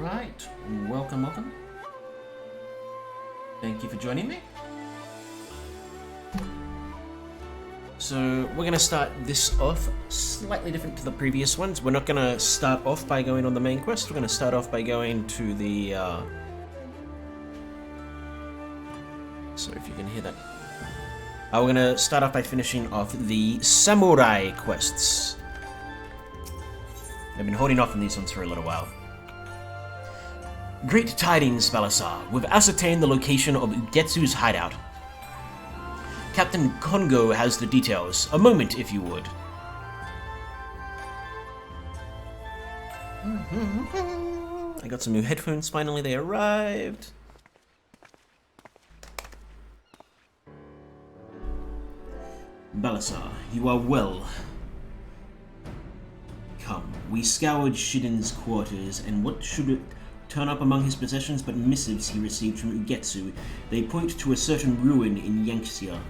Alright, welcome. Thank you for joining me. So we're going to start this off slightly different to the previous ones. We're not going to start off by going on the main quest. We're going to start off by going to the... So if you can hear that. We're going to start off by finishing off the samurai quests. I've been holding off on these ones for a little while. Great tidings, Balasar. We've ascertained the location of Ugetsu's hideout. Captain Kongo has the details. A moment, if you would. I got some new headphones, finally they arrived. Balasar, you are well. Come, we scoured Shiden's quarters, and what should it turn up among his possessions but missives he received from Ugetsu? They point to a certain ruin in Yanxia.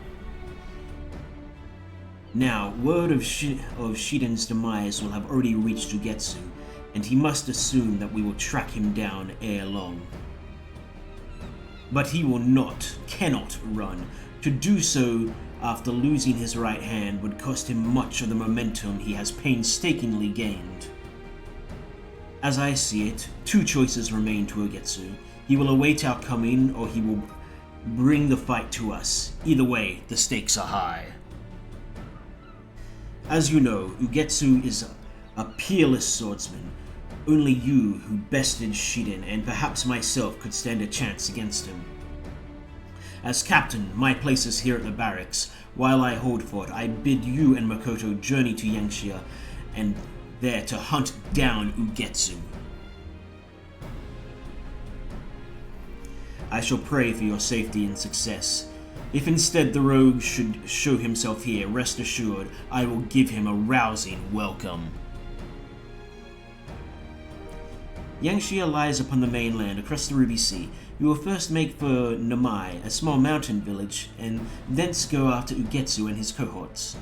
Now, word of Shiden's demise will have already reached Ugetsu, and he must assume that we will track him down ere long. But he will cannot run. To do so after losing his right hand would cost him much of the momentum he has painstakingly gained. As I see it, two choices remain to Ugetsu. He will await our coming, or he will bring the fight to us. Either way, the stakes are high. As you know, Ugetsu is a peerless swordsman. Only you, who bested Shiden, and perhaps myself, could stand a chance against him. As captain, my place is here at the barracks. While I hold fort, I bid you and Makoto journey to Yanxia, and there to hunt down Ugetsu. I shall pray for your safety and success. If instead the rogue should show himself here, rest assured, I will give him a rousing welcome. Yanxia lies upon the mainland across the Ruby Sea. We will first make for Namai, a small mountain village, and thence go after Ugetsu and his cohorts.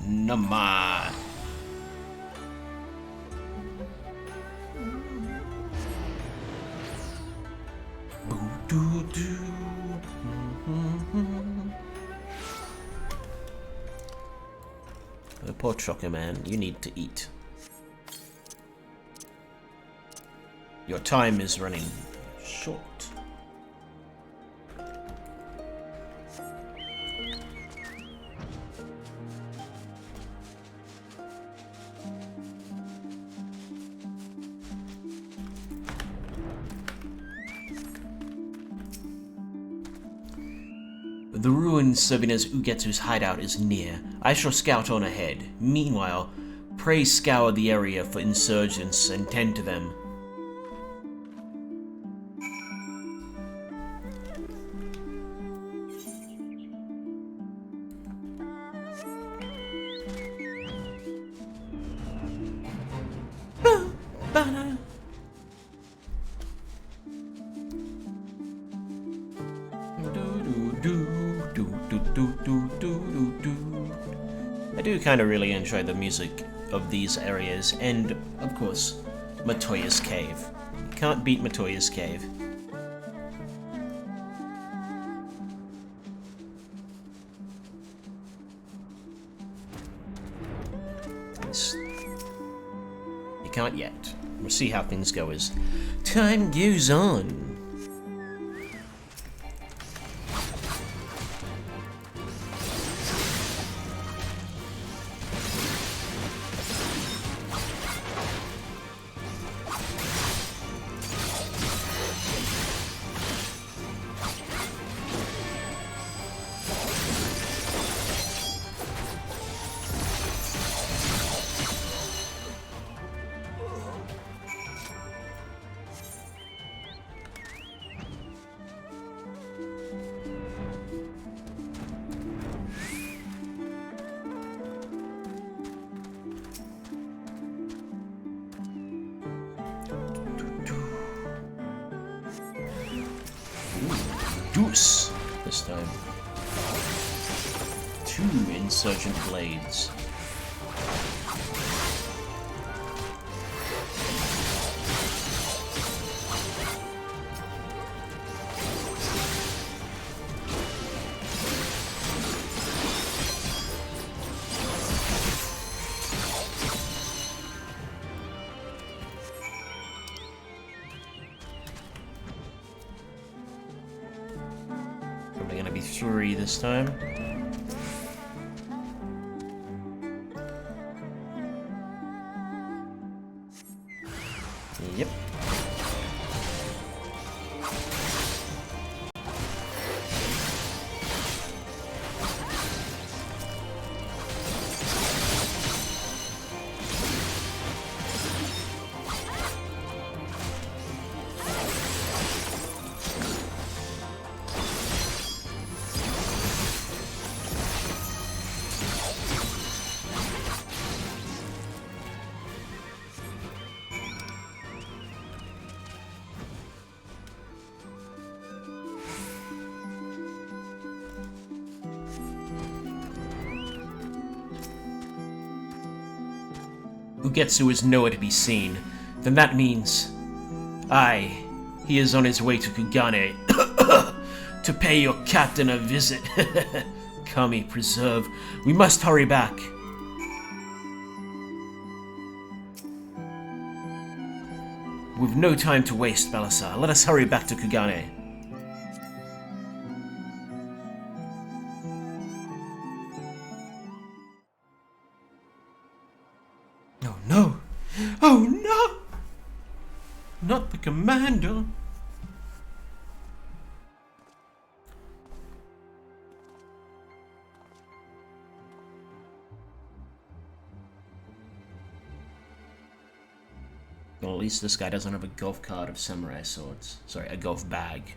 Namai. Oh, poor Choco Man, you need to eat. Your time is running short. The ruin serving as Ugetsu's hideout is near. I shall scout on ahead. Meanwhile, pray scour the area for insurgents and tend to them. I do kind of really enjoy the music of these areas, and, of course, Matoya's Cave. You can't beat Matoya's Cave. You can't yet. We'll see how things go as time goes on. obtuse this time. 2 insurgent blades. Probably gonna be 3 this time. Yep. Ugetsu is nowhere to be seen. Then that means... Aye, he is on his way to Kugane to pay your captain a visit. Kami, preserve. We must hurry back. We've no time to waste, Balasar. Let us hurry back to Kugane. Oh no! Oh no! Not the commander! Well, at least this guy doesn't have a golf cart of samurai swords. Sorry, a golf bag.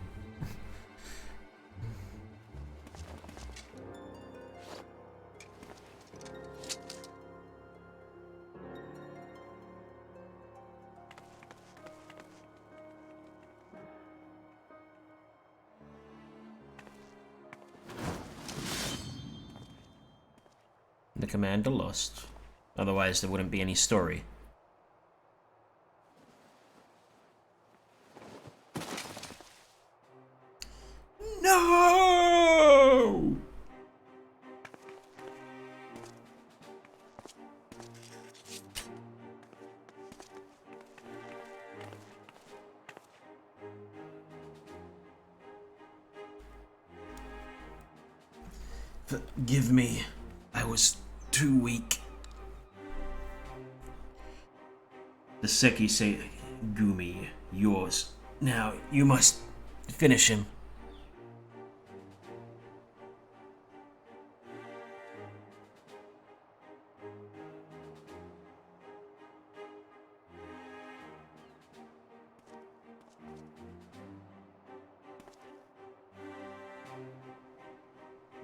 The commander lost. Otherwise, there wouldn't be any story. No! Forgive me. I was too weak. The Sekisei Gumi, yours. Now, you must finish him.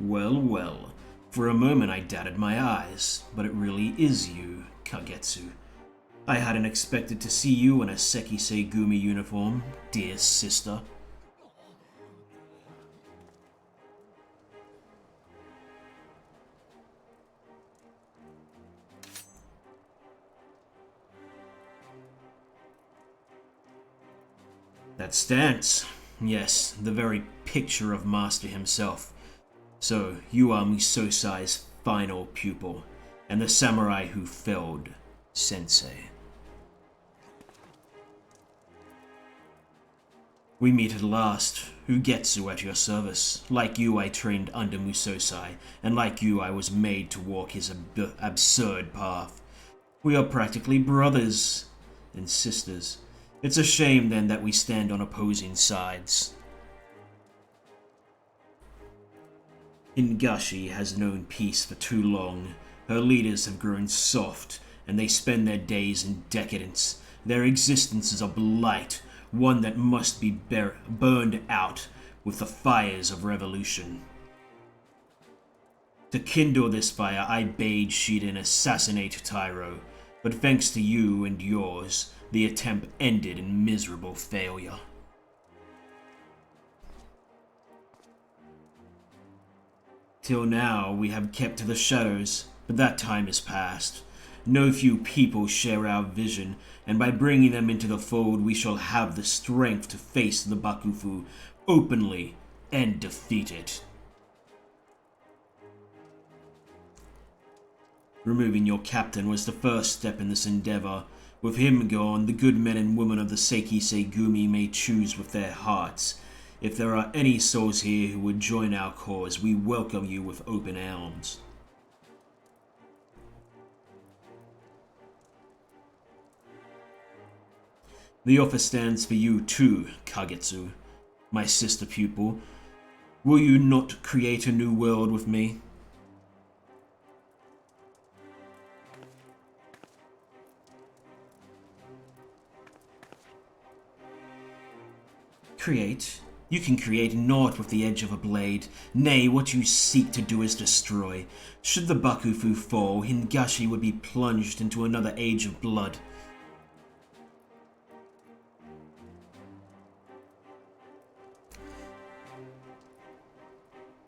Well, well. For a moment I doubted my eyes, but it really is you, Kagetsu. I hadn't expected to see you in a Sekisei Gumi uniform, dear sister. That stance, yes, the very picture of Master himself. So, you are Musosai's final pupil, and the samurai who felled Sensei. We meet at last, Ugetsu at your service. Like you, I trained under Musosai, and like you, I was made to walk his absurd path. We are practically brothers and sisters. It's a shame, then, that we stand on opposing sides. Ingashi has known peace for too long. Her leaders have grown soft, and they spend their days in decadence. Their existence is a blight, one that must be burned out with the fires of revolution. To kindle this fire, I bade Shiden assassinate Tyro, but thanks to you and yours, the attempt ended in miserable failure. Till now we have kept to the shadows, but that time is past. No few people share our vision, and by bringing them into the fold we shall have the strength to face the Bakufu openly and defeat it. Removing your captain was the first step in this endeavor. With him gone, the good men and women of the Seiki Seigumi may choose with their hearts. If there are any souls here who would join our cause, we welcome you with open arms. The offer stands for you too, Kagetsu, my sister pupil. Will you not create a new world with me? Create? You can create naught with the edge of a blade. Nay, what you seek to do is destroy. Should the Bakufu fall, Hingashi would be plunged into another age of blood.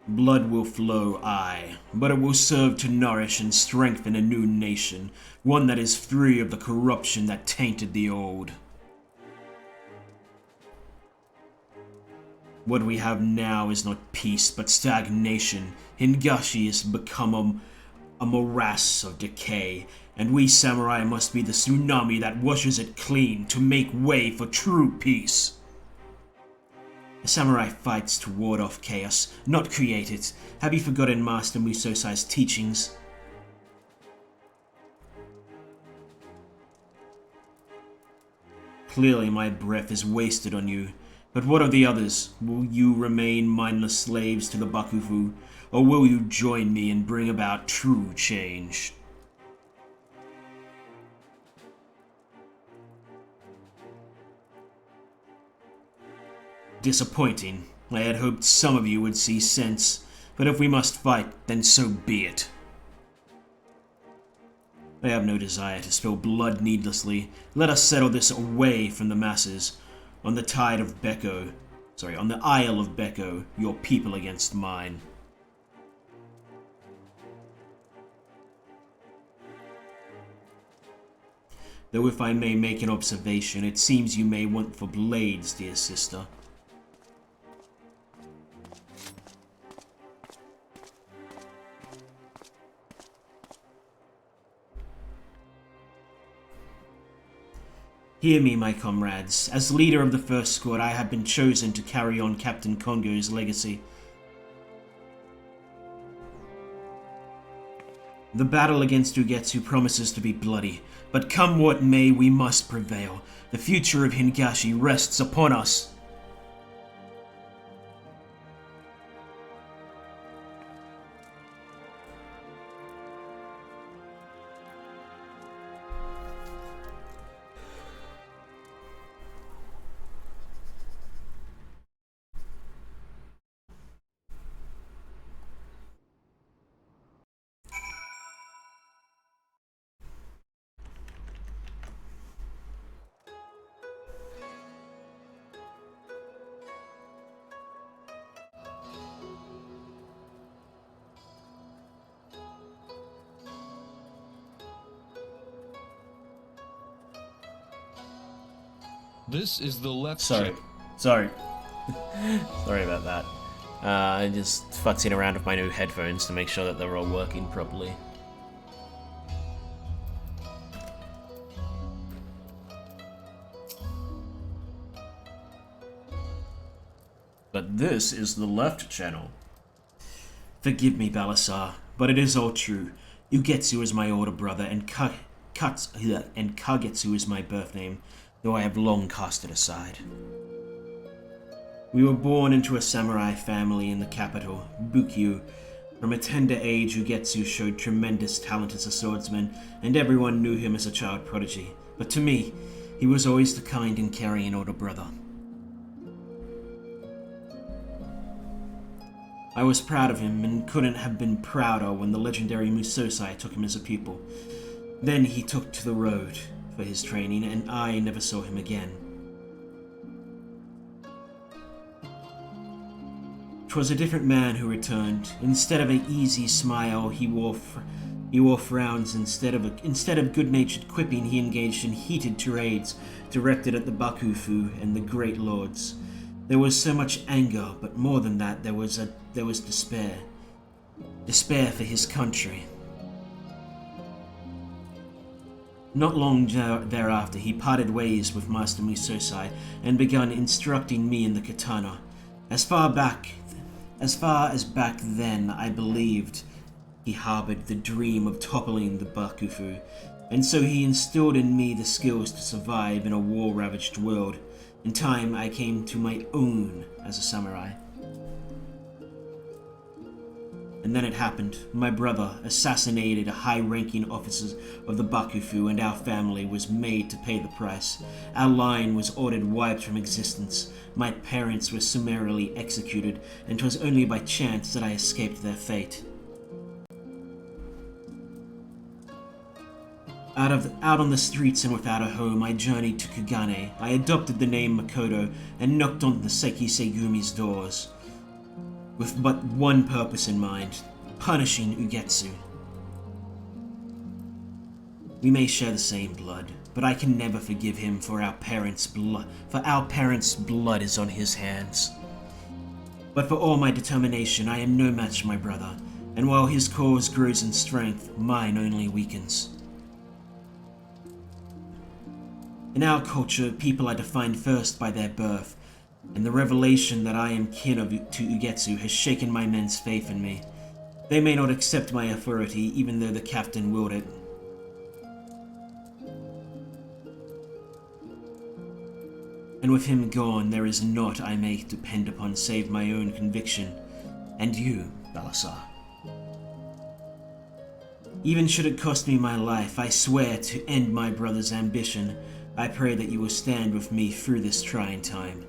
Blood will flow, aye, but it will serve to nourish and strengthen a new nation, one that is free of the corruption that tainted the old. What we have now is not peace, but stagnation. Hingashi has become a morass of decay, and we samurai must be the tsunami that washes it clean to make way for true peace. A samurai fights to ward off chaos, not create it. Have you forgotten Master Musosai's teachings? Clearly my breath is wasted on you. But what of the others? Will you remain mindless slaves to the Bakufu, or will you join me and bring about true change? Disappointing. I had hoped some of you would see sense, but if we must fight, then so be it. I have no desire to spill blood needlessly. Let us settle this away from the masses. On the tide of on the Isle of Beko, your people against mine. Though if I may make an observation, it seems you may want for blades, dear sister. Hear me, my comrades. As leader of the first squad, I have been chosen to carry on Captain Kongo's legacy. The battle against Ugetsu promises to be bloody, but come what may, we must prevail. The future of Hingashi rests upon us. This is the left Sorry about that. I just futzing around with my new headphones to make sure that they're all working properly. But this is the left channel. Forgive me, Balasar, but it is all true. Ugetsu is my older brother, and Kagetsu is my birth name, though I have long cast it aside. We were born into a samurai family in the capital, Bukyu. From a tender age, Ugetsu showed tremendous talent as a swordsman, and everyone knew him as a child prodigy. But to me, he was always the kind and caring older brother. I was proud of him and couldn't have been prouder when the legendary Musosai took him as a pupil. Then he took to the road for his training, and I never saw him again. 'Twas a different man who returned. Instead of an easy smile, he wore frowns. Instead of good-natured quipping, he engaged in heated tirades directed at the Bakufu and the great lords. There was so much anger, but more than that, there was despair. Despair for his country. Not long thereafter, he parted ways with Master Musosai and began instructing me in the katana. As far as back then, I believed he harbored the dream of toppling the Bakufu, and so he instilled in me the skills to survive in a war-ravaged world. In time, I came to my own as a samurai. And then it happened. My brother assassinated a high-ranking officer of the Bakufu, and our family was made to pay the price. Our line was ordered wiped from existence. My parents were summarily executed, and 'twas only by chance that I escaped their fate. Out on the streets and without a home, I journeyed to Kugane. I adopted the name Makoto and knocked on the Seiki Segumi's doors, with but one purpose in mind: punishing Ugetsu. We may share the same blood, but I can never forgive him for our parents' blood is on his hands. But for all my determination, I am no match for my brother, and while his cause grows in strength, mine only weakens. In our culture, people are defined first by their birth, and the revelation that I am kin to Ugetsu has shaken my men's faith in me. They may not accept my authority, even though the captain willed it. And with him gone, there is naught I may depend upon save my own conviction, and you, Balasar. Even should it cost me my life, I swear to end my brother's ambition. I pray that you will stand with me through this trying time.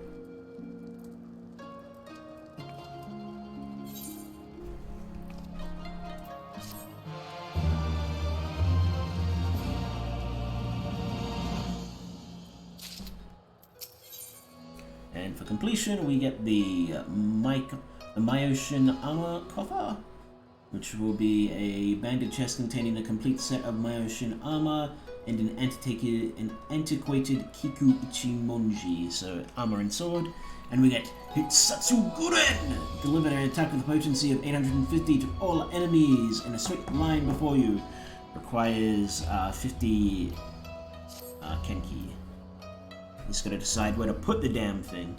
And for completion, we get the Myoshin Armor Coffer, which will be a banded chest containing a complete set of Myoshin Armor and an antiquated Kiku Ichimonji, so armor and sword. And we get Hitsatsu Guren! Deliver an attack with a potency of 850 to all enemies in a straight line before you. Requires 50 Kenki. Just gotta decide where to put the damn thing.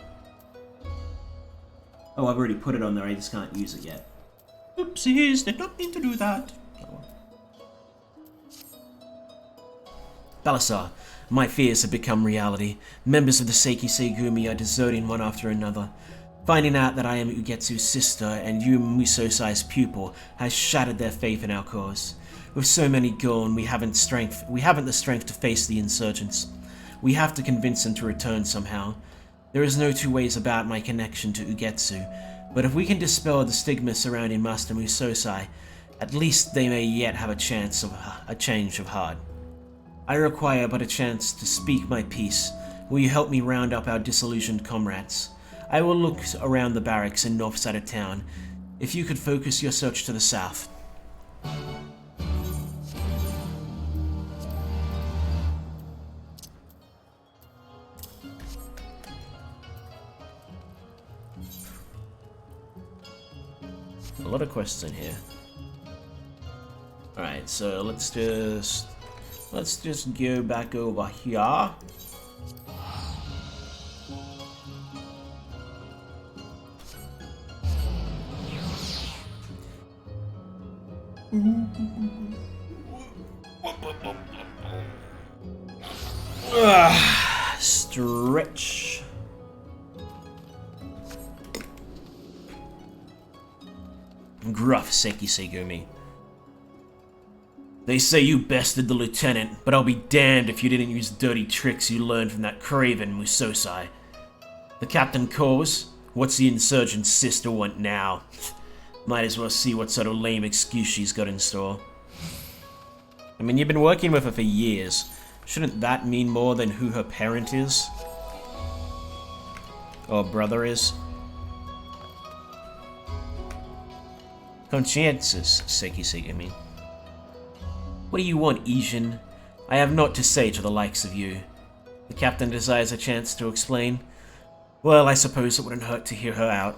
Oh, I've already put it on there, I just can't use it yet. Oopsies, did not mean to do that. Balasar, my fears have become reality. Members of the Seiki Segumi are deserting one after another. Finding out that I am Ugetsu's sister and you Musosai's pupil has shattered their faith in our cause. With so many gone, we haven't the strength to face the insurgents. We have to convince them to return somehow. There is no two ways about my connection to Ugetsu, but if we can dispel the stigma surrounding Master Musosai, at least they may yet have a chance of a change of heart. I require but a chance to speak my piece. Will you help me round up our disillusioned comrades? I will look around the barracks in north side of town. If you could focus your search to the south. A lot of quests in here. Alright, so let's just go back over here. Stretch. Gruff Seiki Segumi. They say you bested the lieutenant, but I'll be damned if you didn't use dirty tricks you learned from that craven Musosai. The captain calls. What's the insurgent's sister want now? Might as well see what sort of lame excuse she's got in store. I mean, you've been working with her for years. Shouldn't that mean more than who her parent is? Or brother is? Conscientious, Seki Segumi. What do you want, Ijin? I have naught to say to the likes of you. The captain desires a chance to explain. Well, I suppose it wouldn't hurt to hear her out.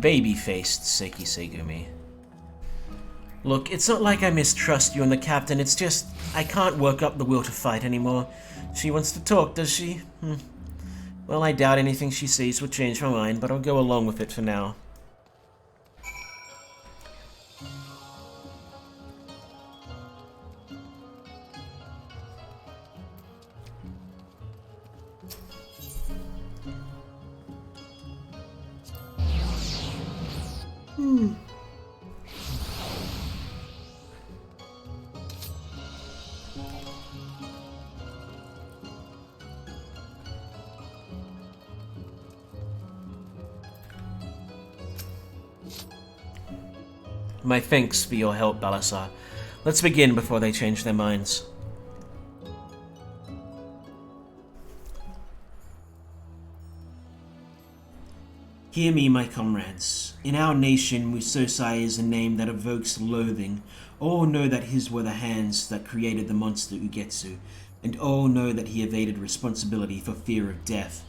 Baby-faced Seki Segumi. Look, it's not like I mistrust you and the captain, it's just I can't work up the will to fight anymore. She wants to talk, does she? Well, I doubt anything she sees will change my mind, but I'll go along with it for now. My thanks for your help, Balasar. Let's begin before they change their minds. Hear me, my comrades. In our nation, Musosai is a name that evokes loathing. All know that his were the hands that created the monster Ugetsu, and all know that he evaded responsibility for fear of death.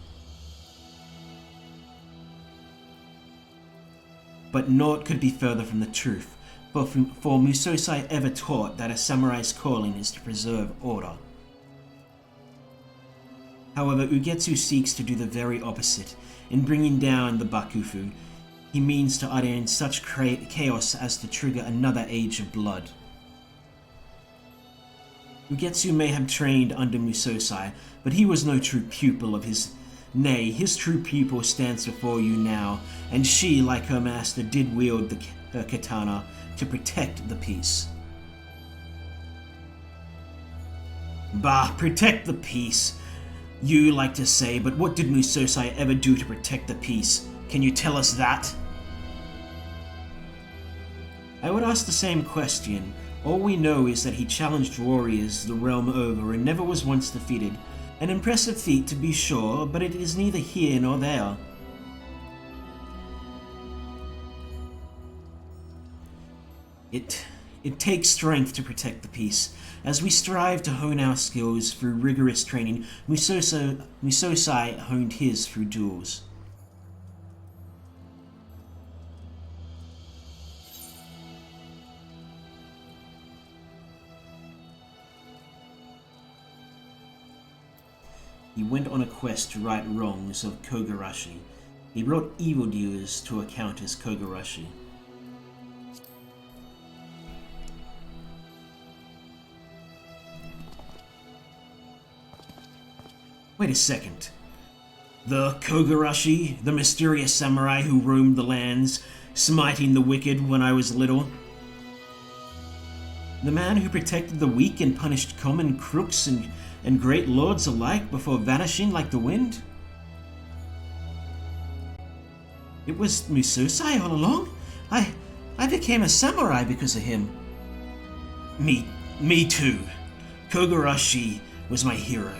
But naught could be further from the truth, for Musosai ever taught that a samurai's calling is to preserve order. However, Ugetsu seeks to do the very opposite. In bringing down the Bakufu, he means to utter in such chaos as to trigger another age of blood. Ugetsu may have trained under Musosai, but he was no true pupil of his. Nay, his true pupil stands before you now, and she, like her master, did wield her katana to protect the peace. Bah, protect the peace. You like to say, but what did Musosai ever do to protect the peace? Can you tell us that? I would ask the same question. All we know is that he challenged warriors the realm over and never was once defeated. An impressive feat to be sure, but it is neither here nor there. It takes strength to protect the peace. As we strive to hone our skills through rigorous training, Musosai honed his through duels. He went on a quest to right wrongs of Kogarashi. He brought evildoers to account as Kogarashi. Wait a second. The Kogarashi, the mysterious samurai who roamed the lands, smiting the wicked when I was little? The man who protected the weak and punished common crooks and great lords alike before vanishing like the wind? It was Musosai all along? I became a samurai because of him. Me too. Kogarashi was my hero.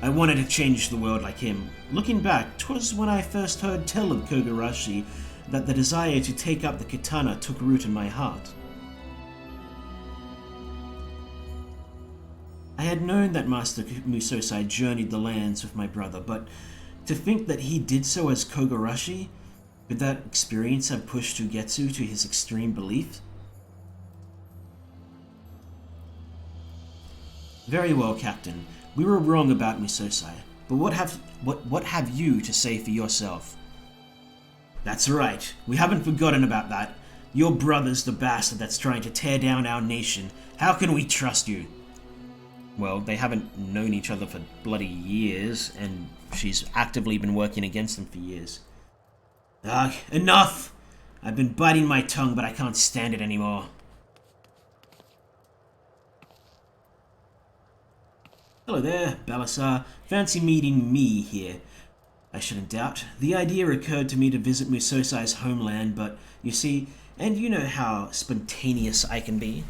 I wanted to change the world like him. Looking back, 'twas when I first heard tell of Kogarashi that the desire to take up the katana took root in my heart. I had known that Master Musosai journeyed the lands with my brother, but to think that he did so as Kogarashi, could that experience have pushed Ugetsu to his extreme belief? Very well, Captain. We were wrong about Musosai, but what have you to say for yourself? That's right. We haven't forgotten about that. Your brother's the bastard that's trying to tear down our nation. How can we trust you? Well, they haven't known each other for bloody years, and she's actively been working against them for years. Enough! I've been biting my tongue, but I can't stand it anymore. Hello there, Balasar. Fancy meeting me here. I shouldn't doubt. The idea occurred to me to visit Musosai's homeland, but you see, and you know how spontaneous I can be.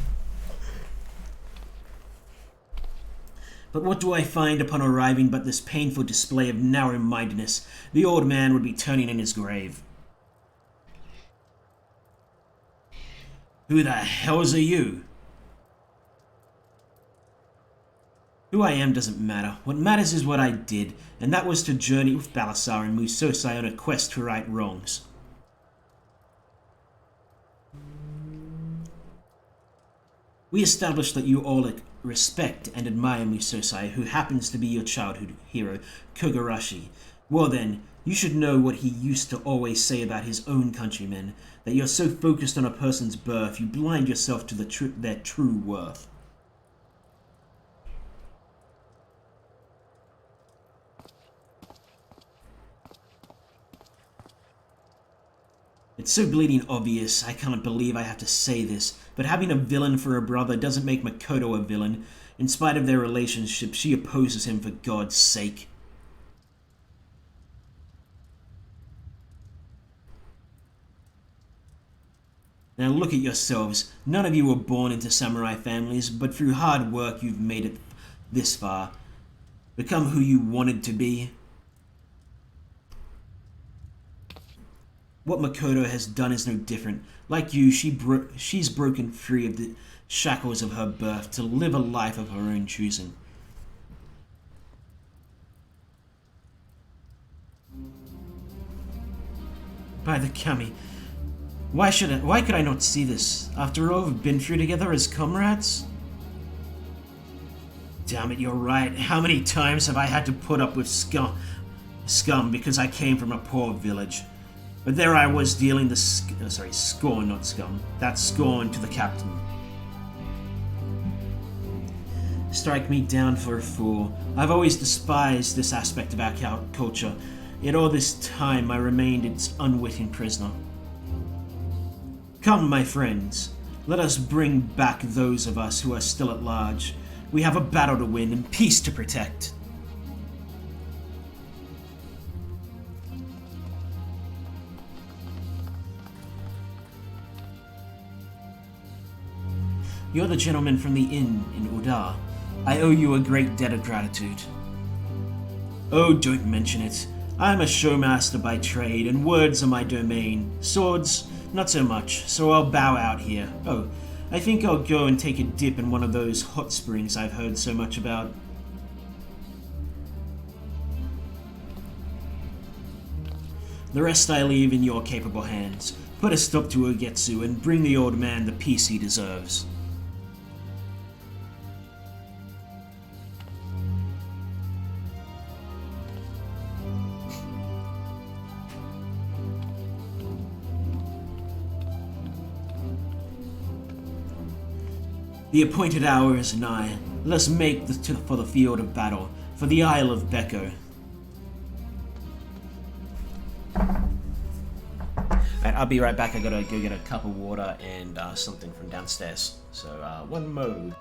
But what do I find upon arriving but this painful display of narrow-mindedness? The old man would be turning in his grave. Who the hells are you? Who I am doesn't matter. What matters is what I did, and that was to journey with Balasar and Musosai on a quest to right wrongs. We established that you all respect and admire Musosai, who happens to be your childhood hero, Kogarashi. Well then, you should know what he used to always say about his own countrymen, that you're so focused on a person's birth, you blind yourself to their true worth. It's so bleeding obvious, I can't believe I have to say this, but having a villain for a brother doesn't make Makoto a villain. In spite of their relationship, she opposes him for God's sake. Now look at yourselves. None of you were born into samurai families, but through hard work you've made it this far. Become who you wanted to be. What Makoto has done is no different. Like you, she's broken free of the shackles of her birth to live a life of her own choosing. By the Kami, why could I not see this? After all we've been through together as comrades? Damn it, you're right. How many times have I had to put up with scum because I came from a poor village? But there I was dealing the scorn, not scum. That scorn to the captain. Strike me down for a fool. I've always despised this aspect of our culture, yet all this time I remained its unwitting prisoner. Come, my friends, let us bring back those of us who are still at large. We have a battle to win and peace to protect. You're the gentleman from the inn in Uda. I owe you a great debt of gratitude. Oh, don't mention it. I'm a showmaster by trade, and words are my domain. Swords, not so much, so I'll bow out here. Oh, I think I'll go and take a dip in one of those hot springs I've heard so much about. The rest I leave in your capable hands. Put a stop to Ugetsu and bring the old man the peace he deserves. The appointed hour is nigh. Let us make for the field of battle, for the Isle of Beko. Alright, I'll be right back. I gotta go get a cup of water and something from downstairs. So, one mode.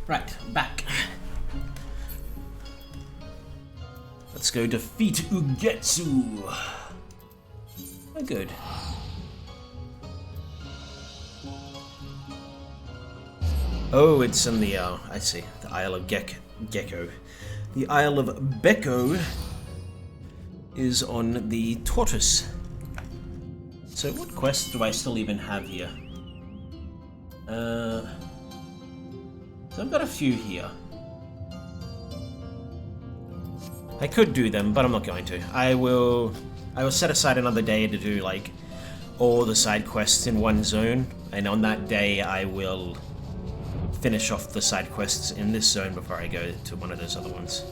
Right, back. Let's go defeat Ugetsu. Oh, good. Oh, it's in the, I see, the Isle of Gecko. The Isle of Becco is on the Tortoise. So what quests do I still even have here? So I've got a few here. I could do them, but I'm not going to. I will set aside another day to do, like, all the side quests in one zone, and on that day I will finish off the side quests in this zone before I go to one of those other ones.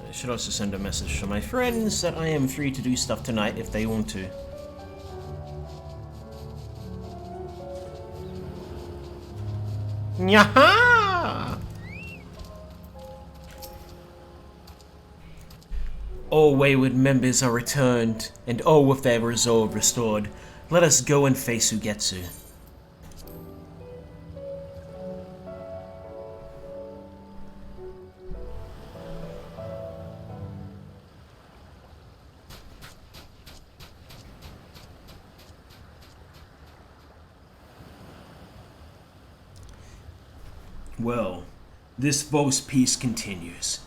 I should also send a message to my friends that I am free to do stuff tonight if they want to. Nyaha! All wayward members are returned, and all with their resolve restored. Let us go and face Ugetsu. Well, this false peace continues.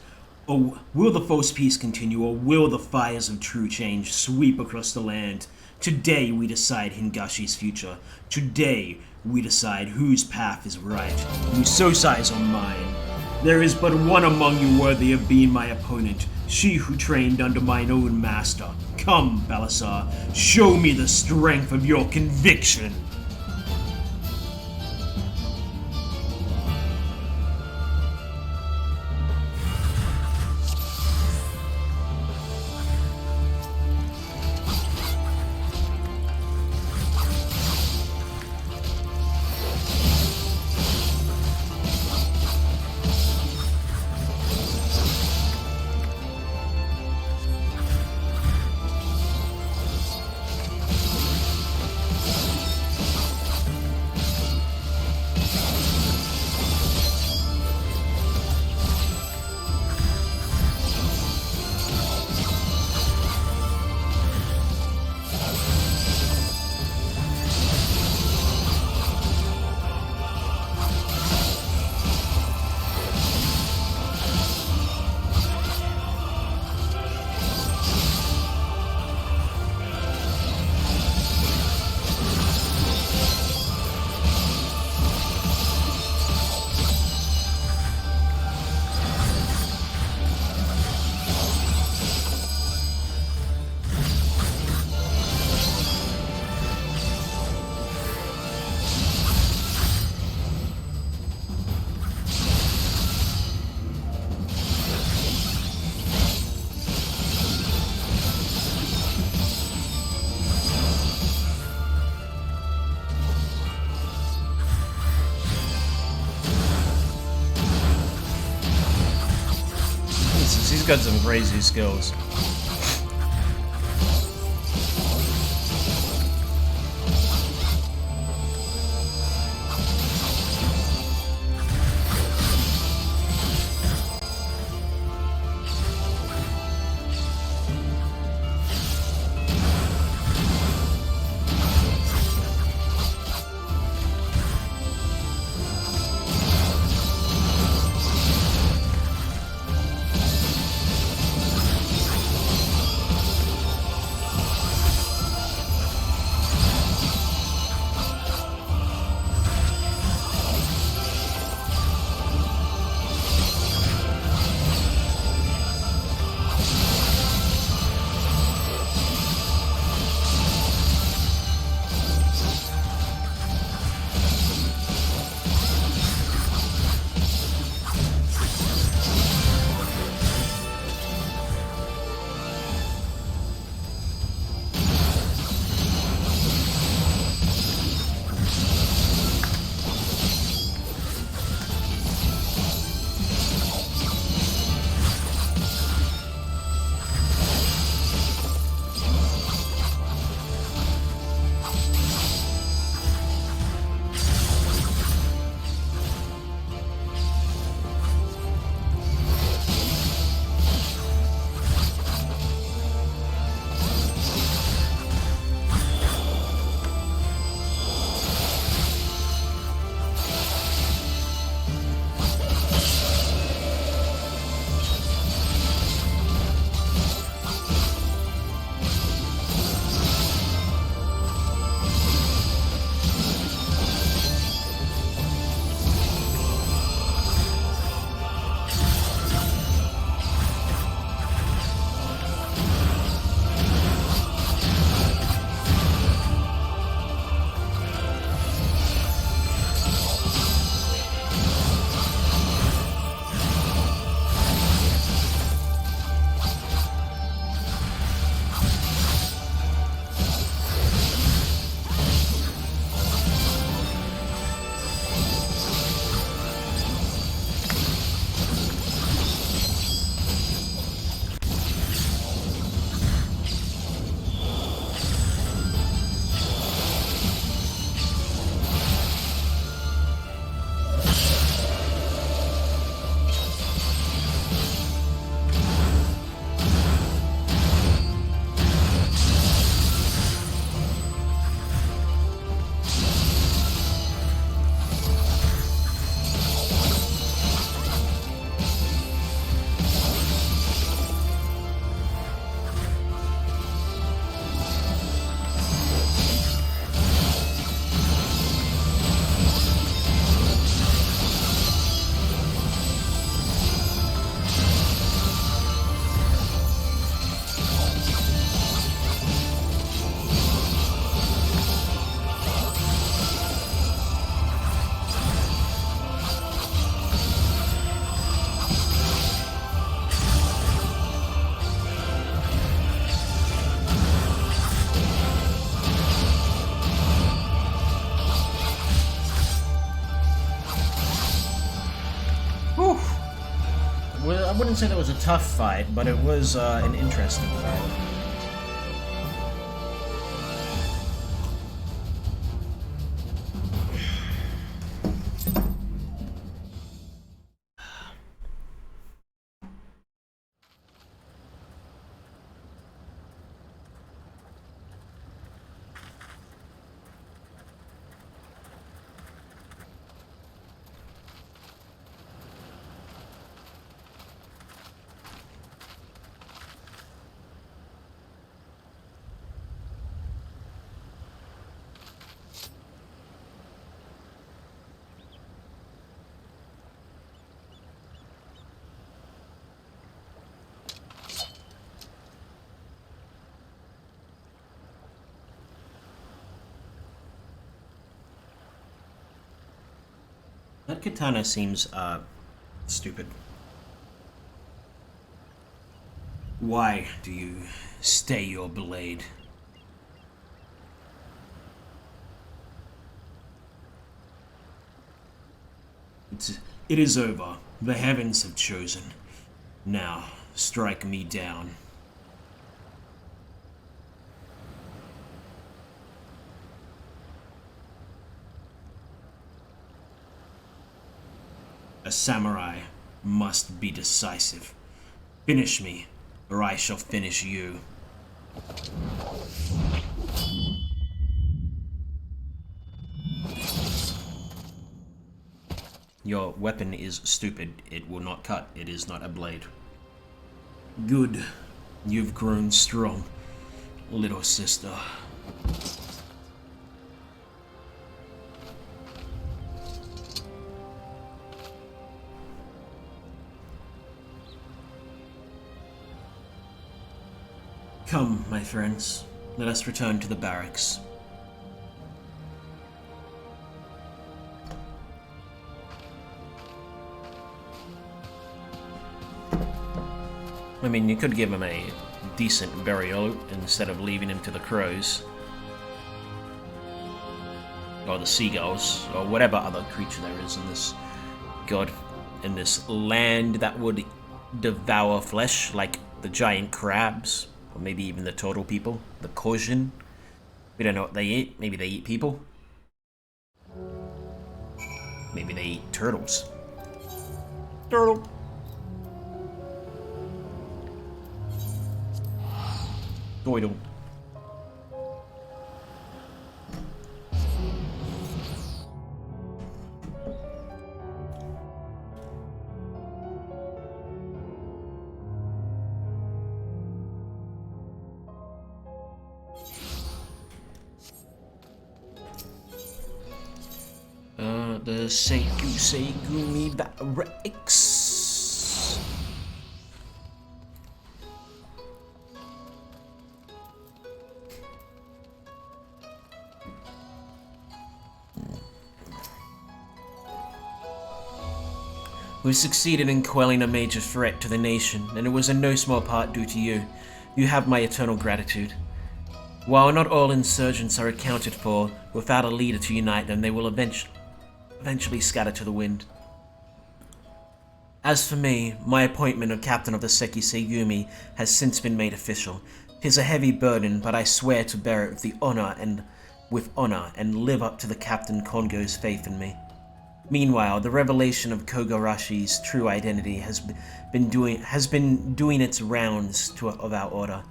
Oh, will the false peace continue, or will the fires of true change sweep across the land? Today we decide Hingashi's future. Today we decide whose path is right, whose Sosai is on mine. There is but one among you worthy of being my opponent, she who trained under mine own master. Come, Balasar, show me the strength of your conviction. He's got some crazy skills. wouldn't say that was a tough fight, but it was an interesting fight. That katana seems, stupid. Why do you stay your blade? It is over. The heavens have chosen. Now, strike me down. A samurai must be decisive. Finish me, or I shall finish you. Your weapon is stupid. It will not cut. It is not a blade. Good. You've grown strong, little sister. Come, my friends, let us return to the barracks. I mean, you could give him a decent burial instead of leaving him to the crows. Or the seagulls, or whatever other creature there is in this in this land that would devour flesh, like the giant crabs. Or maybe even the turtle people, the Kojin. We don't know what they eat. Maybe they eat people. Maybe they eat turtles. Turtle. Doidle. The Seigumi Barracks. We succeeded in quelling a major threat to the nation, and it was in no small part due to you. You have my eternal gratitude. While not all insurgents are accounted for, without a leader to unite them, they will eventually scatter to the wind. As for me, my appointment of captain of the Seki Seigumi has since been made official. 'Tis a heavy burden, but I swear to bear it with honor and live up to the Captain Kongo's faith in me. Meanwhile, the revelation of Kogarashi's true identity has been doing its rounds of our order.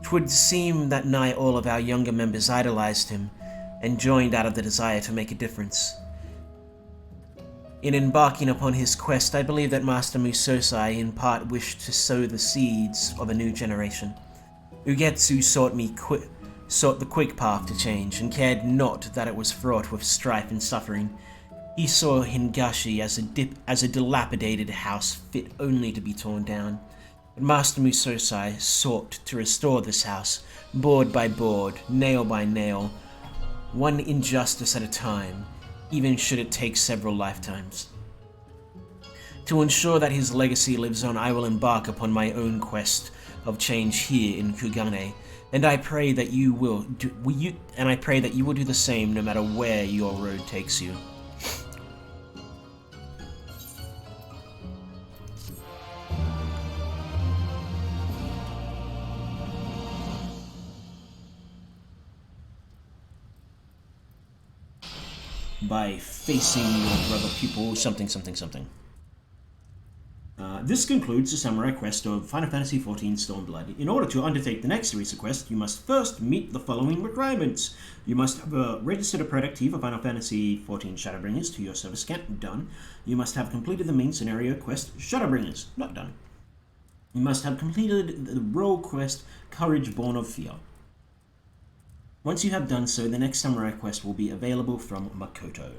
'Twould seem that nigh all of our younger members idolized him and joined out of the desire to make a difference. In embarking upon his quest, I believe that Master Musosai in part wished to sow the seeds of a new generation. Ugetsu sought the quick path to change, and cared not that it was fraught with strife and suffering. He saw Hingashi as a dilapidated house fit only to be torn down. But Master Musosai sought to restore this house, board by board, nail by nail, one injustice at a time, even should it take several lifetimes. To ensure that his legacy lives on, I will embark upon my own quest of change here in Kugane, and I pray that you will do the same no matter where your road takes you. by facing your brother pupil something something something. This concludes the samurai quest of Final Fantasy XIV Stormblood. In order to undertake the next series of quests, you must first meet the following requirements. You must have registered a protectee for Final Fantasy XIV Shadowbringers to your service camp, done. You must have completed the main scenario quest, Shadowbringers, not done. You must have completed the role quest, Courage Born of Fear. Once you have done so, the next samurai quest will be available from Makoto.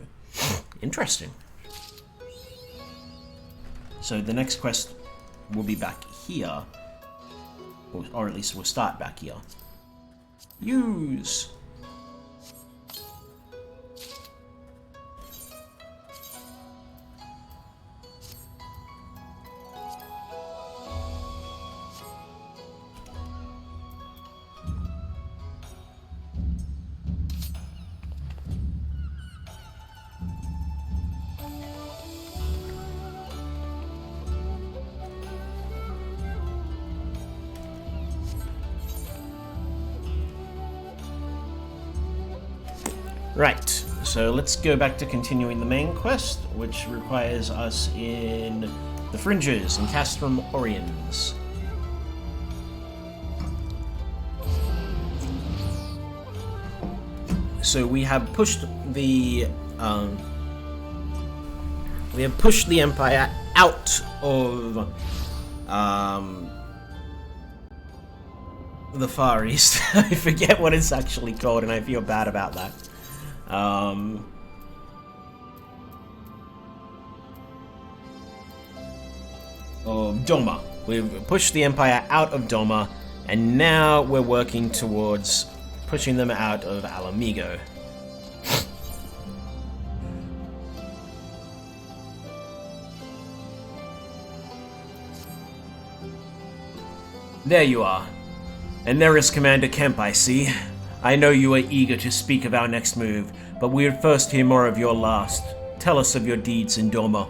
Interesting. So the next quest will be back here, or at least we'll start back here. Use! Right, so let's go back to continuing the main quest, which requires us in the Fringes and Castrum Oriens. So we have pushed the Empire out of the Far East. I forget what it's actually called, and I feel bad about that. Of Doma. We've pushed the Empire out of Doma, and now we're working towards pushing them out of Alamigo. There you are. And there is Commander Kemp, I see. I know you are eager to speak of our next move, but we'll first hear more of your last. Tell us of your deeds in Doma.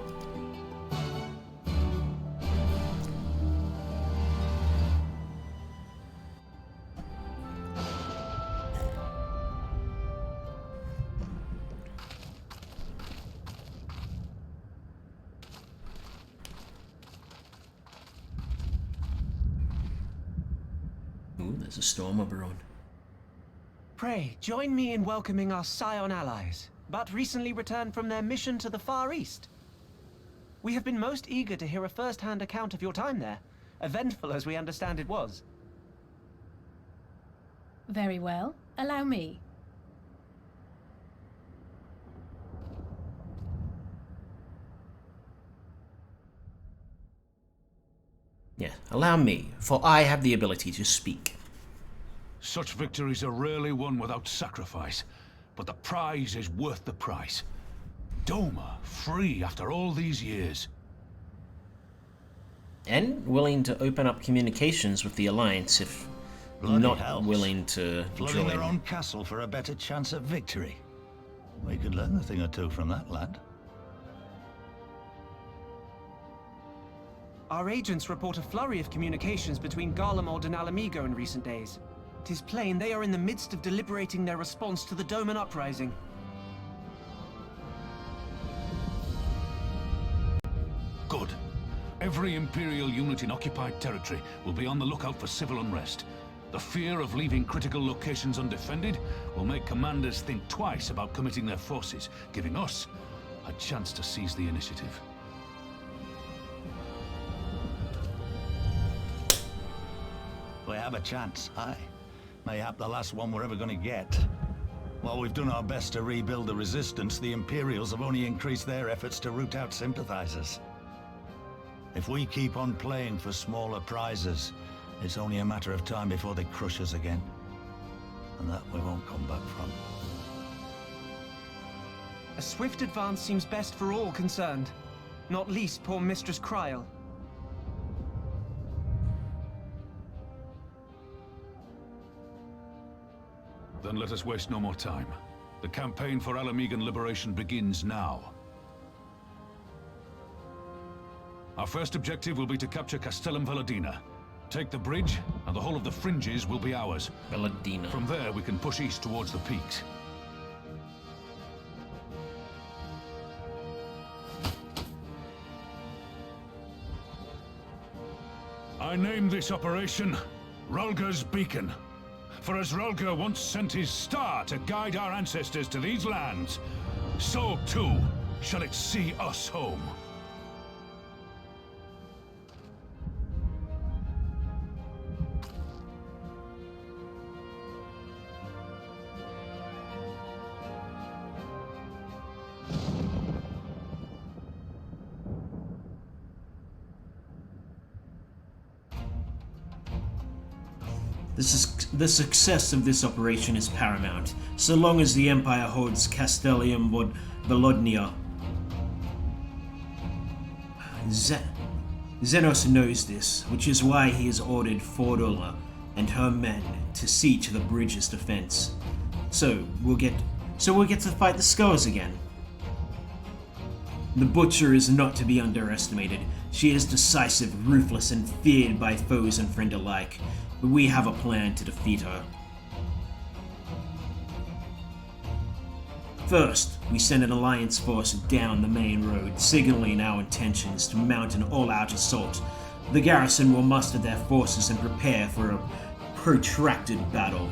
Ooh, there's a storm of brewing. Pray, join me in welcoming our Scion allies, but recently returned from their mission to the Far East. We have been most eager to hear a first-hand account of your time there, eventful as we understand it was. Very well. Allow me. Yeah, allow me, for I have the ability to speak. Such victories are rarely won without sacrifice, but the prize is worth the price. Doma, free after all these years. And willing to open up communications with the Alliance if Bloody not helps. willing to Flooding their join. own castle for a better chance at victory. We could learn a thing or two from that lad. Our agents report a flurry of communications between Garlemald and Alamigo in recent days. 'Tis plain they are in the midst of deliberating their response to the Doman uprising. Good. Every Imperial unit in occupied territory will be on the lookout for civil unrest. The fear of leaving critical locations undefended will make commanders think twice about committing their forces, giving us a chance to seize the initiative. We have a chance, aye. Mayhap the last one we're ever going to get. While we've done our best to rebuild the resistance, the Imperials have only increased their efforts to root out sympathizers. If we keep on playing for smaller prizes, it's only a matter of time before they crush us again. And that we won't come back from. A swift advance seems best for all concerned, not least poor Mistress Kryl. Then let us waste no more time. The campaign for Alamigan liberation begins now. Our first objective will be to capture Castellum Valadina. Take the bridge, and the whole of the fringes will be ours. Valadina. From there, we can push east towards the peaks. I name this operation Rulga's Beacon. For as Rulga once sent his star to guide our ancestors to these lands, so too shall it see us home. The success of this operation is paramount, so long as the Empire holds Castellium Volodnia. Xenos knows this, which is why he has ordered Fordola and her men to see to the bridge's defense. So we'll get to fight the Skulls again. The Butcher is not to be underestimated. She is decisive, ruthless, and feared by foes and friend alike. But we have a plan to defeat her. First, we send an alliance force down the main road, signaling our intentions to mount an all-out assault. The garrison will muster their forces and prepare for a protracted battle.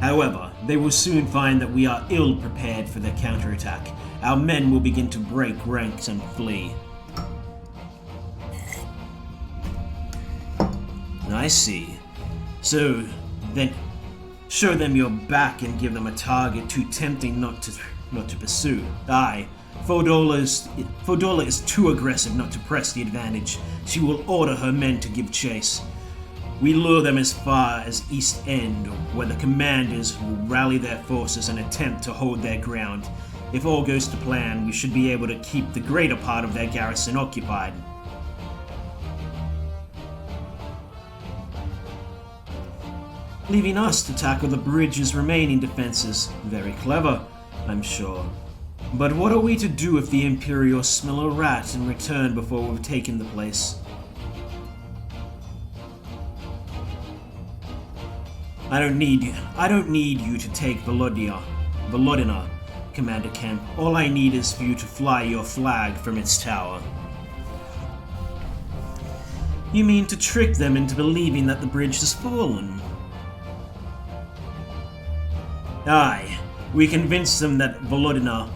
However, they will soon find that we are ill-prepared for their counterattack. Our men will begin to break ranks and flee. I see. So, then, show them your back and give them a target too tempting not to pursue. Aye, Fordola is too aggressive not to press the advantage. She will order her men to give chase. We lure them as far as East End, where the commanders will rally their forces and attempt to hold their ground. If all goes to plan, we should be able to keep the greater part of their garrison occupied. Leaving us to tackle the bridge's remaining defenses. Very clever, I'm sure. But what are we to do if the Imperials smell a rat and return before we've taken the place? I don't need you to take Volodina, Commander Kemp. All I need is for you to fly your flag from its tower. You mean to trick them into believing that the bridge has fallen? Aye, we convince them that Volodina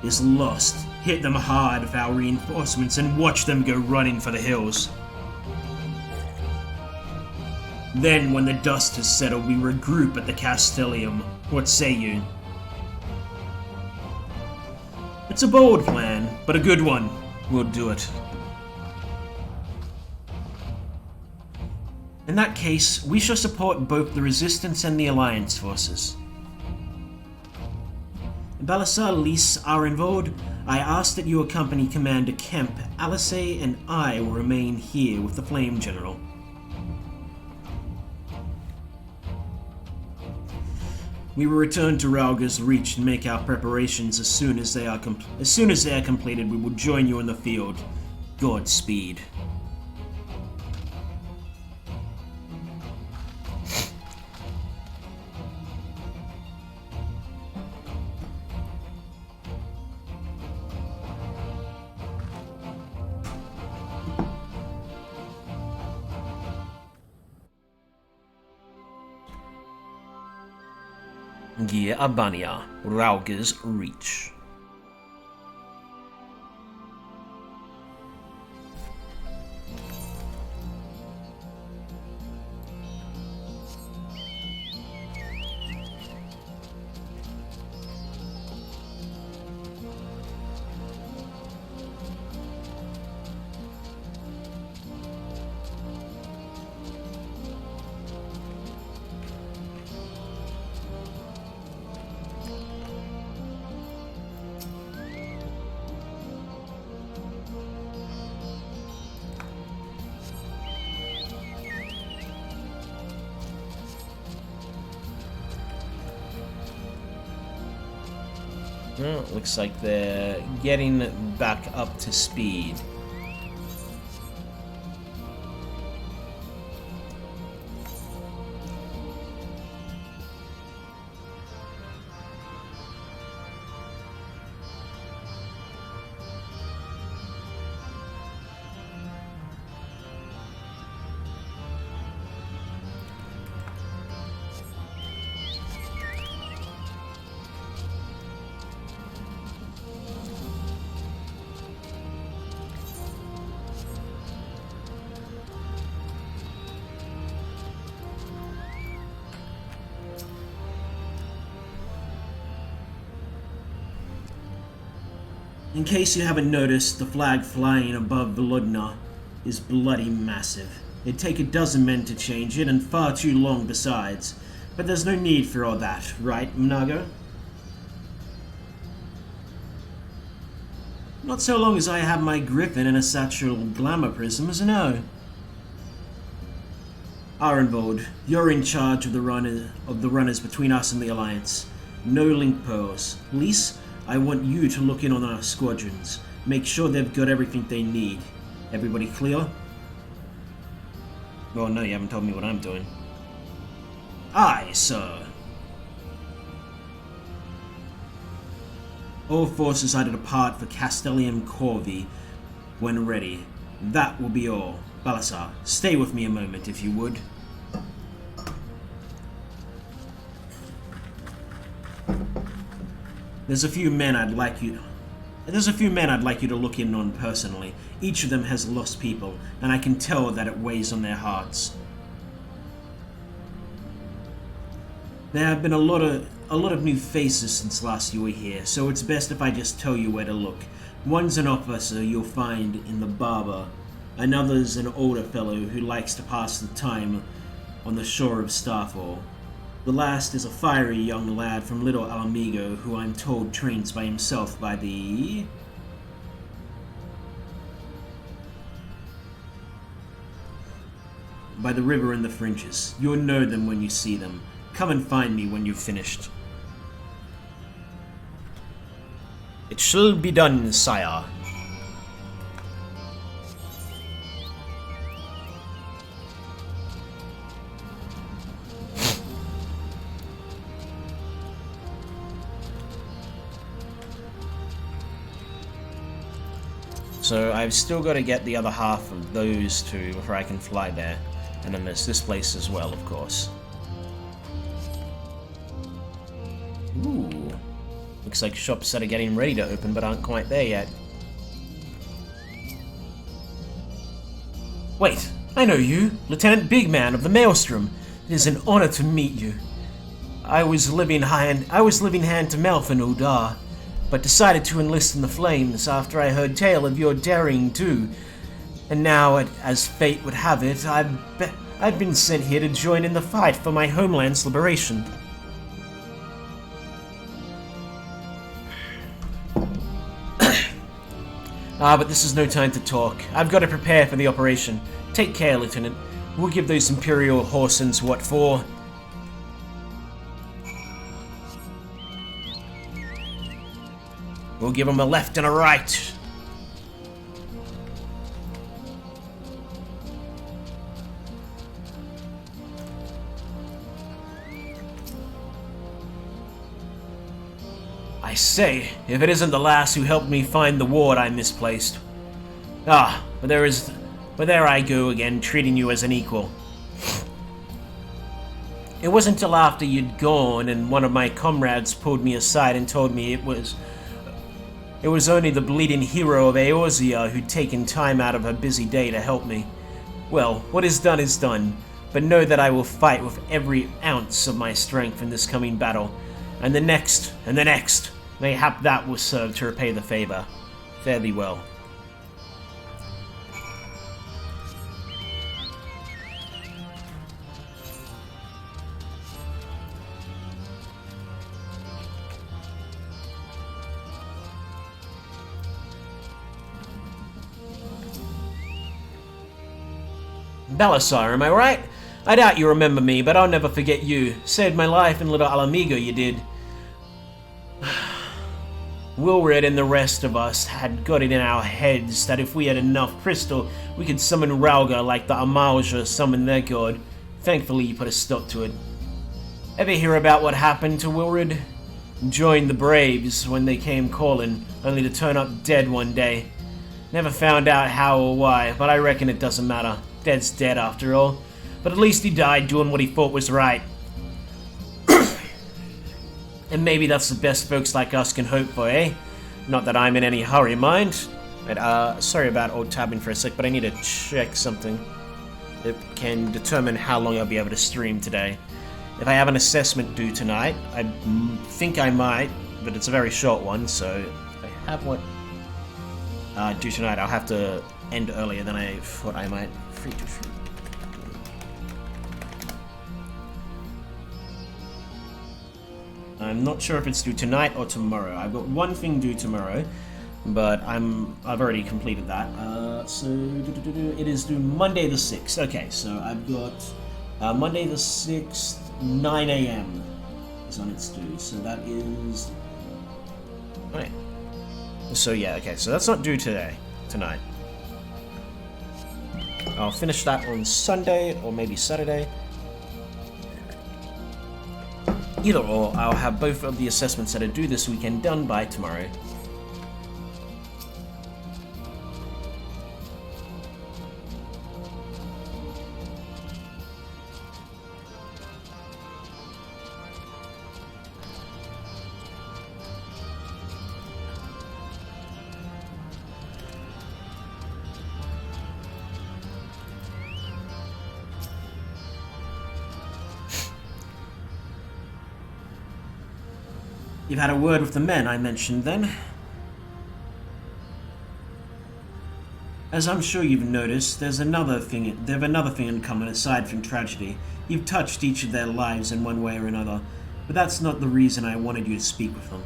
is lost, hit them hard with our reinforcements, and watch them go running for the hills. Then, when the dust has settled, we regroup at the Castellium. What say you? It's a bold plan, but a good one. We'll do it. In that case, we shall support both the Resistance and the Alliance forces. Balasar, Lys, Arenvod, I ask that you accompany Commander Kemp. Alice and I will remain here with the Flame General. We will return to Rauga's Reach and make our preparations as soon as they are completed. We will join you in the field. Godspeed. Gia Abania, Rauga's Reach. Well, it looks like they're getting back up to speed. In case you haven't noticed, the flag flying above Volodna is bloody massive. It'd take a dozen men to change it, and far too long besides. But there's no need for all that, right, Mnago? Not so long as I have my griffin and a satchel glamour prisms, no. Arenvold, you're in charge of the runners between us and the Alliance. No link pearls. Lise, I want you to look in on our squadrons. Make sure they've got everything they need. Everybody clear? Well, no, you haven't told me what I'm doing. Aye, sir. All forces are to depart for Castellium Corvi when ready. That will be all. Balasar, stay with me a moment, if you would. There's a few men I'd like you to look in on personally. Each of them has lost people, and I can tell that it weighs on their hearts. There have been a lot of new faces since last you were here, so it's best if I just tell you where to look. One's an officer you'll find in the Barber. Another's an older fellow who likes to pass the time on the shore of Starfall. The last is a fiery young lad from Little Alamigo who I'm told trains by himself by the... river in the fringes. You'll know them when you see them. Come and find me when you've finished. It shall be done, sire. So I've still got to get the other half of those two before I can fly there. And then there's this place as well, of course. Ooh. Looks like shops that are getting ready to open but aren't quite there yet. Wait, I know you. Lieutenant Bigman of the Maelstrom. It is an honor to meet you. I was living hand to mouth in Udar, but decided to enlist in the Flames after I heard tale of your daring do. And now, as fate would have it, I've been sent here to join in the fight for my homeland's liberation. But this is no time to talk. I've got to prepare for the operation. Take care, Lieutenant. We'll give those Imperial Horsens what for. We'll give them a left and a right. I say, if it isn't the lass who helped me find the ward I misplaced. But there I go again, treating you as an equal. It wasn't until after you'd gone and one of my comrades pulled me aside and told me it was only the bleeding hero of Eorzea who'd taken time out of her busy day to help me. Well, what is done, but know that I will fight with every ounce of my strength in this coming battle, and the next, mayhap that will serve to repay the favor. Fare thee well. Balasar, am I right? I doubt you remember me, but I'll never forget you. Saved my life in Little Alamigo, you did. Wilred and the rest of us had got it in our heads that if we had enough crystal, we could summon Rauga like the Amalja summoned their god. Thankfully, you put a stop to it. Ever hear about what happened to Wilred? Joined the Braves when they came calling, only to turn up dead one day. Never found out how or why, but I reckon it doesn't matter. Dead's dead after all. But at least he died doing what he thought was right. And maybe that's the best folks like us can hope for, eh? Not that I'm in any hurry, mind. Sorry about old tabbing for a sec, but I need to check something. It can determine how long I'll be able to stream today. If I have an assessment due tonight, I think I might, but it's a very short one, so if I have one. do tonight. I'll have to end earlier than I thought I might. Free to shoot. I'm not sure if it's due tonight or tomorrow. I've got one thing due tomorrow, but I've already completed that. So it is due Monday the 6th. Okay, so I've got Monday the 6th, 9 a.m. is when it's due. So that is. Right. So yeah, okay. So that's not due tonight. I'll finish that on Sunday or maybe Saturday. Either or, I'll have both of the assessments that are due this weekend done by tomorrow. You've had a word with the men I mentioned then. As I'm sure you've noticed, they've another thing in common aside from tragedy. You've touched each of their lives in one way or another, but that's not the reason I wanted you to speak with them.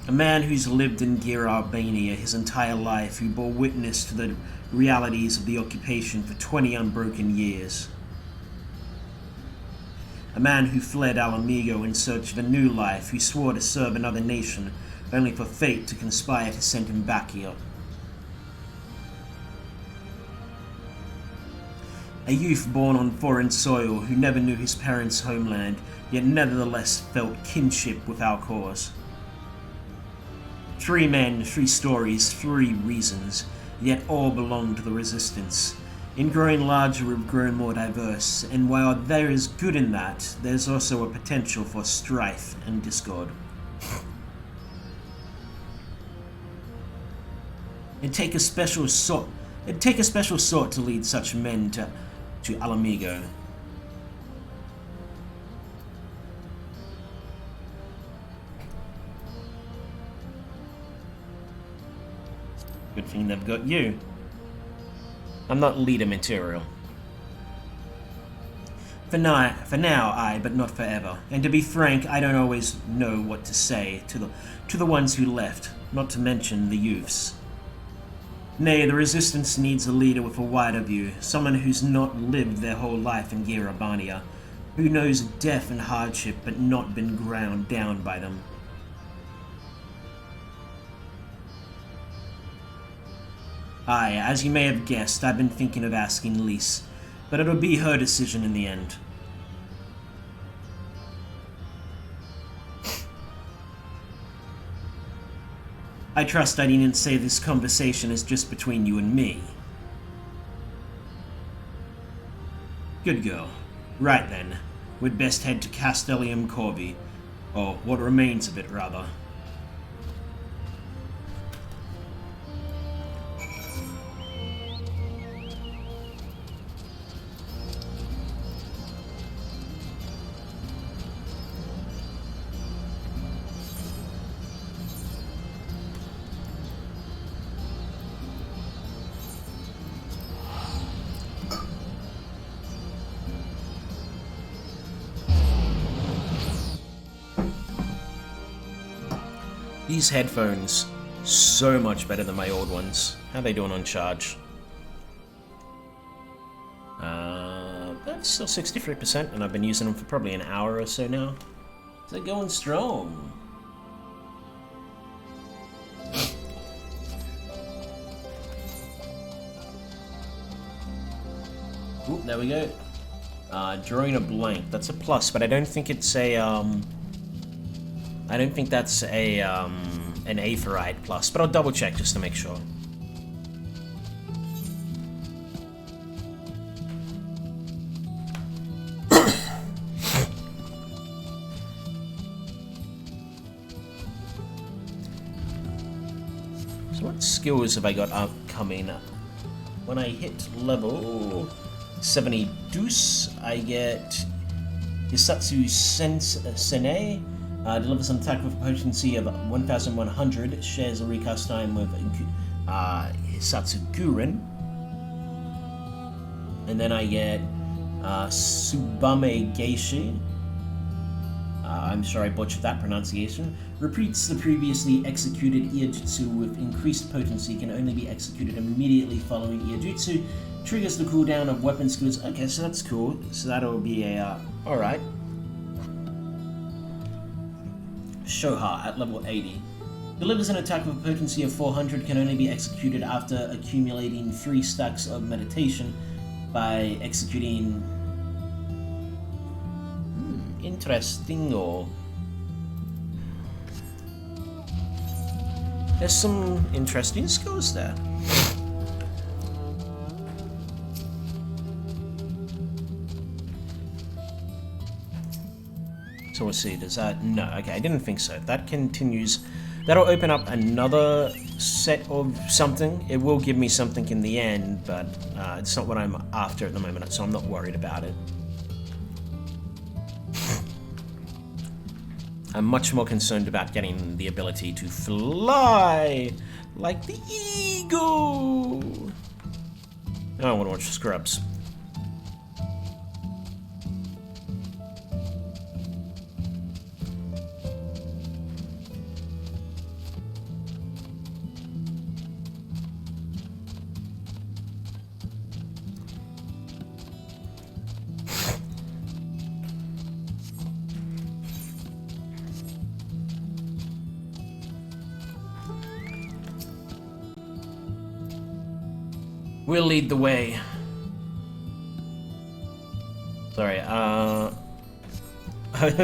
A man who's lived in Gear Albania his entire life, who bore witness to the realities of the occupation for 20 unbroken years. A man who fled Alamigo in search of a new life, who swore to serve another nation, only for fate to conspire to send him back here. A youth born on foreign soil, who never knew his parents' homeland, yet nevertheless felt kinship with our cause. 3 men, 3 stories, 3 reasons, yet all belong to the Resistance. In growing larger, we've grown more diverse, and while there is good in that, there's also a potential for strife and discord. It'd take a special sort to lead such men to Alamigo. Good thing they've got you. I'm not leader material. For now, but not forever. And to be frank, I don't always know what to say to the ones who left, not to mention the youths. Nay, the Resistance needs a leader with a wider view, someone who's not lived their whole life in Gear Albania, who knows death and hardship but not been ground down by them. Aye, as you may have guessed, I've been thinking of asking Lise, but it'll be her decision in the end. I trust I needn't say this conversation is just between you and me. Good girl. Right then, we'd best head to Castellium Corvi, or what remains of it, rather. These headphones, so much better than my old ones. How are they doing on charge? That's still 63%, and I've been using them for probably an hour or so now. They're going strong. Ooh, there we go. Drawing a blank. That's a plus, but I don't think it's a, I don't think that's a, an Aetheryte plus, but I'll double check just to make sure. So what skills have I got upcoming? When I hit level 72, I get Hisatsu Sene, Delivers an attack with a potency of 1100. Shares a recast time with Hisatsuguren. And then I get Tsubame Geishi. I'm sure I butchered that pronunciation. Repeats the previously executed Iajutsu with increased potency, can only be executed immediately following Iajutsu. Triggers the cooldown of weapon skills. Okay, so that's cool. So that'll be a, alright. Shoha at level 80. Delivers an attack with a potency of 400, can only be executed after accumulating 3 stacks of meditation by executing... interesting, or... There's some interesting skills there. So we'll see, does that... No, okay, I didn't think so. That continues... That'll open up another set of something. It will give me something in the end, but it's not what I'm after at the moment, so I'm not worried about it. I'm much more concerned about getting the ability to fly like the eagle. I don't want to watch Scrubs. We'll lead the way. Sorry, I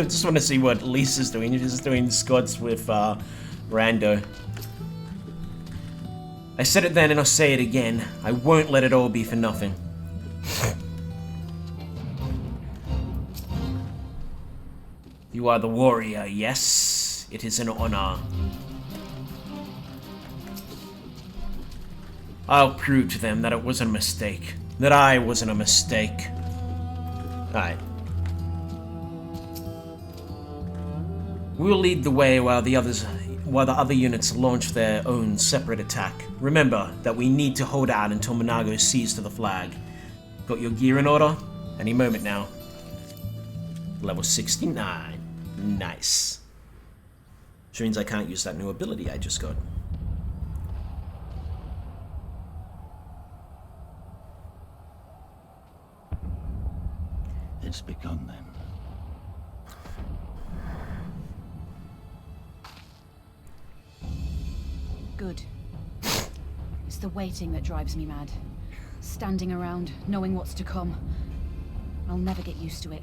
just want to see what Lisa's doing. She's doing Scots with Rando. I said it then and I'll say it again. I won't let it all be for nothing. You are the warrior, yes? It is an honor. I'll prove to them that it wasn't a mistake. That I wasn't a mistake. Alright. We'll lead the way while the other units launch their own separate attack. Remember that we need to hold out until Monago sees to the flag. Got your gear in order? Any moment now. Level 69. Nice. Which means I can't use that new ability I just got. It's begun then. Good. It's the waiting that drives me mad. Standing around, knowing what's to come. I'll never get used to it.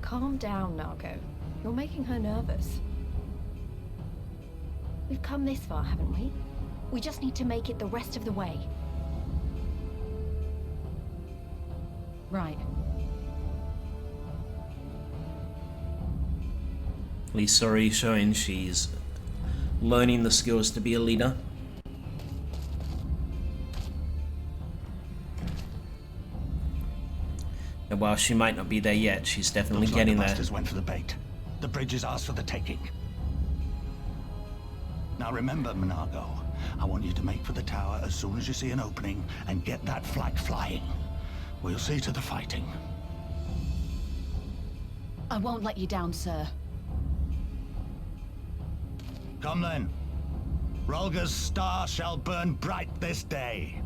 Calm down, Nago. You're making her nervous. We've come this far, haven't we? We just need to make it the rest of the way. Right. Lisa showing she's learning the skills to be a leader. And while she might not be there yet, she's definitely Looks getting like the there. masters went for the bait. The bridge is ours for the taking. Now remember, Monago, I want you to make for the tower as soon as you see an opening and get that flag flying. We'll see to the fighting. I won't let you down, sir. Come then. Rolga's star shall burn bright this day.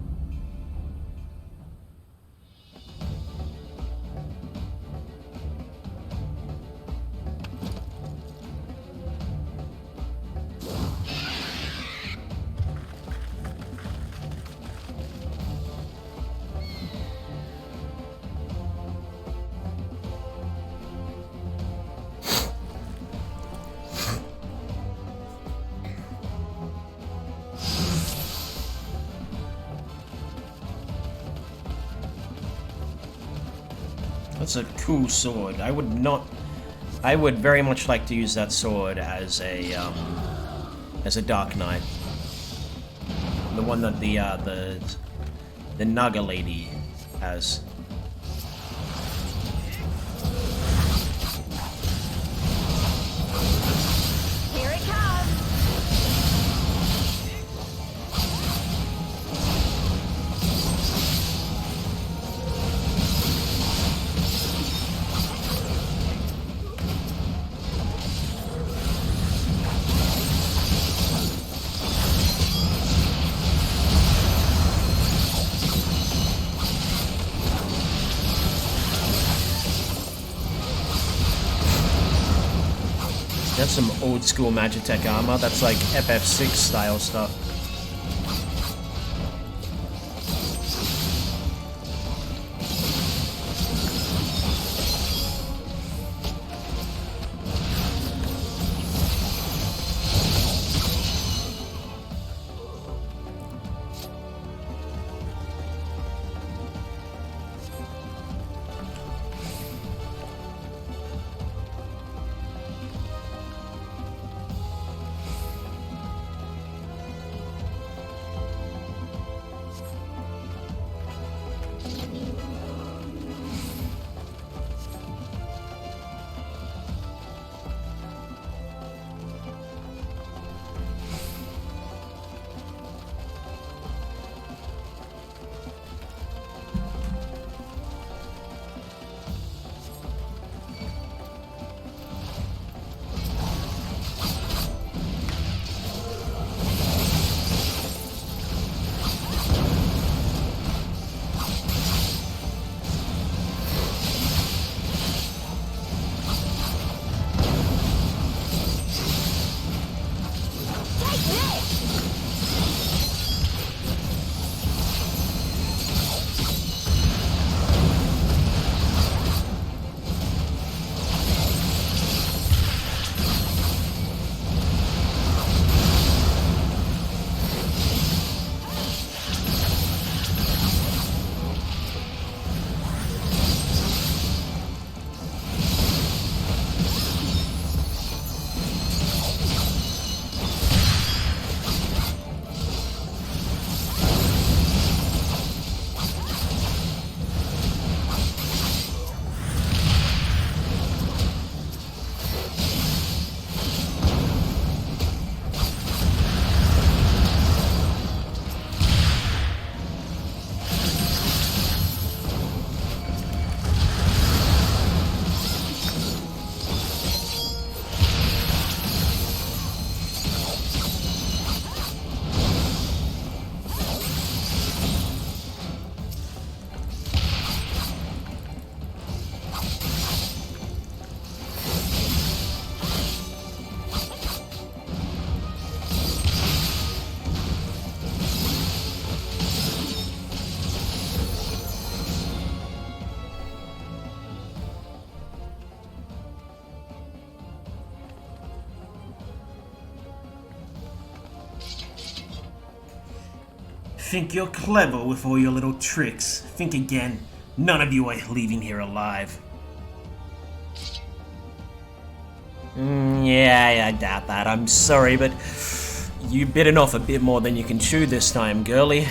That's a cool sword. I would very much like to use that sword as a Dark Knight. The one that the Naga lady has. That's some old school Magitech armor. That's like FF6 style stuff. Think you're clever with all your little tricks. Think again. None of you are leaving here alive. Yeah, I doubt that. I'm sorry, but you bitten off a bit more than you can chew this time, girlie.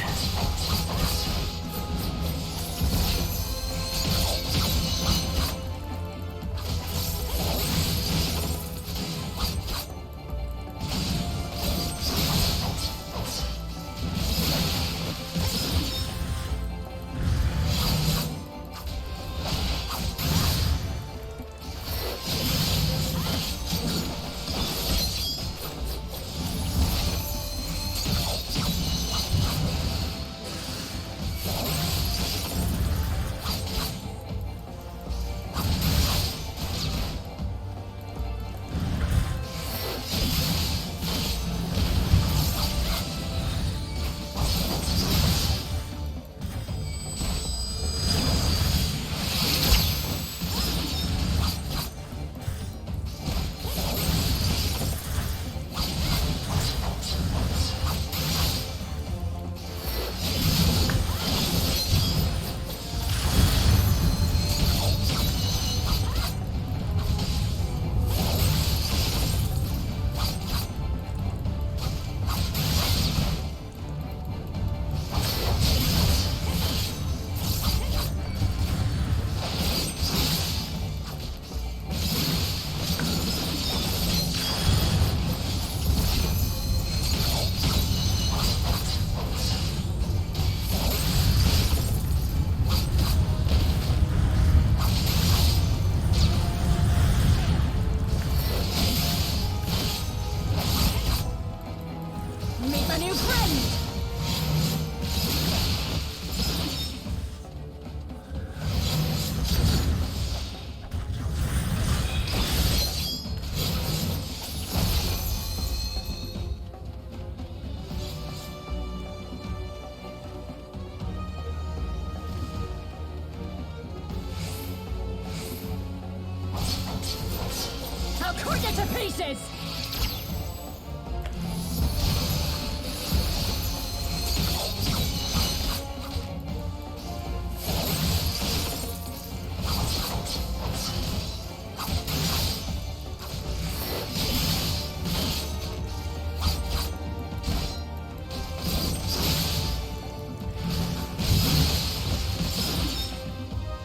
pieces!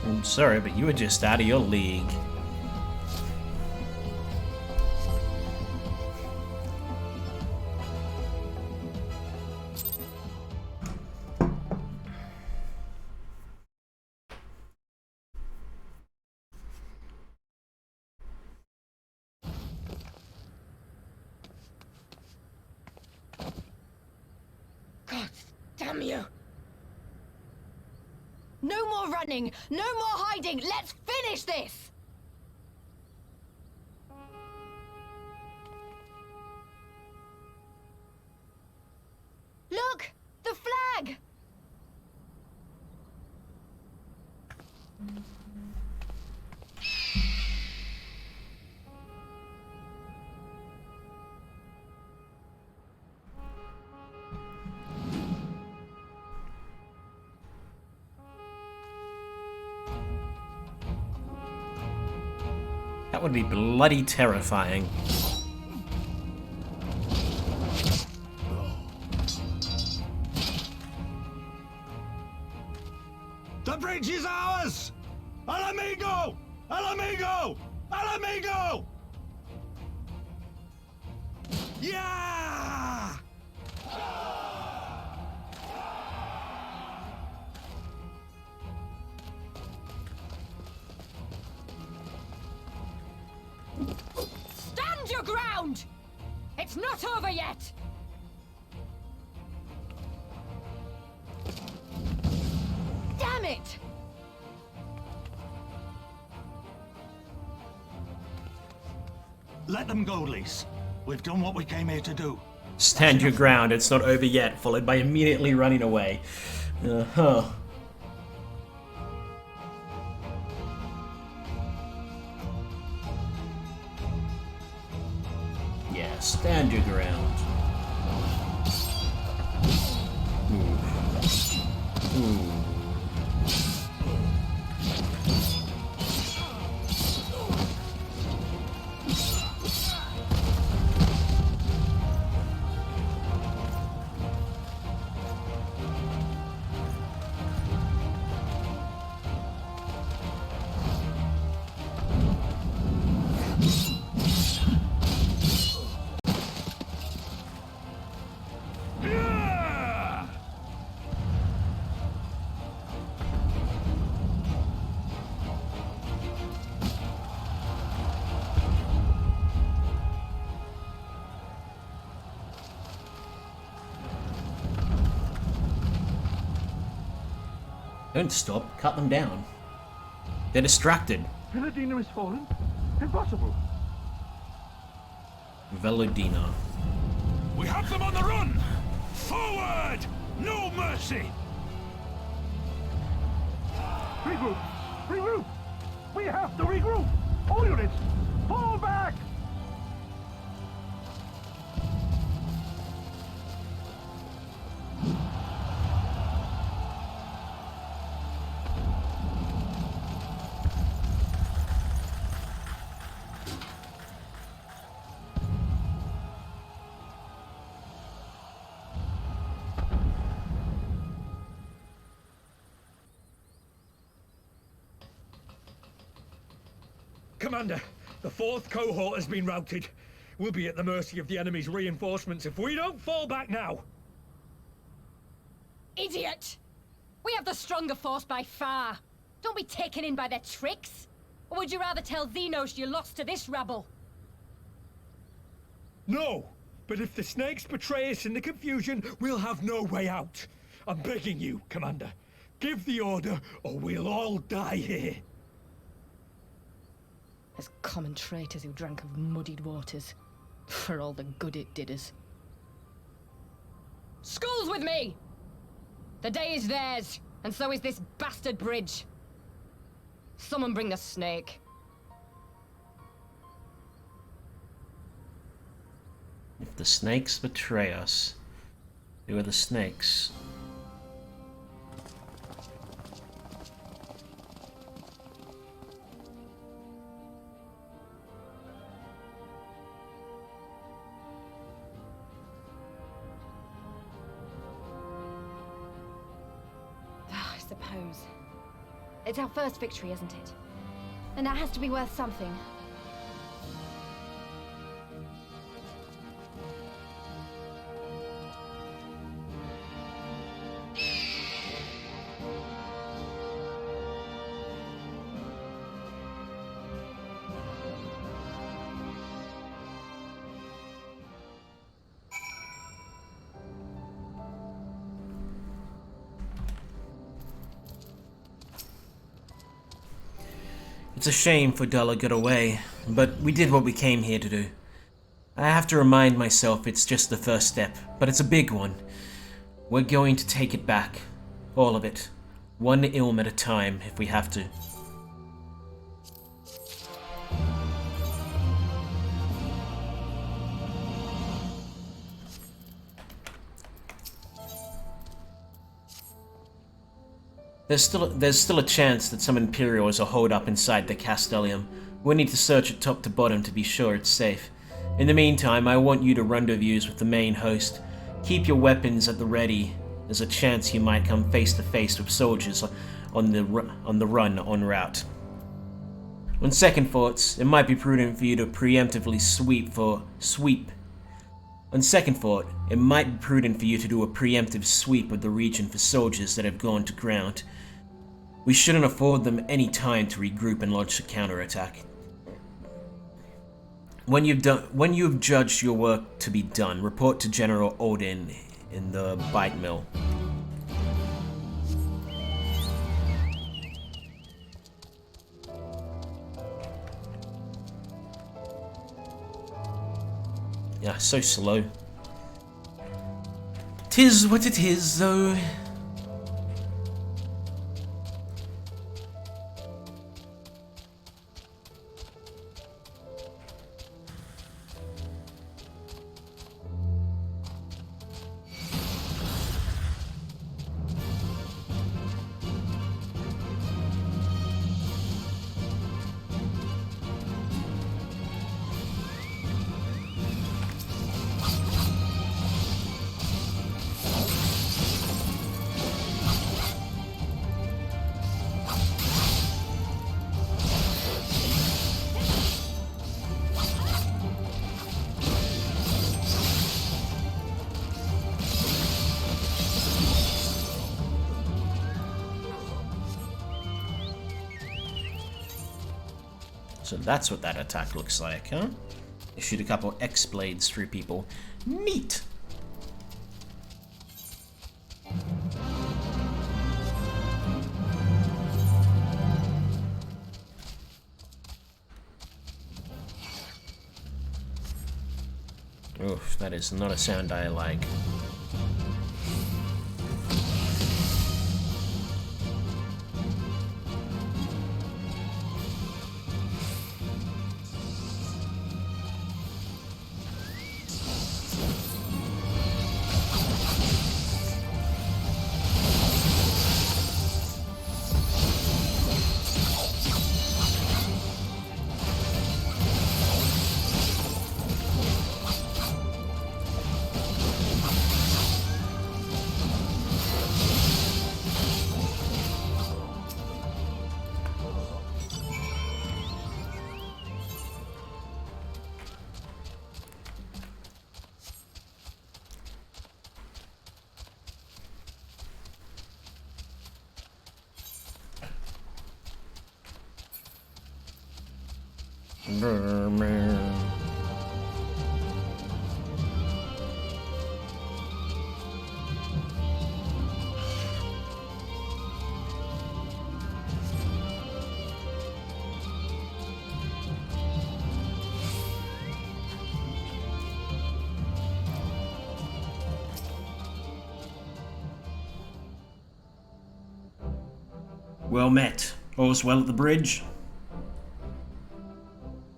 I'm sorry, but you were just out of your league. God damn you! No more running! No more hiding! Let's finish this! Look! The flag! That would be bloody terrifying. The bridge is ours! Al amigo! Al amigo! Al amigo! Yeah! Stand your ground! It's not over yet! Damn it! Let them go, Lise. We've done what we came here to do. Stand your ground, it's not over yet, followed by immediately running away. Uh-huh. Yeah, stand your ground. Ooh. Ooh. Don't stop, cut them down. They're distracted. Velodina has fallen? Impossible. Velodina. We have them on the run! Forward! No mercy! Regroup! Regroup! We have to regroup! All units, fall back! Commander, the 4th cohort has been routed. We'll be at the mercy of the enemy's reinforcements if we don't fall back now. Idiot! We have the stronger force by far. Don't be taken in by their tricks. Or would you rather tell Xenos you lost to this rabble? No, but if the snakes betray us in the confusion, we'll have no way out. I'm begging you, Commander. Give the order, or we'll all die here. As common traitors who drank of muddied waters, for all the good it did us. Skulls with me! The day is theirs, and so is this bastard bridge. Someone bring the snake. If the snakes betray us, who are the snakes? I suppose. It's our first victory, isn't it? And that has to be worth something. It's a shame Fodella got away, but we did what we came here to do. I have to remind myself it's just the first step, but it's a big one. We're going to take it back. All of it. One ilm at a time, if we have to. There's still a chance that some Imperials are holed up inside the Castellium. We need to search it top to bottom to be sure it's safe. In the meantime, I want you to rendezvous with the main host. Keep your weapons at the ready. There's a chance you might come face to face with soldiers on the run en route. On second thoughts, it might be prudent for you to preemptively sweep. On second thought, it might be prudent for you to do a preemptive sweep of the region for soldiers that have gone to ground. We shouldn't afford them any time to regroup and launch a counterattack. When you've judged your work to be done, report to General Odin in the Bite Mill. Yeah, so slow. 'Tis what it is, though. So that's what that attack looks like, huh? They shoot a couple X-blades through people. Neat! Oof, that is not a sound I like. Well met. All's well at the bridge?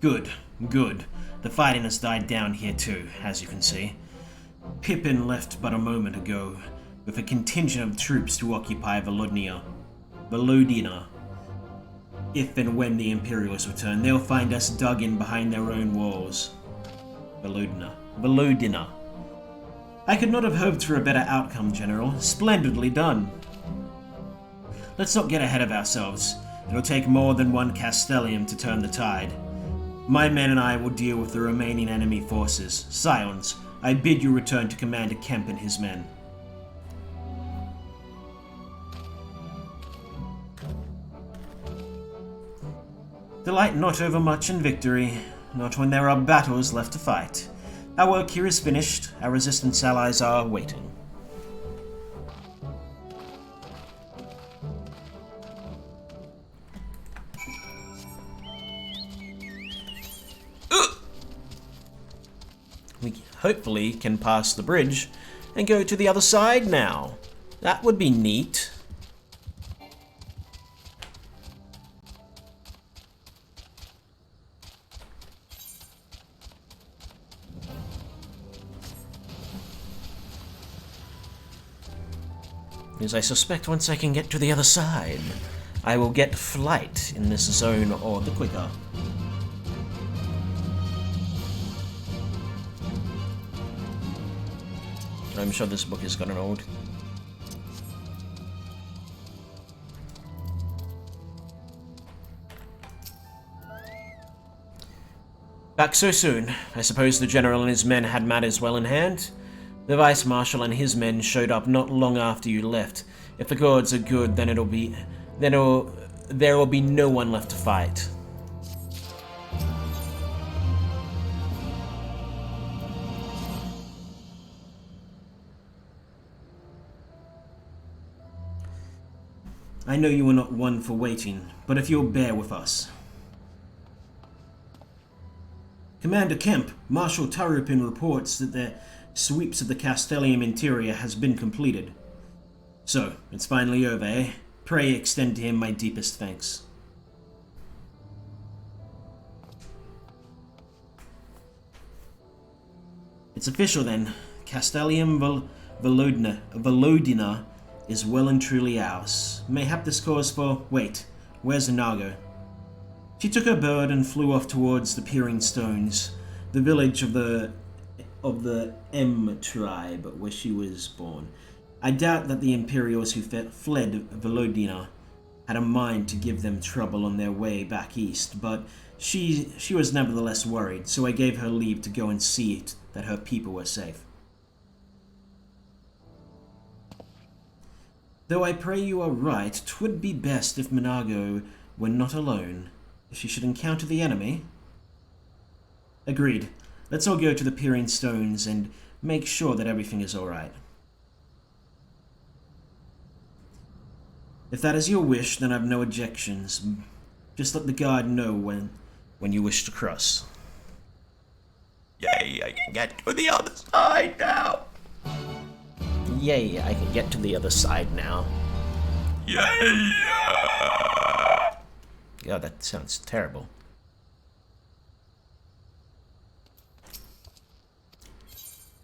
Good, good. The fighting has died down here too, as you can see. Pippin left but a moment ago, with a contingent of troops to occupy Volodina. If and when the Imperials return, they'll find us dug in behind their own walls. Volodina. I could not have hoped for a better outcome, General. Splendidly done. Let's not get ahead of ourselves. It'll take more than one Castellium to turn the tide. My men and I will deal with the remaining enemy forces. Scions, I bid you return to Commander Kemp and his men. Delight not overmuch in victory, not when there are battles left to fight. Our work here is finished. Our resistance allies are waiting. We hopefully can pass the bridge and go to the other side now. That would be neat. As I suspect once I can get to the other side, I will get flight in this zone all the quicker. I'm sure this book has gotten old. Back so soon. I suppose the General and his men had matters well in hand? The Vice Marshal and his men showed up not long after you left. If the gods are good, then there will be no one left to fight. I know you are not one for waiting, but if you'll bear with us. Commander Kemp, Marshal Tarupin reports that the sweeps of the Castellium interior has been completed. So, it's finally over, eh? Pray extend to him my deepest thanks. It's official then. Castellium Volodina is well and truly ours. Mayhap this calls for... Wait, where's Inago? She took her bird and flew off towards the Peering Stones, the village of the M tribe where she was born. I doubt that the Imperials who fled Volodina had a mind to give them trouble on their way back east, but she was nevertheless worried, so I gave her leave to go and see that her people were safe. Though I pray you are right, 'twould be best if Minago were not alone. If she should encounter the enemy... Agreed. Let's all go to the Peering Stones and make sure that everything is alright. If that is your wish, then I've no objections. Just let the guard know when you wish to cross. Yay, I can get to the other side now! Yay, I can get to the other side now. Yay! God, that sounds terrible.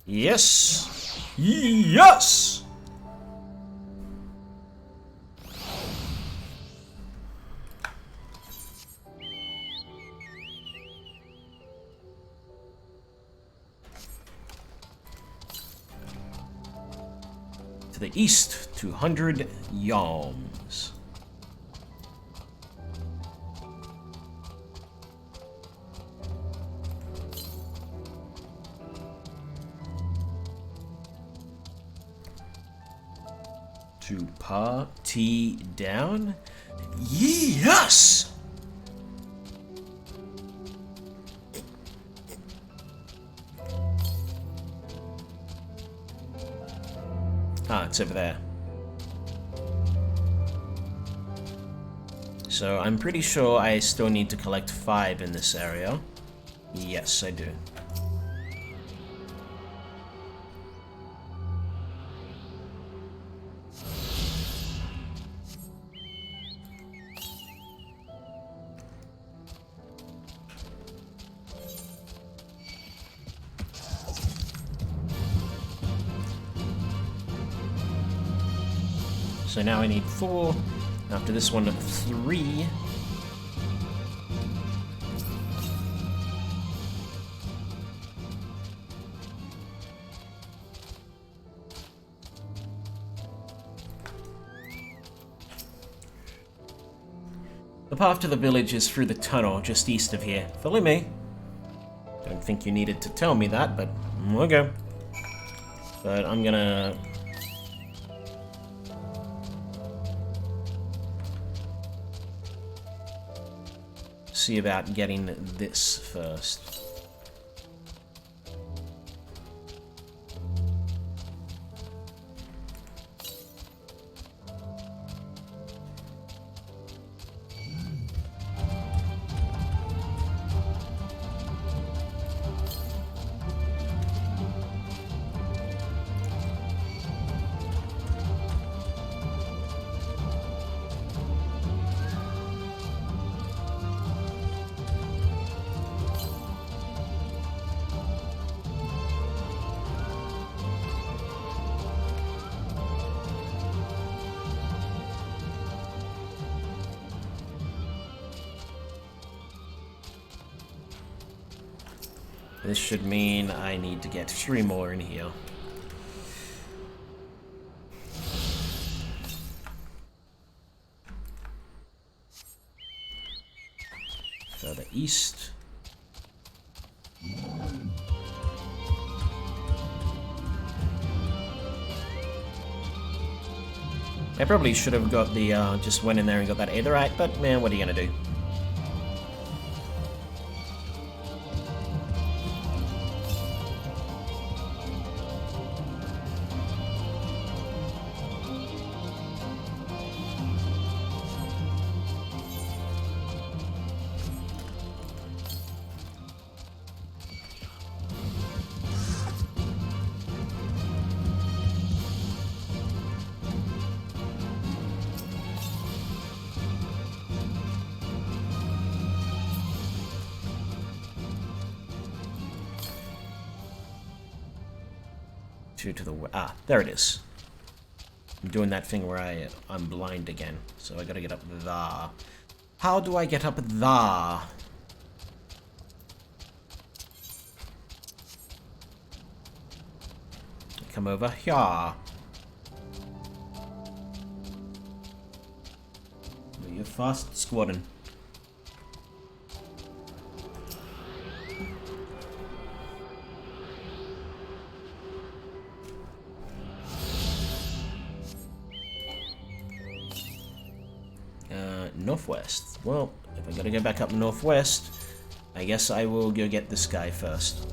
Yes! Yes! To the east, 200 yalms. To party down? Yes! Ah, it's over there. So I'm pretty sure I still need to collect 5 in this area. Yes, I do. So now I need 4. After this one, 3. The path to the village is through the tunnel just east of here. Follow me. Don't think you needed to tell me that, but we'll go. But I'm gonna... see about getting this first. This should mean I need to get 3 more in here. Further east. I probably should have got the, just went in there and got that Aetherite, but man, what are you gonna do? To the there it is. I'm doing that thing where I'm blind again, so I gotta get up there. How do I get up there? Come over here. You're fast squatting. Northwest. Well, if I gotta go back up northwest, I guess I will go get this guy first.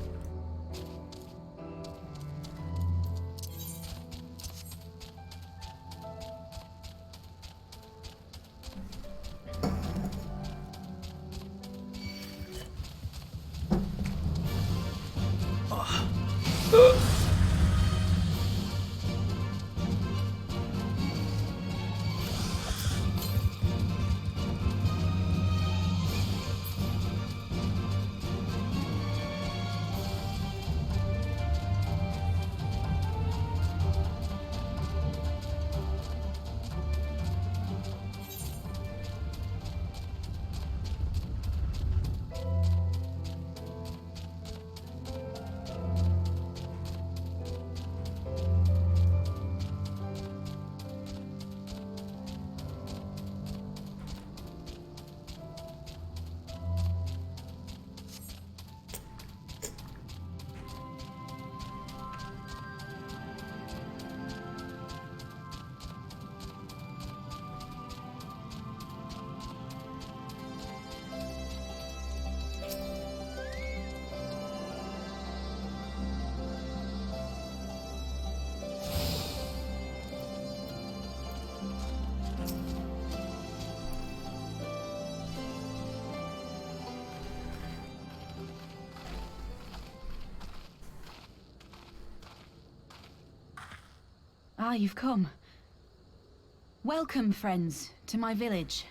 Ah, you've come. Welcome, friends, to my village.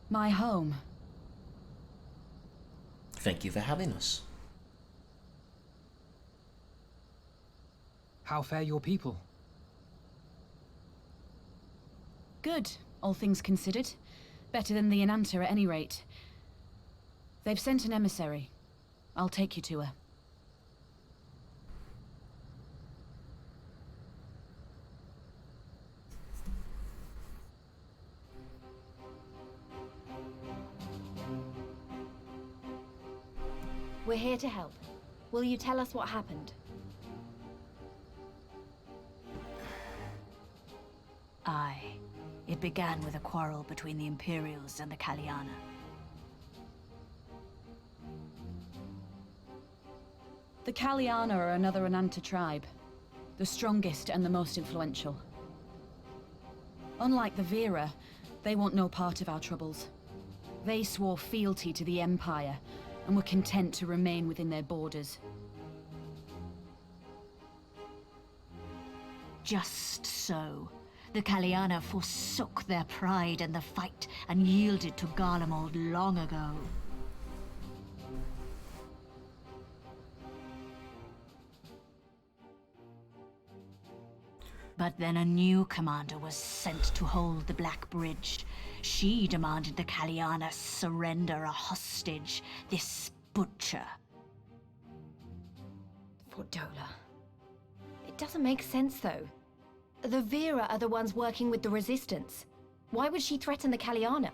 My home. Thank you for having us. How fare your people? Good, all things considered. Better than the Ananta at any rate. They've sent an emissary. I'll take you to her. We're here to help. Will you tell us what happened? Aye. It began with a quarrel between the Imperials and the Kaliana. The Kaliana are another Ananta tribe. The strongest and the most influential. Unlike the Vera, they want no part of our troubles. They swore fealty to the Empire, and were content to remain within their borders. Just so. The Kaliana forsook their pride in the fight and yielded to Garlemald long ago. But then a new commander was sent to hold the Black Bridge. She demanded the Kaliana surrender a hostage, this butcher. Fordola. It doesn't make sense, though. The Vera are the ones working with the Resistance. Why would she threaten the Kaliana?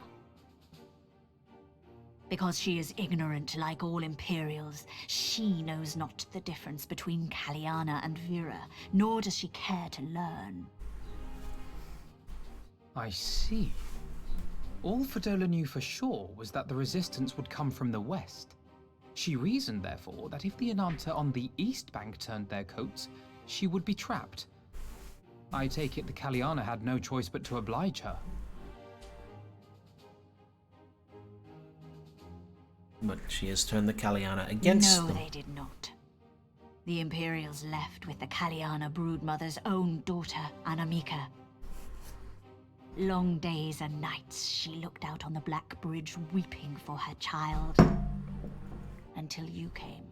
Because she is ignorant like all Imperials. She knows not the difference between Kaliana and Vera, nor does she care to learn. I see. All Fordola knew for sure was that the Resistance would come from the west. She reasoned, therefore, that if the Ananta on the east bank turned their coats, she would be trapped. I take it the Kaliana had no choice but to oblige her. But she has turned the Kaliana against them. No, they did not. The Imperials left with the Kaliana broodmother's own daughter, Anamika. Long days and nights she looked out on the Black Bridge weeping for her child. Until you came.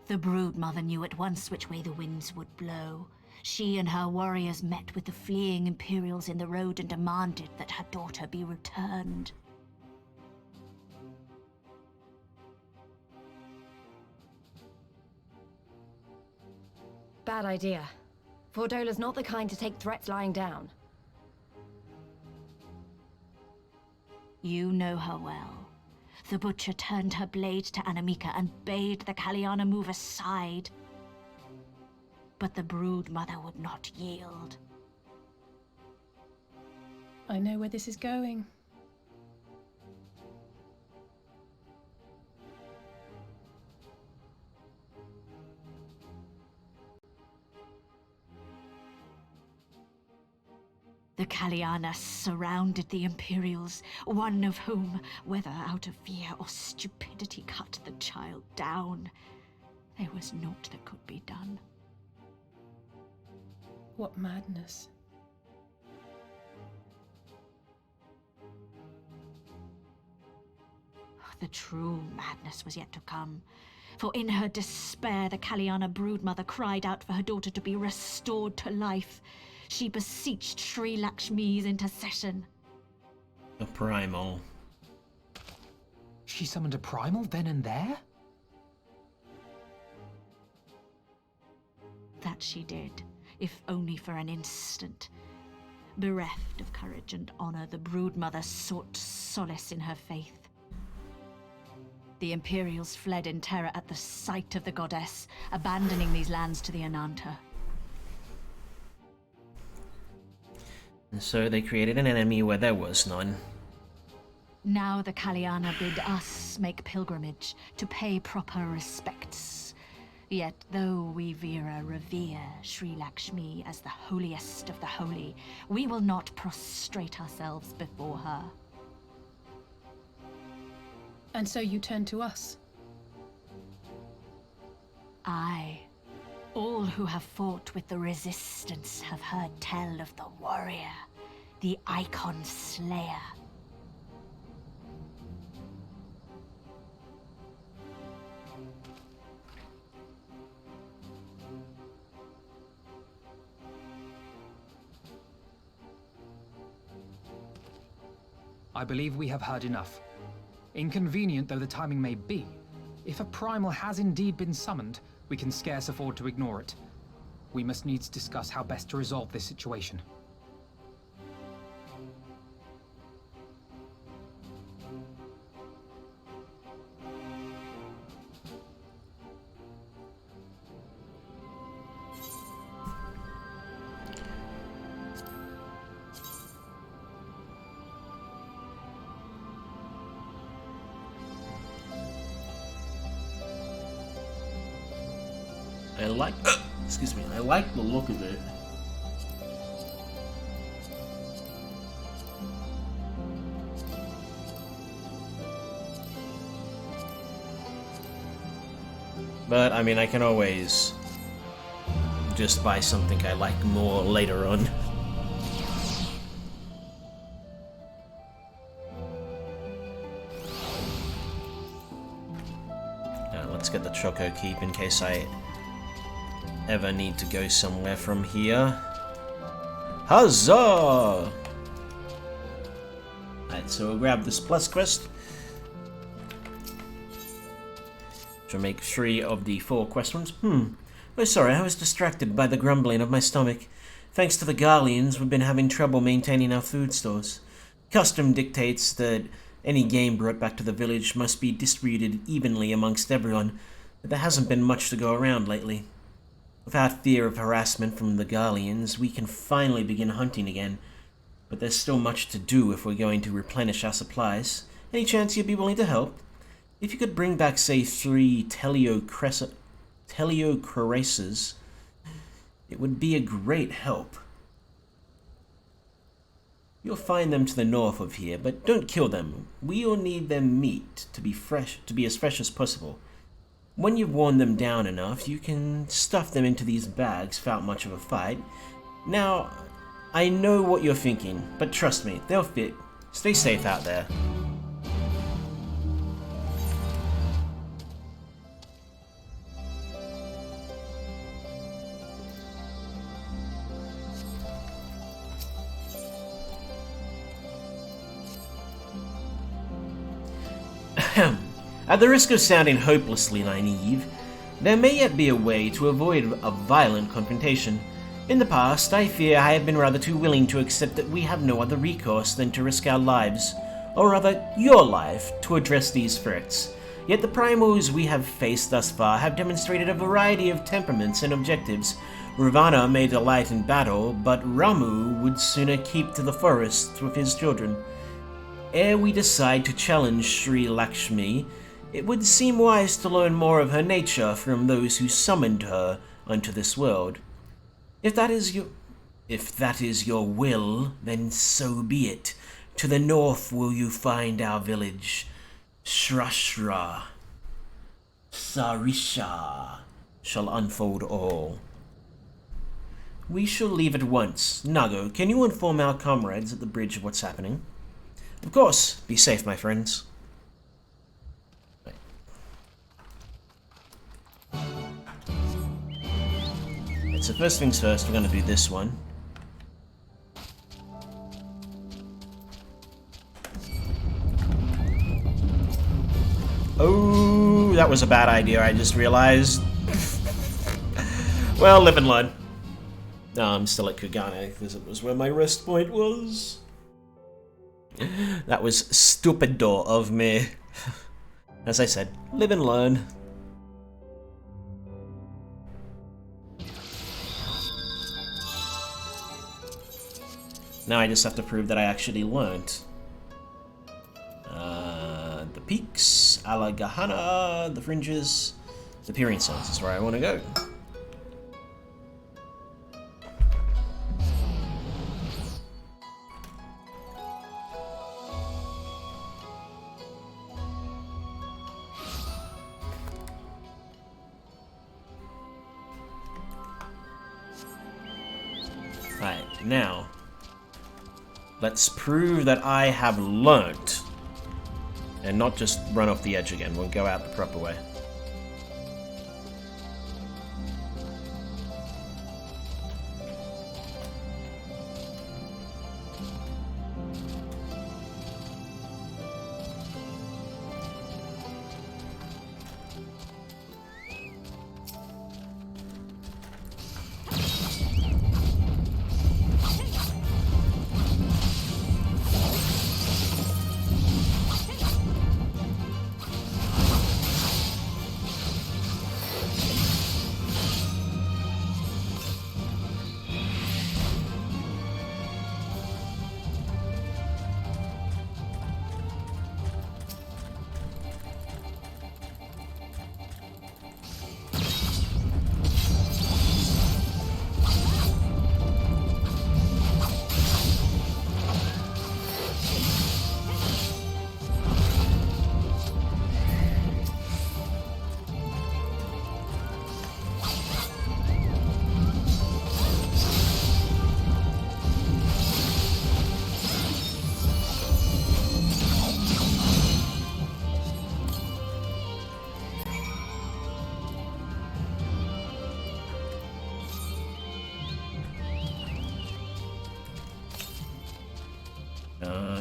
The broodmother knew at once which way the winds would blow. She and her warriors met with the fleeing Imperials in the road and demanded that her daughter be returned. Bad idea. Fordola's not the kind to take threats lying down. You know her well. The butcher turned her blade to Anamika and bade the Kaliana move aside. But the broodmother would not yield. I know where this is going. The Kaliana surrounded the Imperials, one of whom, whether out of fear or stupidity, cut the child down. There was naught that could be done. What madness. The true madness was yet to come. For in her despair, the Kaliana broodmother cried out for her daughter to be restored to life. She beseeched Sri Lakshmi's intercession. A primal. She summoned a primal then and there? That she did, if only for an instant. Bereft of courage and honor, the broodmother sought solace in her faith. The Imperials fled in terror at the sight of the goddess, abandoning these lands to the Ananta. And so they created an enemy where there was none. Now the Kaliana bid us make pilgrimage to pay proper respects. Yet though we Vera revere Sri Lakshmi as the holiest of the holy, we will not prostrate ourselves before her. And so you turn to us? Aye. All who have fought with the Resistance have heard tell of the warrior, the Icon Slayer. I believe we have heard enough. Inconvenient though the timing may be, if a primal has indeed been summoned, we can scarce afford to ignore it. We must needs discuss how best to resolve this situation. I like the look of it. But, I mean, I can always just buy something I like more later on. Let's get the Choco Keep in case I ever need to go somewhere from here. Huzzah! Alright, so we'll grab this plus quest. Which will make 3 of the 4 quest ones. Oh, sorry, I was distracted by the grumbling of my stomach. Thanks to the Garleans, we've been having trouble maintaining our food stores. Custom dictates that any game brought back to the village must be distributed evenly amongst everyone, but there hasn't been much to go around lately. Without fear of harassment from the Garleans, we can finally begin hunting again, but there's still much to do if we're going to replenish our supplies. Any chance you'd be willing to help? If you could bring back, say, 3 Teleochraces, it would be a great help. You'll find them to the north of here, but don't kill them. We'll need their meat to be as fresh as possible. When you've worn them down enough, you can stuff them into these bags without much of a fight. Now, I know what you're thinking, but trust me, they'll fit. Stay safe out there. At the risk of sounding hopelessly naive, there may yet be a way to avoid a violent confrontation. In the past, I fear I have been rather too willing to accept that we have no other recourse than to risk our lives, or rather your life, to address these threats. Yet the primals we have faced thus far have demonstrated a variety of temperaments and objectives. Ravana may delight in battle, but Ramu would sooner keep to the forest with his children. Ere we decide to challenge Sri Lakshmi, it would seem wise to learn more of her nature from those who summoned her unto this world. If that is your will, then so be it. To the north will you find our village. Shrashra, Sarisha shall unfold all. We shall leave at once. Nago, can you inform our comrades at the bridge of what's happening? Of course. Be safe, my friends. So first things first, we're going to do this one. Oh, that was a bad idea, I just realized. Well, live and learn. No, I'm still at Kugane, because it was where my rest point was. That was stupid of me. As I said, live and learn. Now I just have to prove that I actually learned. The peaks, Alagahana, the fringes, the peering stones is where I want to go. Alright, now let's prove that I have learnt. And not just run off the edge again. We'll go out the proper way.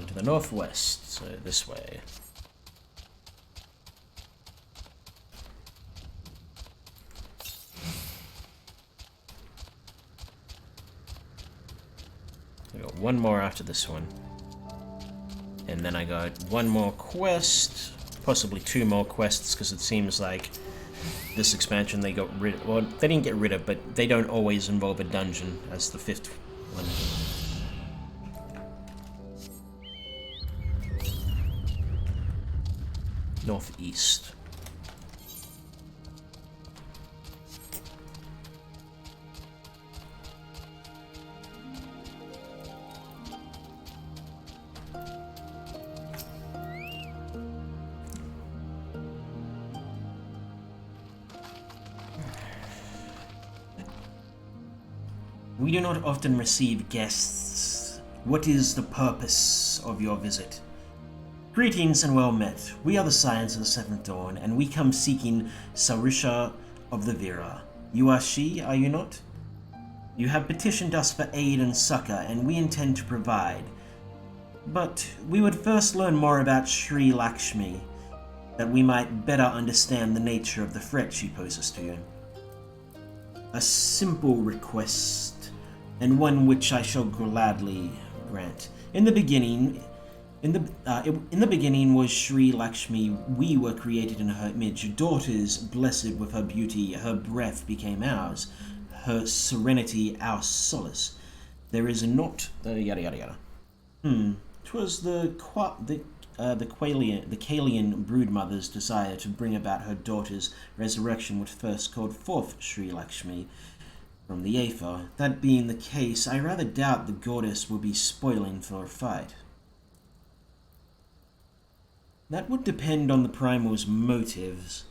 to the northwest, so this way. I got one more after this one. And then I got one more quest, possibly two more quests, because it seems like this expansion they got rid of, well, they didn't get rid of, but they don't always involve a dungeon as the 5th one. Northeast. We do not often receive guests. What is the purpose of your visit? Greetings and well met. We are the Scions of the Seventh Dawn, and we come seeking Sarisha of the Vera. You are she, are you not? You have petitioned us for aid and succor, and we intend to provide. But we would first learn more about Sri Lakshmi, that we might better understand the nature of the threat she poses to you. A simple request, and one which I shall gladly grant. In the beginning was Sri Lakshmi. We were created in her image, daughters blessed with her beauty. Her breath became ours, her serenity our solace. There is not yada yada yada. 'Twas the Kalian broodmother's desire to bring about her daughter's resurrection which first called forth Sri Lakshmi from the Aether. That being the case, I rather doubt the goddess will be spoiling for a fight. That would depend on the Primal's motives.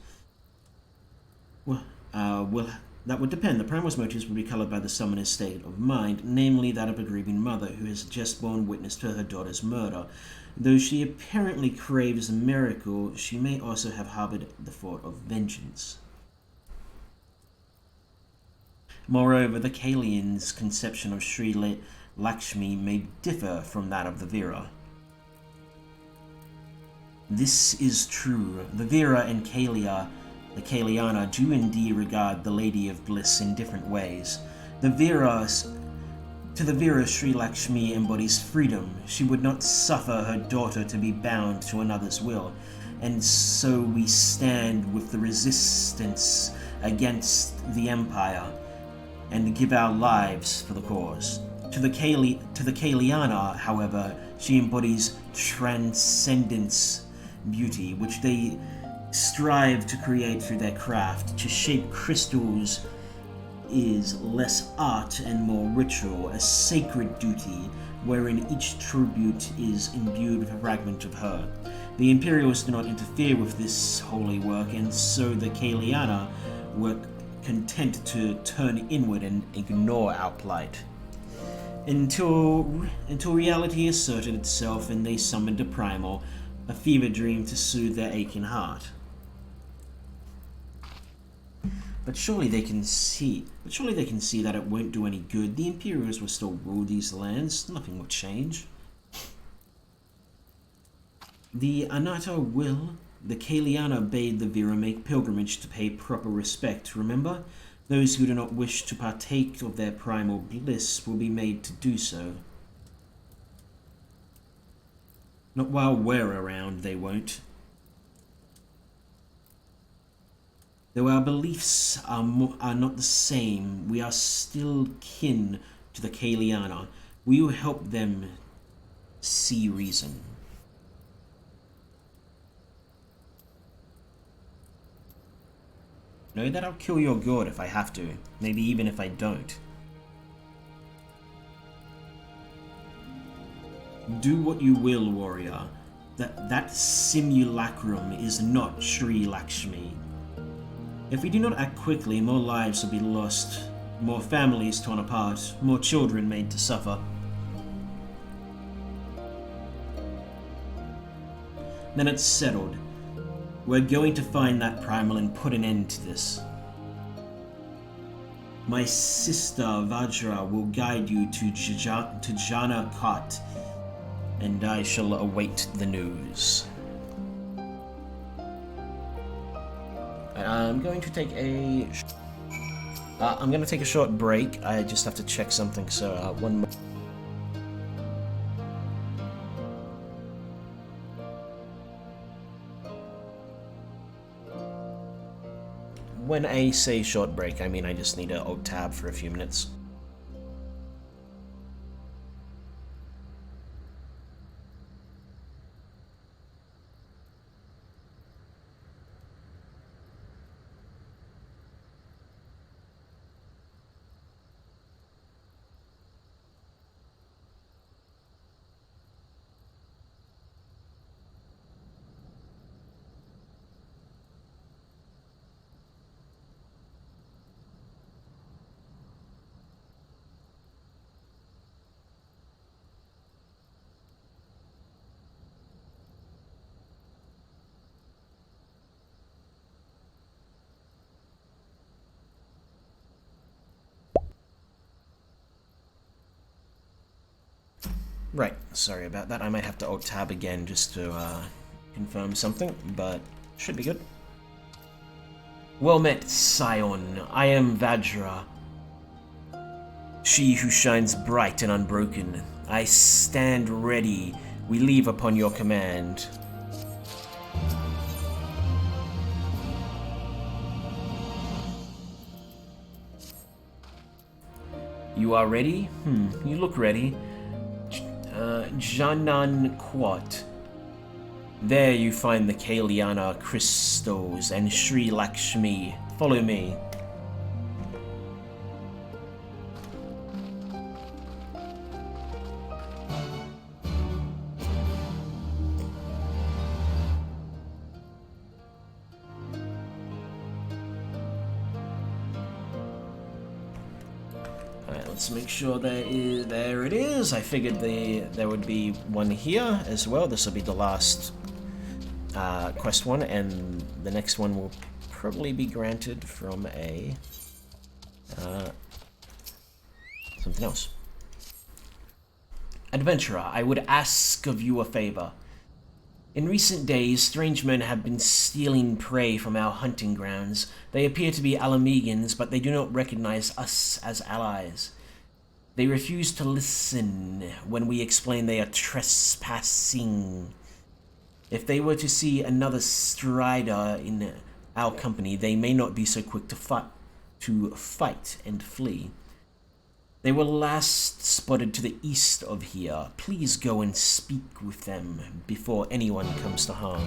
That would depend. The Primal's motives would be colored by the summoner's state of mind, namely that of a grieving mother who has just borne witness to her daughter's murder. Though she apparently craves a miracle, she may also have harbored the thought of vengeance. Moreover, the Kalian's conception of Sri Lakshmi may differ from that of the Vera. This is true. The Vera and the Kaliana, do indeed regard the Lady of Bliss in different ways. To the Vera, Sri Lakshmi embodies freedom. She would not suffer her daughter to be bound to another's will, and so we stand with the resistance against the Empire, and give our lives for the cause. To the Kaliana, however, she embodies transcendence, beauty, which they strive to create through their craft. To shape crystals is less art and more ritual, a sacred duty wherein each tribute is imbued with a fragment of her. The Imperials do not interfere with this holy work, and so the Kaliana were content to turn inward and ignore our plight. Until reality asserted itself and they summoned a Primal, a fever dream to soothe their aching heart. But surely they can see that it won't do any good. The Imperials will still rule these lands. Nothing will change. The Anata will. The Kaliana bade the Vera make pilgrimage to pay proper respect. Remember, those who do not wish to partake of their primal bliss will be made to do so. Not while we're around, they won't. Though our beliefs are not the same, we are still kin to the Kaliana. We will help them see reason. Know that I'll kill your god if I have to, maybe even if I don't. Do what you will, warrior. That simulacrum is not Sri Lakshmi. If we do not act quickly, more lives will be lost, more families torn apart, more children made to suffer. Then it's settled. We're going to find that Primal and put an end to this. My sister Vajra will guide you to Jana Kot. and I shall await the news. I'm going to take a... I'm going to take a short break. I just have to check something, so one more. When I say short break, I mean I just need to alt-tab for a few minutes. Right, sorry about that. I might have to alt-tab again just to confirm something, but should be good. Well met, Scion. I am Vajra, she who shines bright and unbroken. I stand ready. We leave upon your command. You are ready? You look ready. Janan Quat. There you find the Kalyana crystals and Sri Lakshmi. Follow me. Let's make sure there it is. I figured there would be one here as well. This will be the last quest one, and the next one will probably be granted from a something else. Adventurer, I would ask of you a favor. In recent days, strange men have been stealing prey from our hunting grounds. They appear to be Alamegans, but they do not recognize us as allies. They refuse to listen when we explain they are trespassing. If they were to see another strider in our company, they may not be so quick to fight and flee. They were last spotted to the east of here. Please go and speak with them before anyone comes to harm.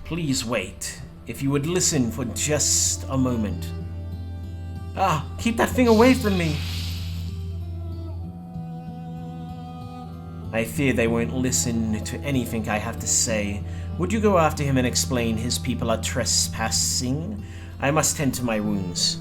Please wait. If you would listen for just a moment. Ah, keep that thing away from me. I fear they won't listen to anything I have to say. Would you go after him and explain his people are trespassing? I must tend to my wounds.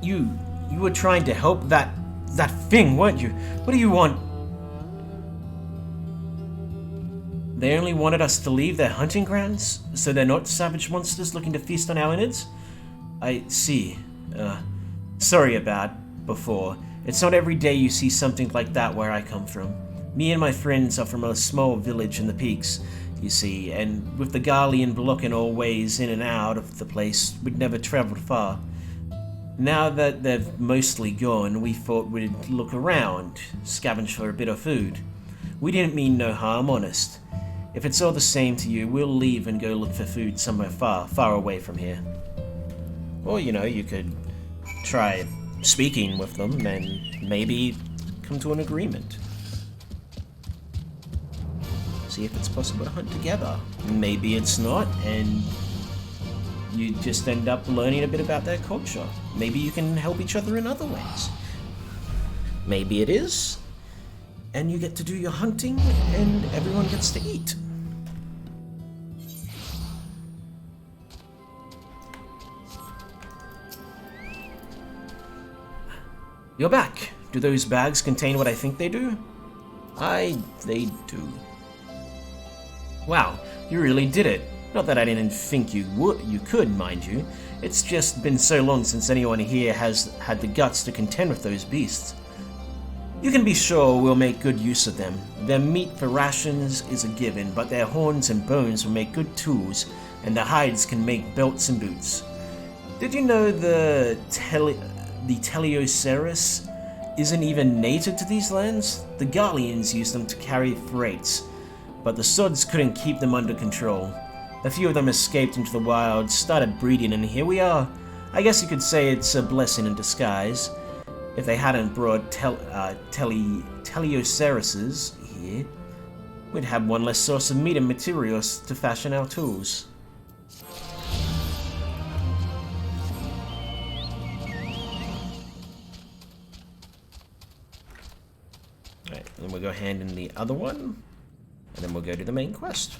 You were trying to help that thing, weren't you? What do you want? They only wanted us to leave their hunting grounds, so they're not savage monsters looking to feast on our innards? I see. Sorry about before. It's not every day you see something like that where I come from. Me and my friends are from a small village in the peaks, you see, and with the Guardian blocking all ways in and out of the place, we'd never traveled far. Now that they've mostly gone, we thought we'd look around, scavenge for a bit of food. We didn't mean no harm, honest. If it's all the same to you, we'll leave and go look for food somewhere far away from here. Or, you know, you could try speaking with them and maybe come to an agreement. See if it's possible to hunt together. Maybe it's not, and you just end up learning a bit about their culture. Maybe you can help each other in other ways. Maybe it is, and you get to do your hunting, and everyone gets to eat. You're back. Do those bags contain what I think they do? They do. Wow, you really did it. Not that I didn't think you could, mind you. It's just been so long since anyone here has had the guts to contend with those beasts. You can be sure we'll make good use of them. Their meat for rations is a given, but their horns and bones will make good tools, and their hides can make belts and boots. Did you know the Teleoceras isn't even native to these lands? The Guardians used them to carry freights, but the Sods couldn't keep them under control. A few of them escaped into the wild, started breeding, and here we are. I guess you could say it's a blessing in disguise. If they hadn't brought Teleoceras here, we'd have one less source of meat and materials to fashion our tools. Alright, then we'll go hand in the other one, and then we'll go to the main quest.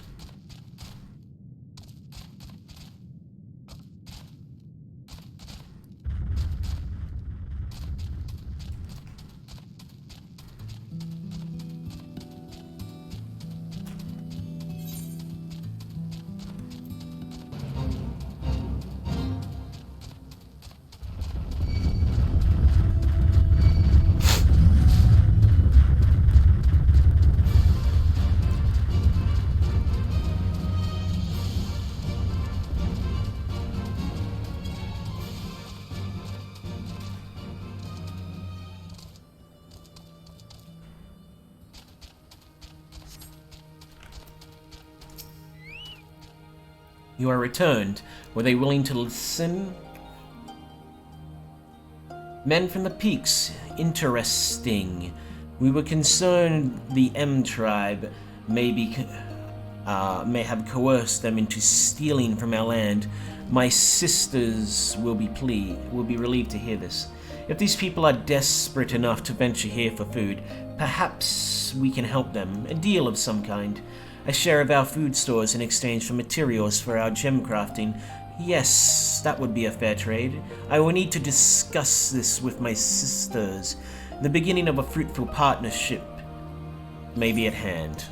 You are returned. Were they willing to listen? Men from the peaks. Interesting. We were concerned the M tribe may have coerced them into stealing from our land. My sisters will be relieved to hear this. If these people are desperate enough to venture here for food, perhaps we can help them. A deal of some kind. A share of our food stores in exchange for materials for our gem crafting. Yes, that would be a fair trade. I will need to discuss this with my sisters. The beginning of a fruitful partnership may be at hand.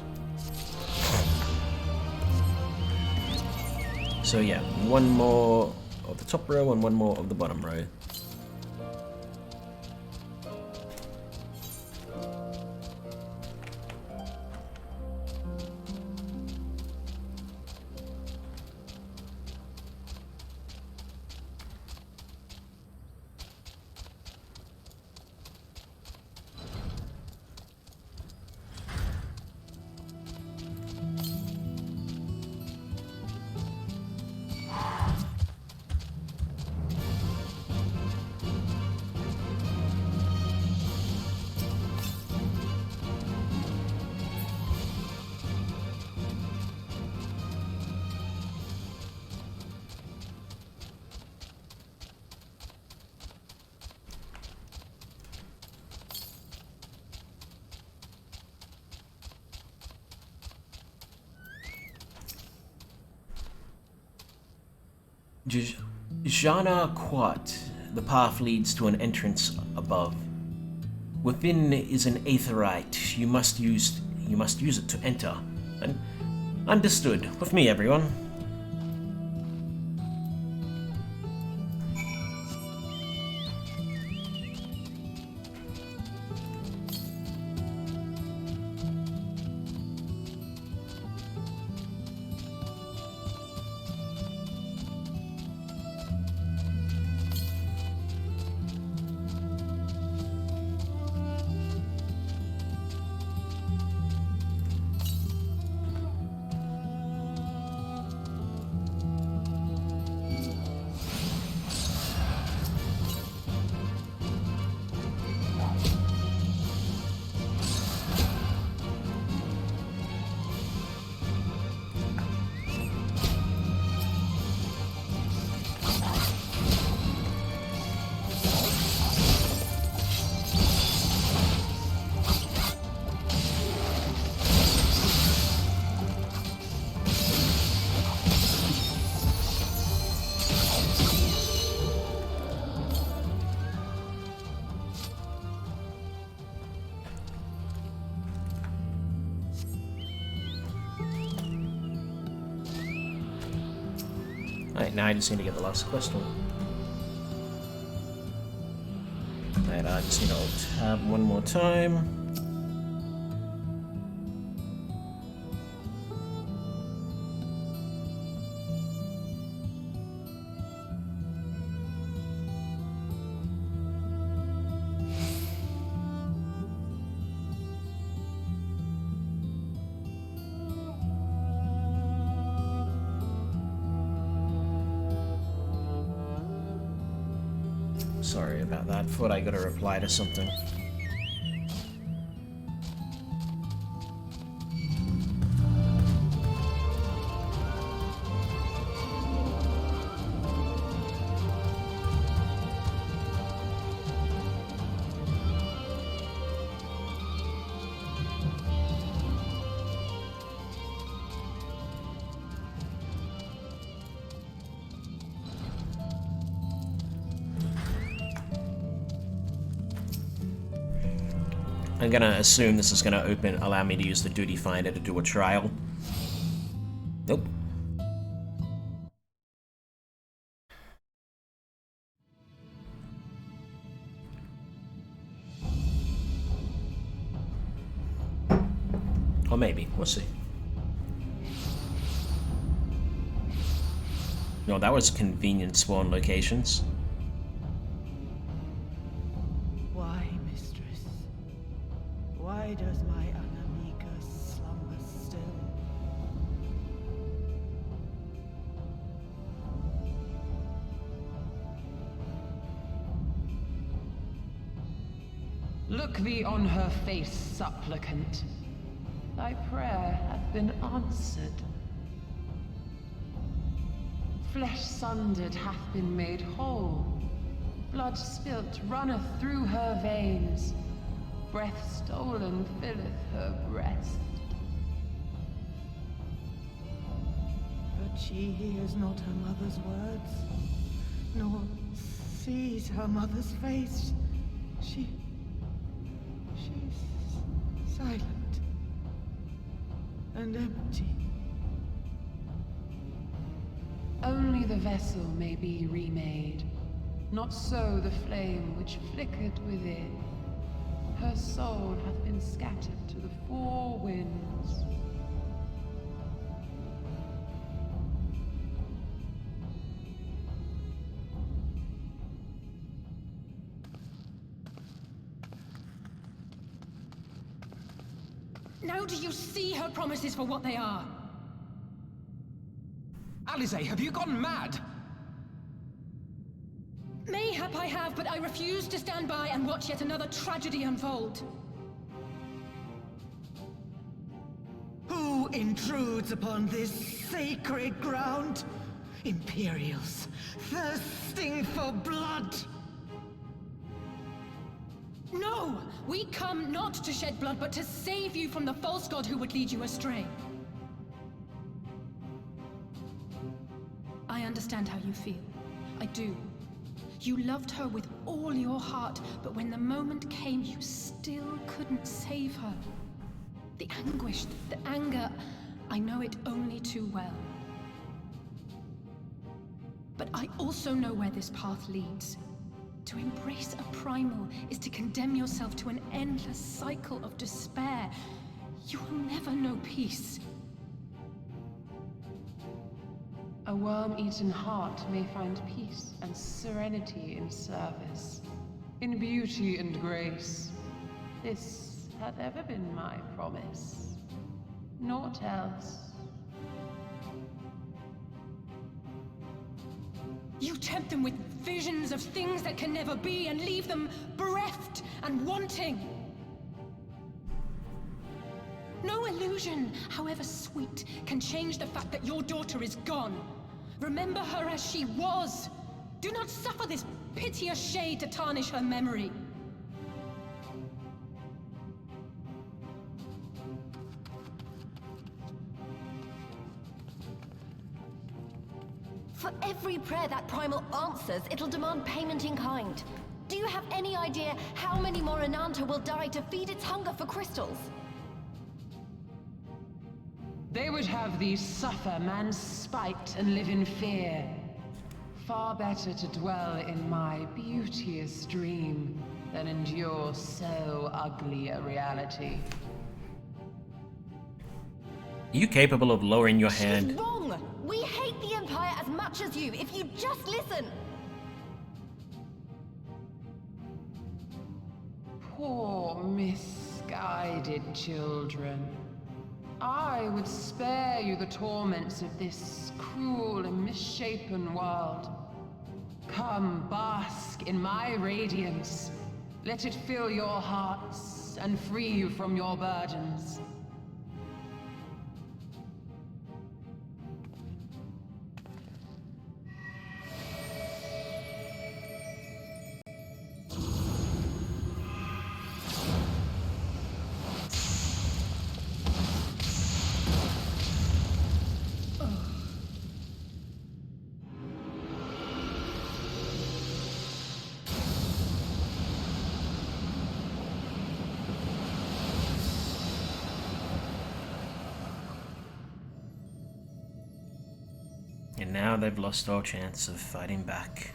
So yeah, one more of the top row and one more of the bottom row. Jana Quat, The path leads to an entrance above. Within is an aetherite. You must use it to enter. Understood. With me, everyone. Alright, now I just need to get the last quest one. Alright, I just need to alt-tab one more time. Sorry about that. Thought I got a reply to something. I'm gonna assume this is gonna allow me to use the duty finder to do a trial. Nope. Or maybe, we'll see. No, that was convenient spawn locations. Why does my Anamika slumber still? Look thee on her face, supplicant. Thy prayer hath been answered. Flesh sundered hath been made whole. Blood spilt runneth through her veins. Breath stolen filleth her breast. But she hears not her mother's words, nor sees her mother's face. She's silent and empty. Only the vessel may be remade, not so the flame which flickered within. Her soul hath been scattered to the four winds. Now do you see her promises for what they are? Alisaie, have you gone mad? Mayhap I have, but I refuse to stand by and watch yet another tragedy unfold. Who intrudes upon this sacred ground? Imperials, thirsting for blood! No! We come not to shed blood, but to save you from the false god who would lead you astray. I understand how you feel. I do. You loved her with all your heart, but when the moment came, you still couldn't save her. The anguish, the anger, I know it only too well. But I also know where this path leads. To embrace a primal is to condemn yourself to an endless cycle of despair. You will never know peace. A worm-eaten heart may find peace and serenity in service, in beauty and grace. This hath ever been my promise. Naught else. You tempt them with visions of things that can never be and leave them bereft and wanting. No illusion, however sweet, can change the fact that your daughter is gone. Remember her as she was. Do not suffer this piteous shade to tarnish her memory. For every prayer that primal answers, it'll demand payment in kind. Do you have any idea how many more Ananta will die to feed its hunger for crystals? They would have thee suffer man's spite and live in fear. Far better to dwell in my beauteous dream than endure so ugly a reality. Are you capable of lowering your hand? She's wrong! We hate the Empire as much as you, if you just listen! Poor misguided children. I would spare you the torments of this cruel and misshapen world. Come, bask in my radiance. Let it fill your hearts and free you from your burdens. And now they've lost all chance of fighting back.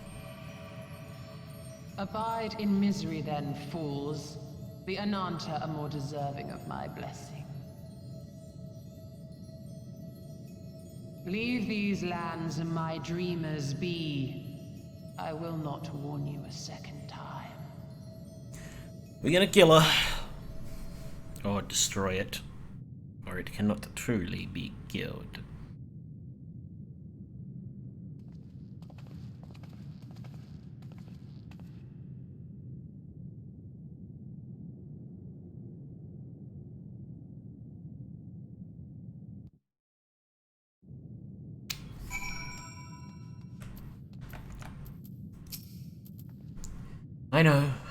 Abide in misery then, fools. The Ananta are more deserving of my blessing. Leave these lands and my dreamers be. I will not warn you a second time. We're gonna kill her. Or destroy it. Or it cannot truly be killed.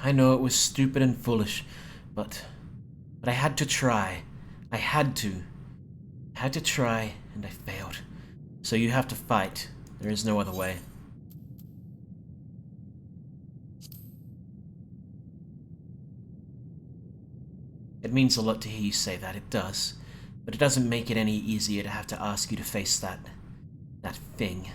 I know it was stupid and foolish, but I had to try. I had to. I had to try, and I failed. So you have to fight. There is no other way. It means a lot to hear you say that, it does. But it doesn't make it any easier to have to ask you to face that thing.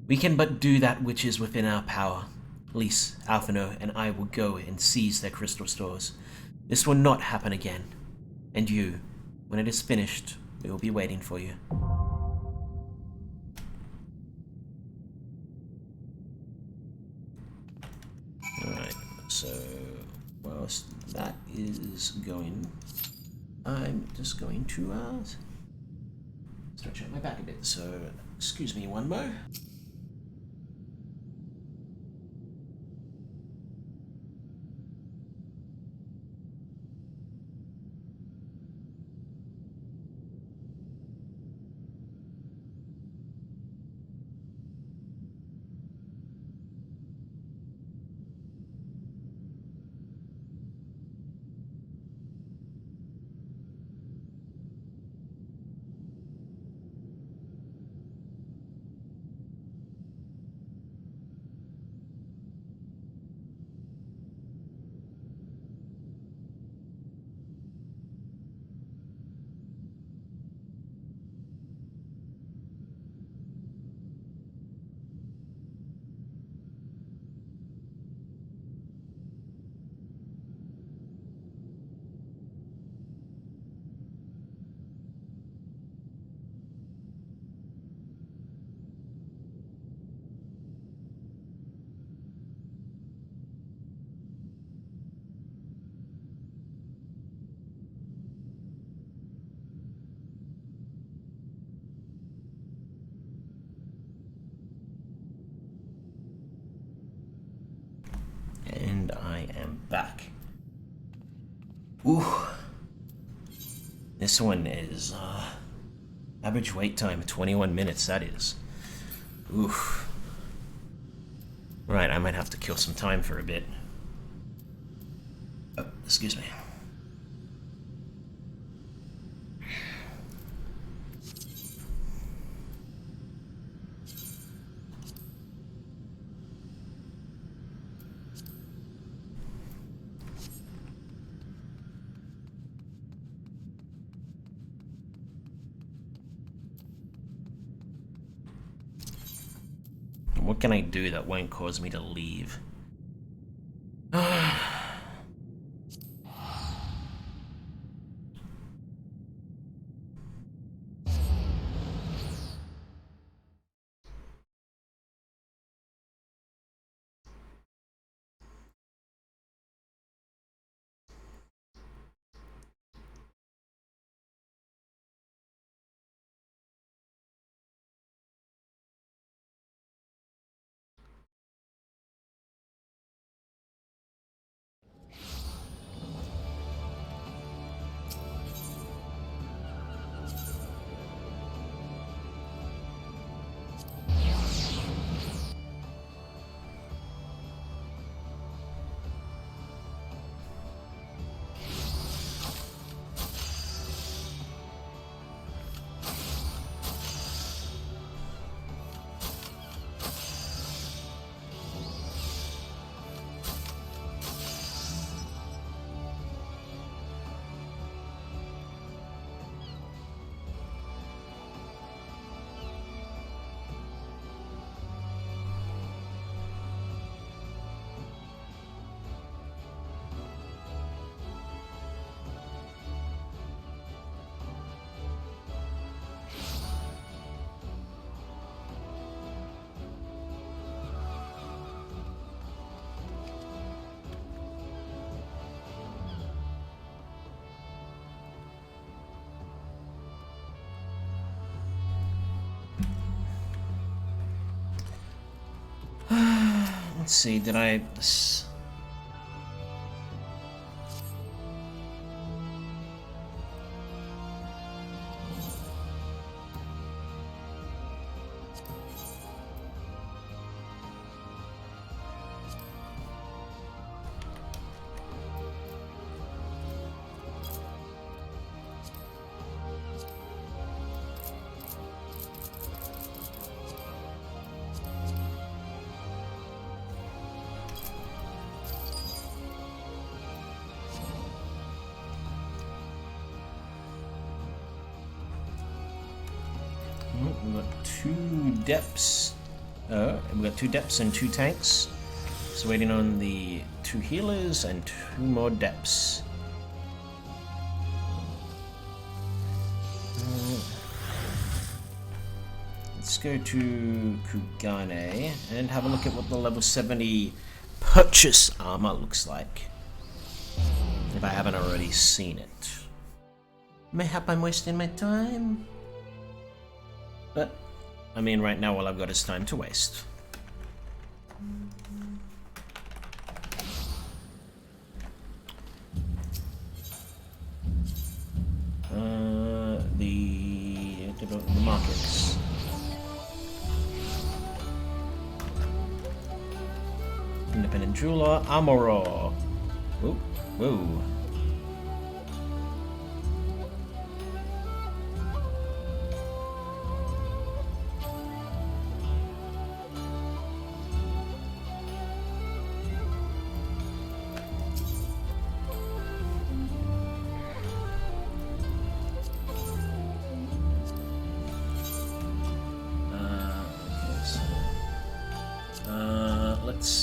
We can but do that which is within our power. Lys, Alphino, and I will go and seize their crystal stores. This will not happen again. And you, when it is finished, we will be waiting for you. Alright, so whilst that is going, I'm just going to stretch out my back a bit. So, excuse me one mo. I'm back. Ooh. This one is, average wait time, 21 minutes, that is. Oof. Right, I might have to kill some time for a bit. Oh, excuse me. What can I do that won't cause me to leave? Let's see, did I... We've got 2 depths. We've got 2 depths and 2 tanks. So waiting on the 2 healers and 2 more depths. Let's go to Kugane and have a look at what the level 70 purchase armor looks like. If I haven't already seen it. Mayhap I'm wasting my time. But, I mean, right now all I've got is time to waste. The markets. Independent jeweler, armorer. Whoa, whoa.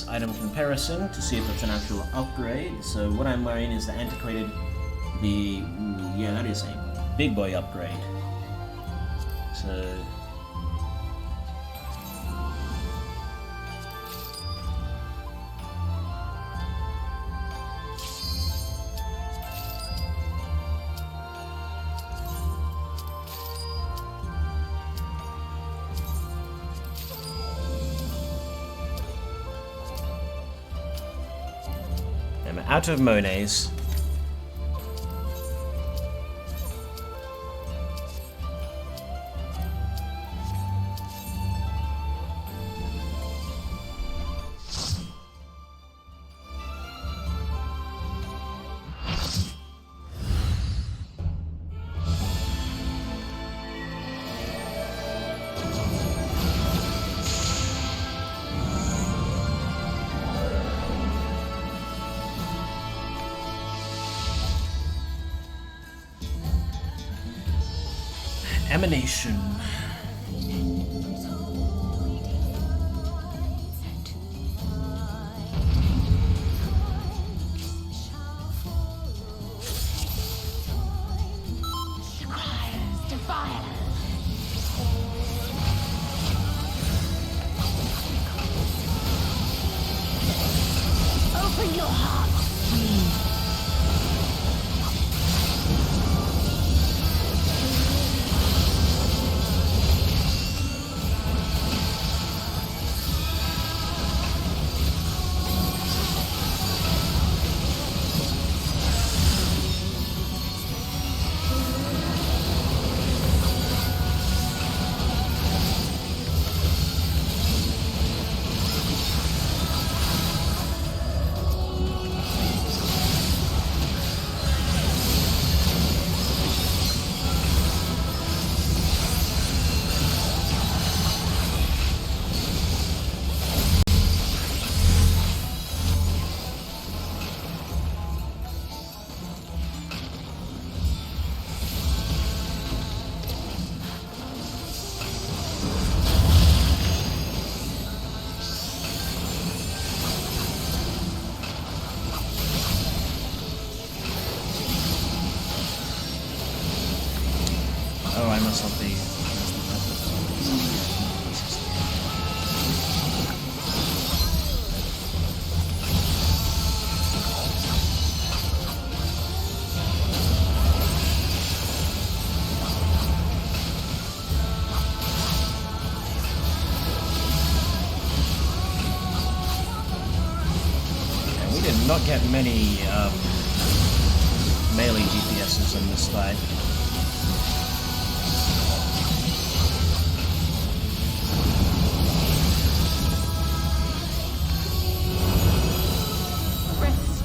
Item comparison to see if it's an actual upgrade. So what I'm wearing is the antiquated, yeah, that is a big boy upgrade. So Out of Monets. Emanation. Open your heart. Oh, I must not be. Yeah, we did not get many melee DPSs in this fight.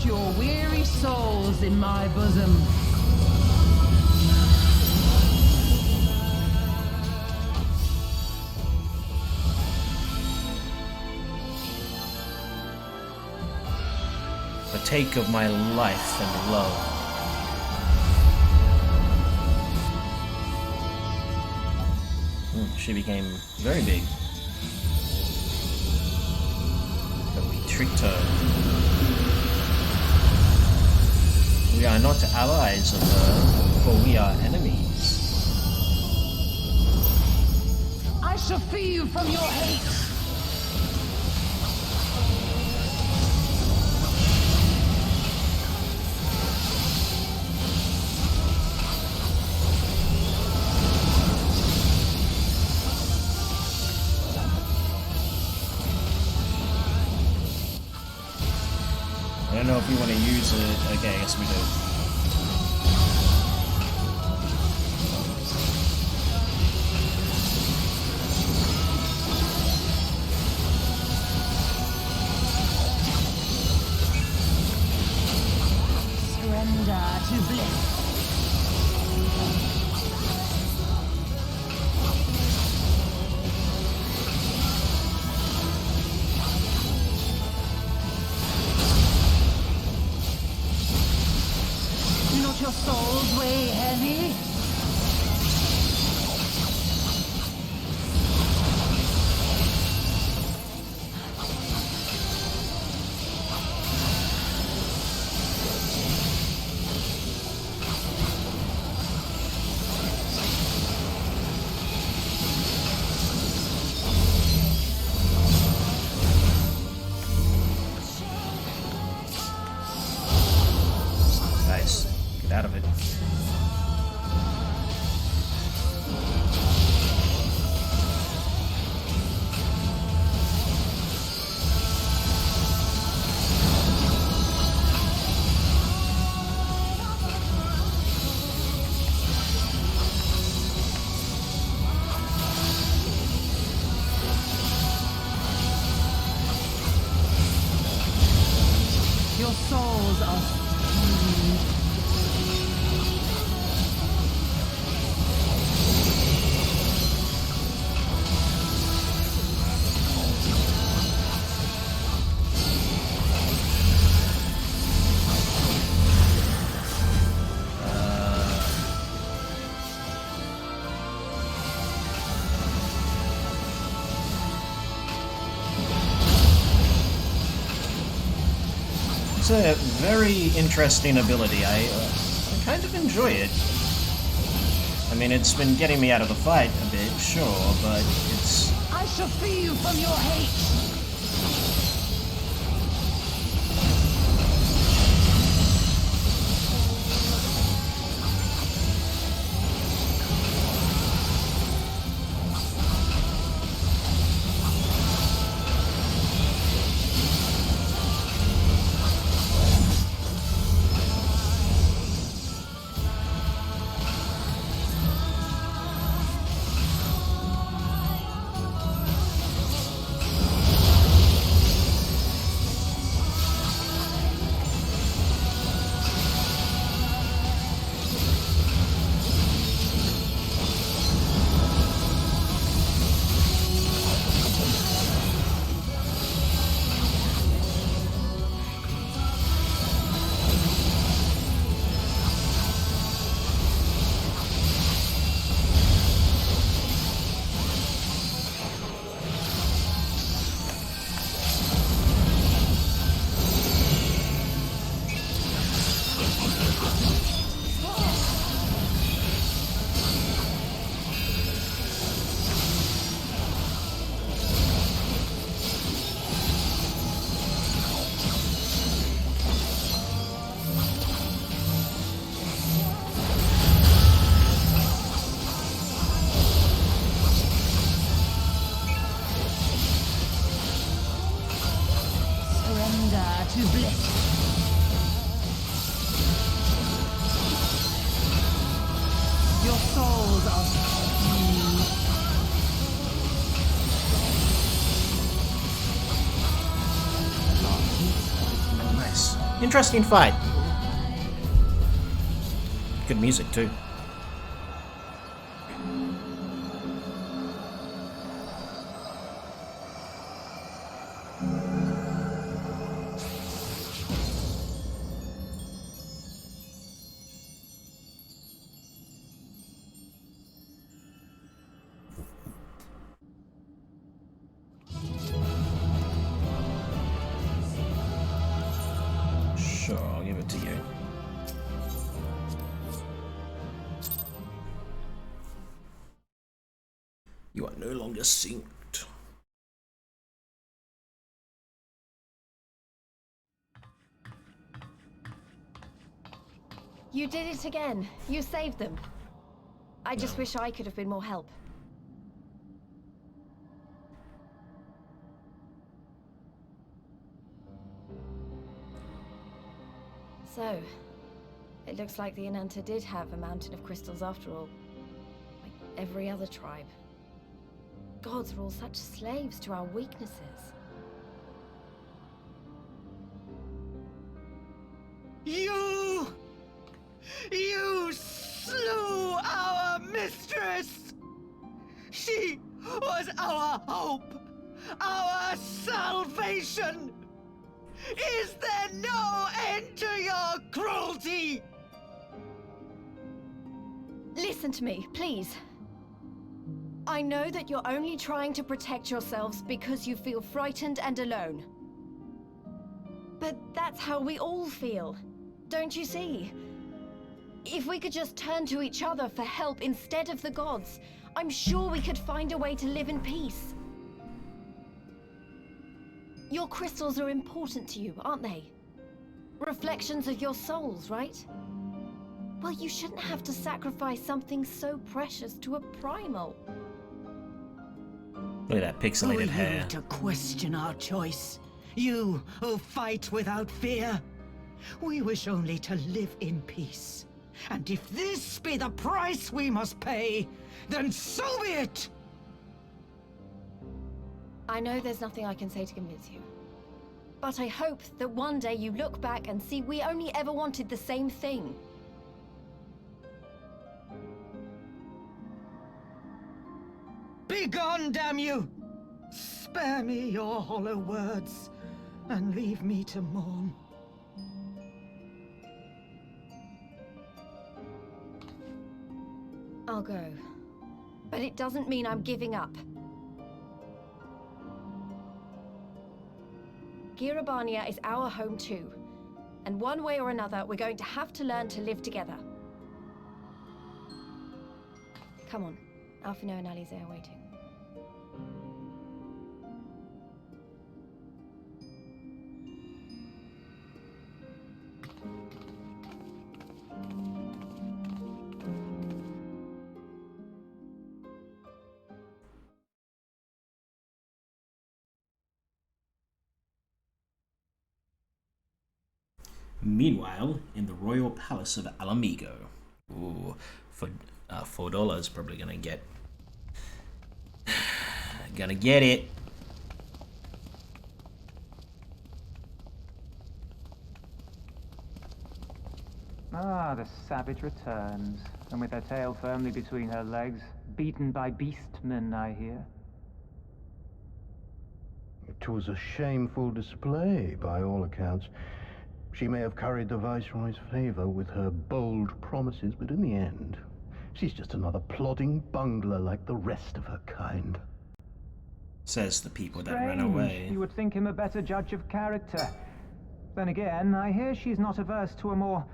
Your weary souls in my bosom. Partake of my life and love. She became very big. But we tricked her. We are not allies of her, for we are enemies. I shall free you from your hate. I don't know if we want to use it. Okay, I guess we do. Surrender to bliss. It's a very interesting ability. I kind of enjoy it. I mean, it's been getting me out of the fight a bit, sure, but it's... I shall free you from your hate! To bliss. Your souls are Nice. Interesting fight. Good music, too. Sure, I'll give it to you. You are no longer synced. You did it again. You saved them. I just wish I could have been more help. So, it looks like the Ananta did have a mountain of crystals after all. Like every other tribe. Gods are all such slaves to our weaknesses. You slew our mistress! She was our hope! Our salvation! Is there no end to your cruelty? Listen to me, please. I know that you're only trying to protect yourselves because you feel frightened and alone. But that's how we all feel. Don't you see? If we could just turn to each other for help instead of the gods, I'm sure we could find a way to live in peace. Your crystals are important to you, aren't they? Reflections of your souls, right? Well, you shouldn't have to sacrifice something so precious to a primal. Look at that pixelated hair. Who are you to question our choice? You who fight without fear? We wish only to live in peace. And if this be the price we must pay, then so be it! I know there's nothing I can say to convince you. But I hope that one day you look back and see we only ever wanted the same thing. Begone, damn you! Spare me your hollow words, and leave me to mourn. I'll go. But it doesn't mean I'm giving up. Girabania is our home too. And one way or another, we're going to have to learn to live together. Come on. Alphino and Alize are waiting. Meanwhile, in the royal palace of Alamigo. Ooh, for $4 is probably gonna get it. Ah, the savage returns, and with her tail firmly between her legs, beaten by beastmen, I hear. It was a shameful display, by all accounts. She may have curried the Viceroy's favor with her bold promises, but in the end, she's just another plodding bungler like the rest of her kind. Says the people that Strange. ran away. You would think him a better judge of character. Then again, I hear she's not averse to a more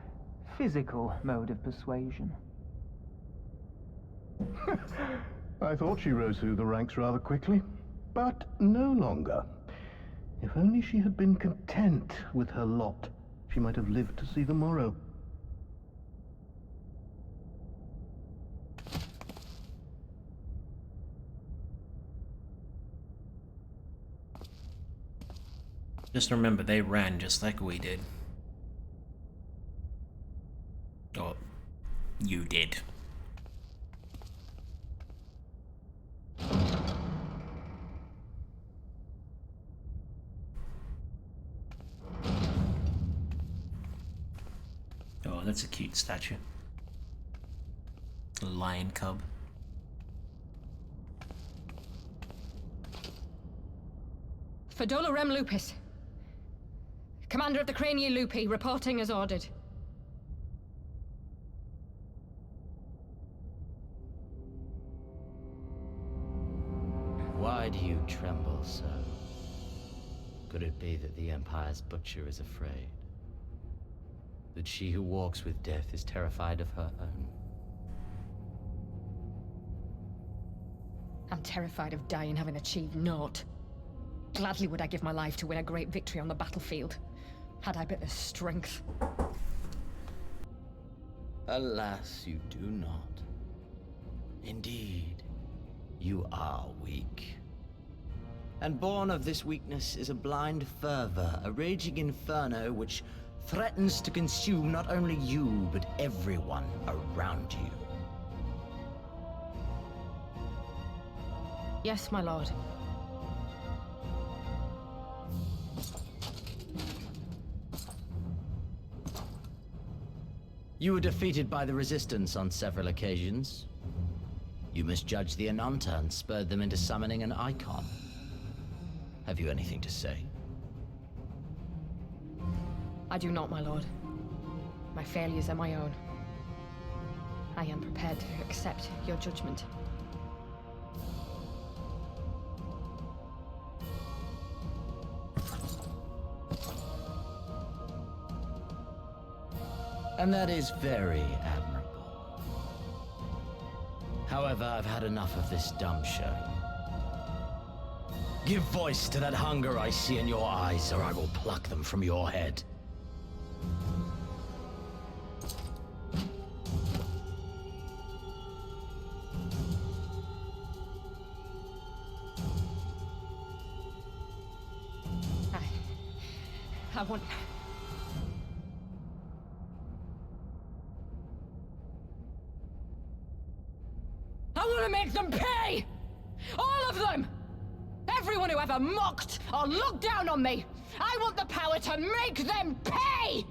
physical mode of persuasion. I thought she rose through the ranks rather quickly, but no longer. If only she had been content with her lot, she might have lived to see the morrow. Just remember, they ran just like we did. Or, you did. Oh, that's a cute statue. A lion cub. Fedola Rem Lupus. Commander of the Crania Lupi, reporting as ordered. Why do you tremble so? Could it be that the Empire's butcher is afraid? That she who walks with death is terrified of her own? I'm terrified of dying having achieved naught. Gladly would I give my life to win a great victory on the battlefield, had I but the strength. Alas, you do not. Indeed, you are weak. And born of this weakness is a blind fervor, a raging inferno which threatens to consume not only you, but everyone around you. Yes, my lord. You were defeated by the Resistance on several occasions. You misjudged the Ananta and spurred them into summoning an icon. Have you anything to say? I do not, my lord. My failures are my own. I am prepared to accept your judgment. And that is very admirable. However, I've had enough of this dumb show. Give voice to that hunger I see in your eyes, or I will pluck them from your head. I want... I want to make them pay! All of them! Everyone who ever mocked or looked down on me! I want the power to make them pay!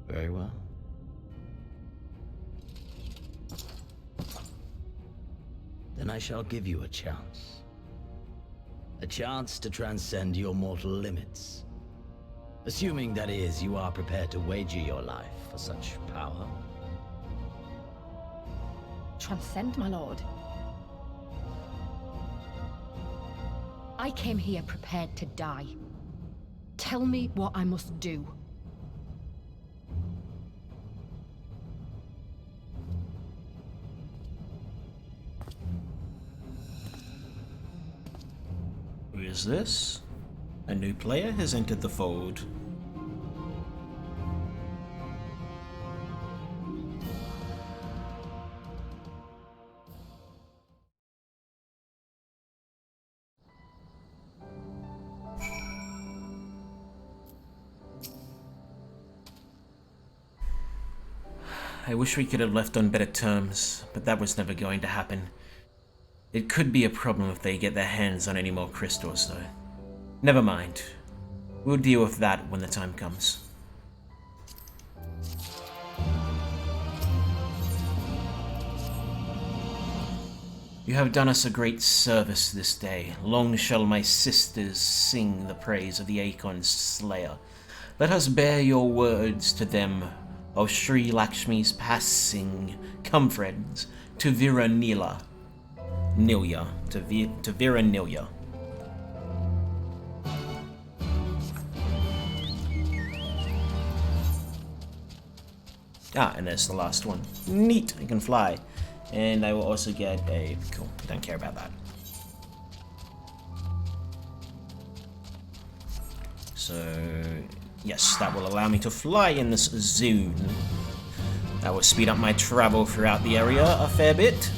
Very well. Then I shall give you a chance. A chance to transcend your mortal limits. Assuming, that is, you are prepared to wager your life for such power. Transcend, my lord. I came here prepared to die. Tell me what I must do. Who is this? A new player has entered the fold. I wish we could have left on better terms, but that was never going to happen. It could be a problem if they get their hands on any more crystals, though. Never mind. We'll deal with that when the time comes. You have done us a great service this day. Long shall my sisters sing the praise of the Akon's slayer. Let us bear your words to them of Sri Lakshmi's passing. Come, friends, to Vira Nila. Nilya. To Vira Nilya. Ah, and there's the last one. Neat, I can fly. And I will also get a... Cool, don't care about that. So... Yes, that will allow me to fly in this zone. That will speed up my travel throughout the area a fair bit.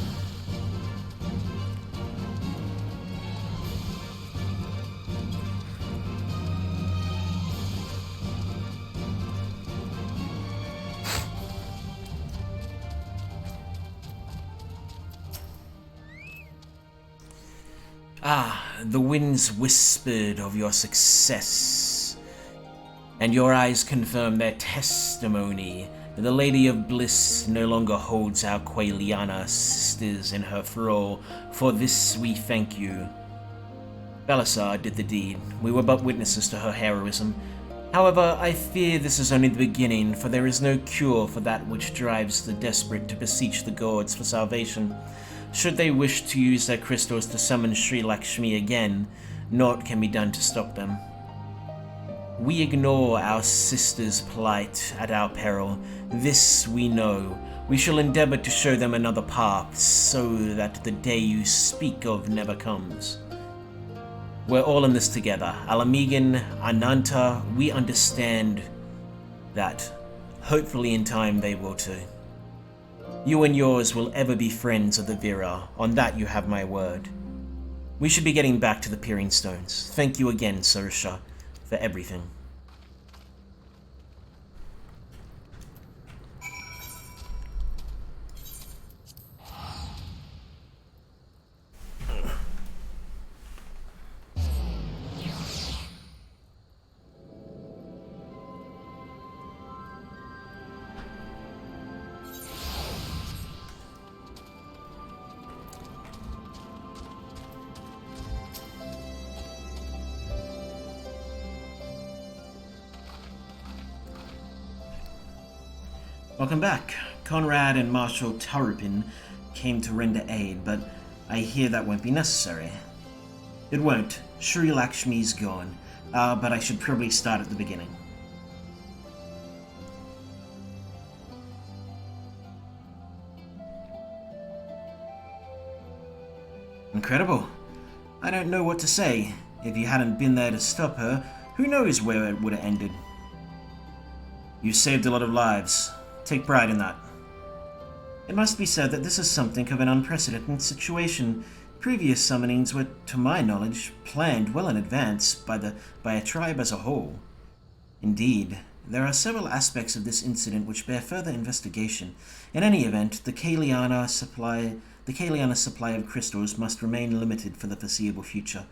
Ah, the winds whispered of your success, and your eyes confirm their testimony that the Lady of Bliss no longer holds our Quaeliana sisters in her thrall. For this we thank you. Belisar did the deed. We were but witnesses to her heroism. However, I fear this is only the beginning, for there is no cure for that which drives the desperate to beseech the gods for salvation. Should they wish to use their crystals to summon Sri Lakshmi again, naught can be done to stop them. We ignore our sister's plight at our peril. This we know. We shall endeavor to show them another path, so that the day you speak of never comes. We're all in this together. Alamegan, Ananta, we understand that. Hopefully in time they will too. You and yours will ever be friends of the Vira. On that you have my word. We should be getting back to the Peering Stones. Thank you again, Sarisha, for everything. Welcome back. Conrad and Marshal Tarupin came to render aid, but I hear that won't be necessary. It won't. Sri Lakshmi's gone, but I should probably start at the beginning. Incredible. I don't know what to say. If you hadn't been there to stop her, who knows where it would have ended. You saved a lot of lives. Take pride in that. It must be said that this is something of an unprecedented situation. Previous summonings were, to my knowledge, planned well in advance by a tribe as a whole. Indeed, there are several aspects of this incident which bear further investigation. In any event, the Quaeliana supply of crystals must remain limited for the foreseeable future,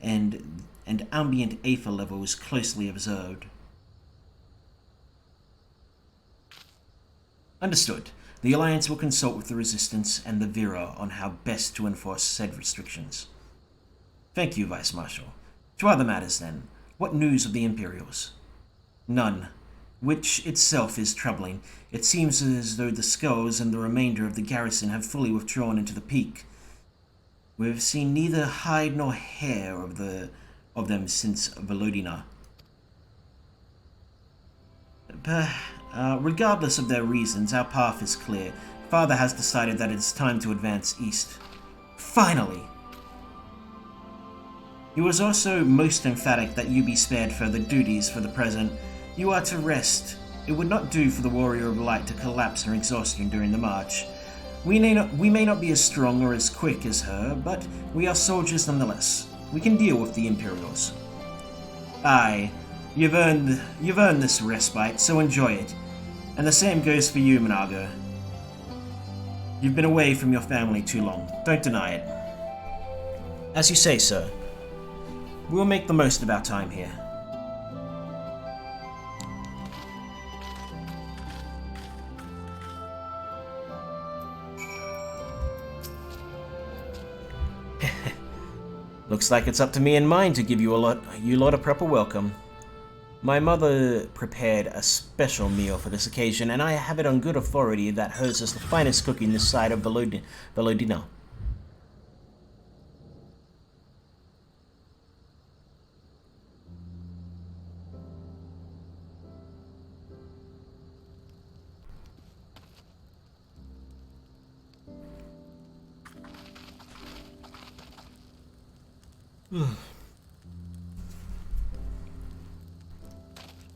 and ambient aether levels closely observed. Understood. The Alliance will consult with the Resistance and the Vira on how best to enforce said restrictions. Thank you, Vice Marshal. To other matters, then. What news of the Imperials? None. Which itself is troubling. It seems as though the Skulls and the remainder of the garrison have fully withdrawn into the Peak. We've seen neither hide nor hair of them since Volodina. Regardless of their reasons, our path is clear. Father has decided that it's time to advance east. Finally! He was also most emphatic that you be spared further duties for the present. You are to rest. It would not do for the Warrior of Light to collapse from exhaustion during the march. We may not be as strong or as quick as her, but we are soldiers nonetheless. We can deal with the Imperials. Aye, you've earned this respite, so enjoy it. And the same goes for you, Minago. You've been away from your family too long. Don't deny it. As you say, sir. We'll make the most of our time here. Looks like it's up to me and mine to give you lot a proper welcome. My mother prepared a special meal for this occasion, and I have it on good authority that hers is the finest cooking this side of Volodina.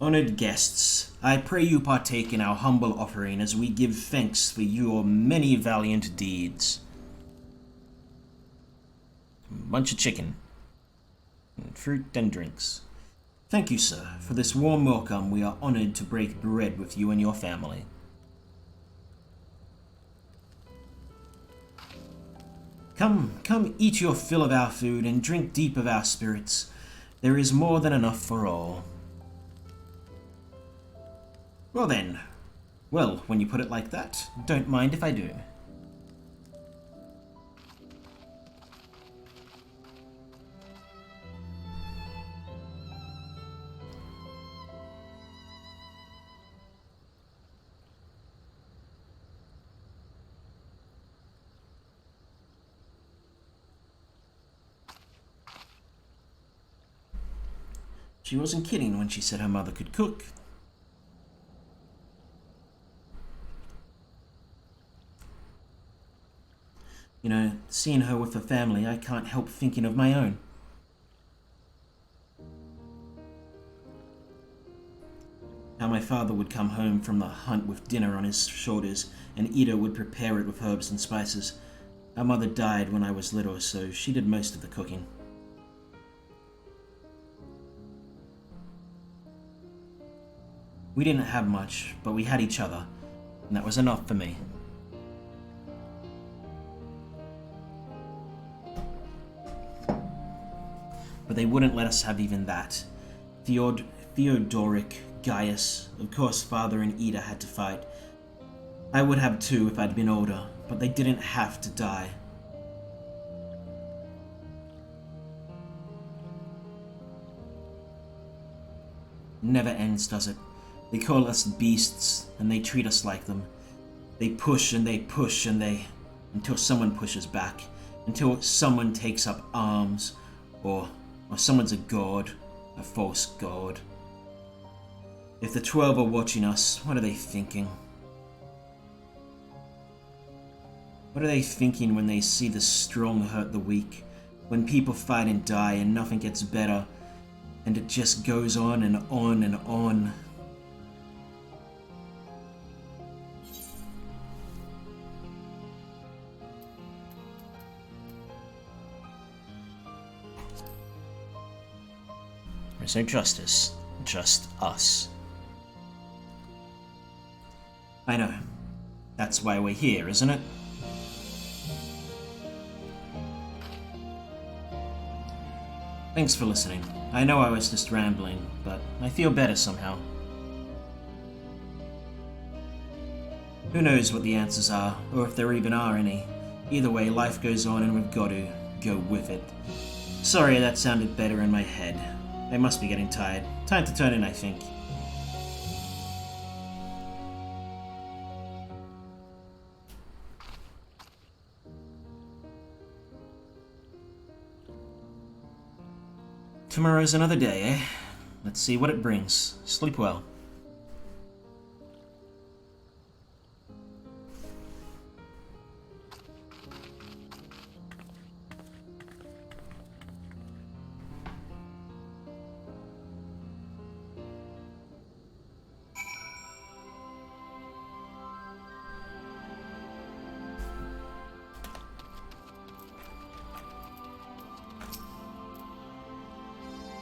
Honored guests, I pray you partake in our humble offering as we give thanks for your many valiant deeds. Bunch of chicken, and fruit and drinks. Thank you, sir, for this warm welcome. We are honored to break bread with you and your family. Come eat your fill of our food and drink deep of our spirits. There is more than enough for all. Well then, when you put it like that, don't mind if I do. She wasn't kidding when she said her mother could cook. You know, seeing her with her family, I can't help thinking of my own. How my father would come home from the hunt with dinner on his shoulders, and Ida would prepare it with herbs and spices. Our mother died when I was little, so she did most of the cooking. We didn't have much, but we had each other, and that was enough for me. But they wouldn't let us have even that. Theodoric, Gaius, of course Father and Ida had to fight. I would have too if I'd been older, but they didn't have to die. Never ends, does it? They call us beasts, and they treat us like them. They push and they push and they... until someone pushes back. Until someone takes up arms, or someone's a god, a false god. If the 12 are watching us, what are they thinking? What are they thinking when they see the strong hurt the weak? When people fight and die and nothing gets better, and it just goes on and on and on. There's no justice, just us. I know. That's why we're here, isn't it? Thanks for listening. I know I was just rambling, but I feel better somehow. Who knows what the answers are, or if there even are any. Either way, life goes on and we've got to go with it. Sorry, that sounded better in my head. I must be getting tired. Time to turn in, I think. Tomorrow's another day, eh? Let's see what it brings. Sleep well.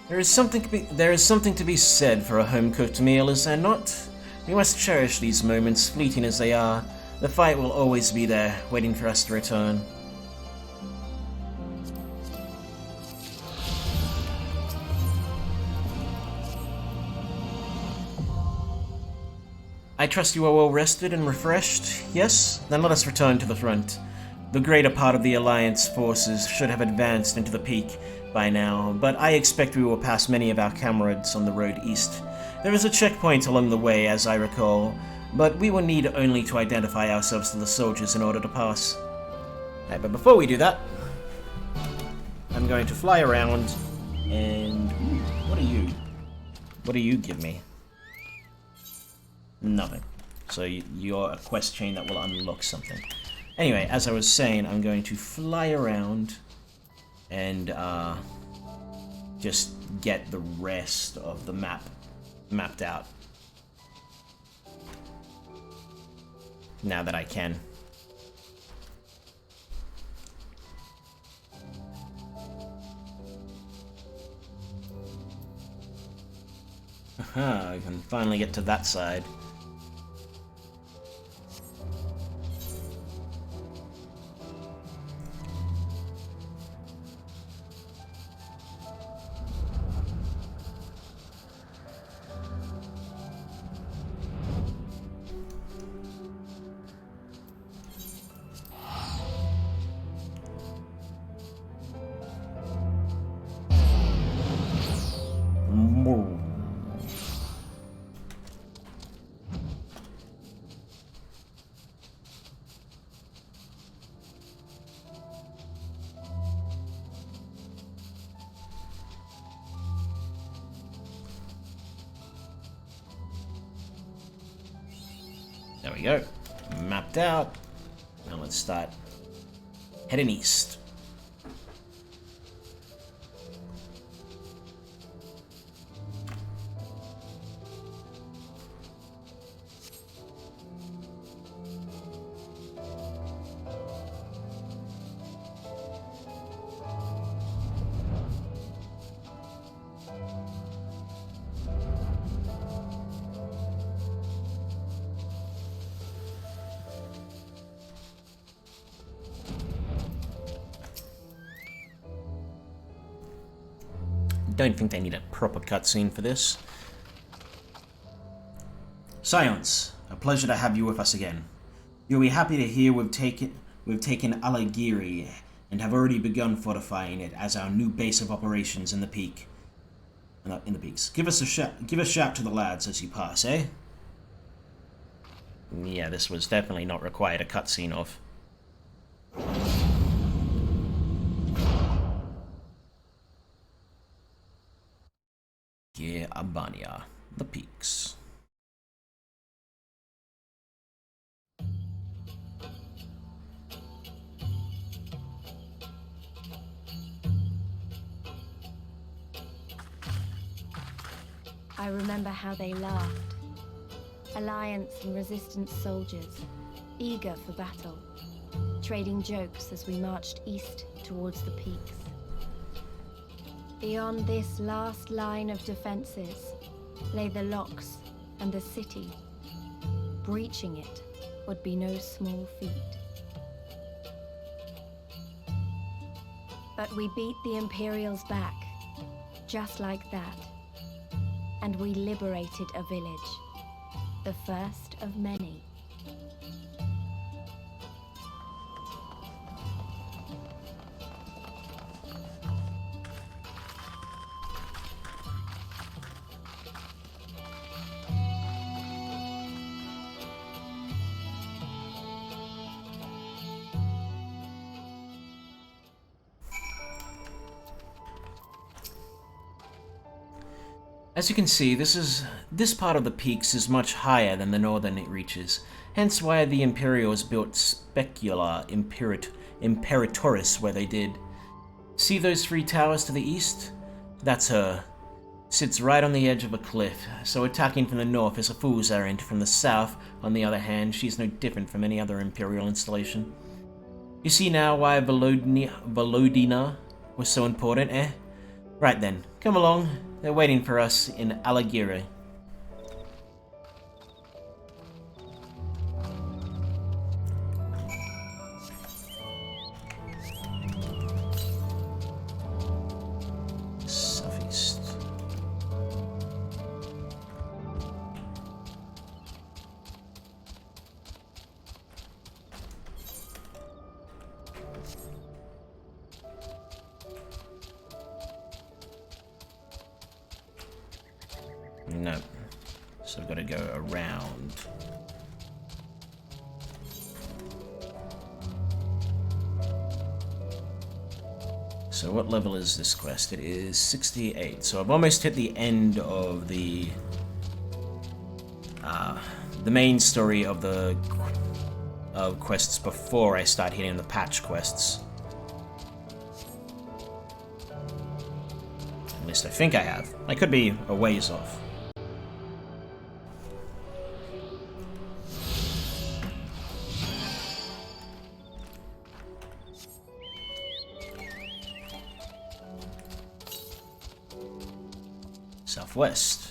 There is something to be said for a home-cooked meal, is there not? We must cherish these moments, fleeting as they are. The fight will always be there, waiting for us to return. I trust you are well rested and refreshed, yes? Then let us return to the front. The greater part of the Alliance forces should have advanced into the peak by now, but I expect we will pass many of our comrades on the road east. There is a checkpoint along the way, as I recall, but we will need only to identify ourselves to the soldiers in order to pass. Right, but before we do that, I'm going to fly around and... What are you? What do you give me? Nothing. So you're a quest chain that will unlock something. Anyway, as I was saying, I'm going to fly around and just get the rest of the map mapped out. Now that I can. Aha, I can finally get to that side. There we go. Mapped out. Now let's start heading east. Don't think they need a proper cutscene for this. Scions, a pleasure to have you with us again. You'll be happy to hear we've taken Alagiri and have already begun fortifying it as our new base of operations in the peak. In the peaks. Give a shout to the lads as you pass, eh? Yeah, this was definitely not required a cutscene of. Yeah, Albania, the peaks. I remember how they laughed. Alliance and Resistance soldiers, eager for battle, trading jokes as we marched east towards the peaks. Beyond this last line of defenses lay the locks and the city. Breaching it would be no small feat. But we beat the Imperials back, just like that. And we liberated a village, the first of many. As you can see, this part of the peaks is much higher than the northern reaches, hence why the Imperials built Specula Imperatoris where they did. See those 3 towers to the east? That's her. Sits right on the edge of a cliff, so attacking from the north is a fool's errand. From the south, on the other hand, she's no different from any other Imperial installation. You see now why Volodina was so important, eh? Right then, come along. They're waiting for us in Alagiri. Southeast. No. So I've got to go around. So what level is this quest? It is 68. So I've almost hit the end of the main story of the quests before I start hitting the patch quests. At least I think I have. I could be a ways off. Southwest.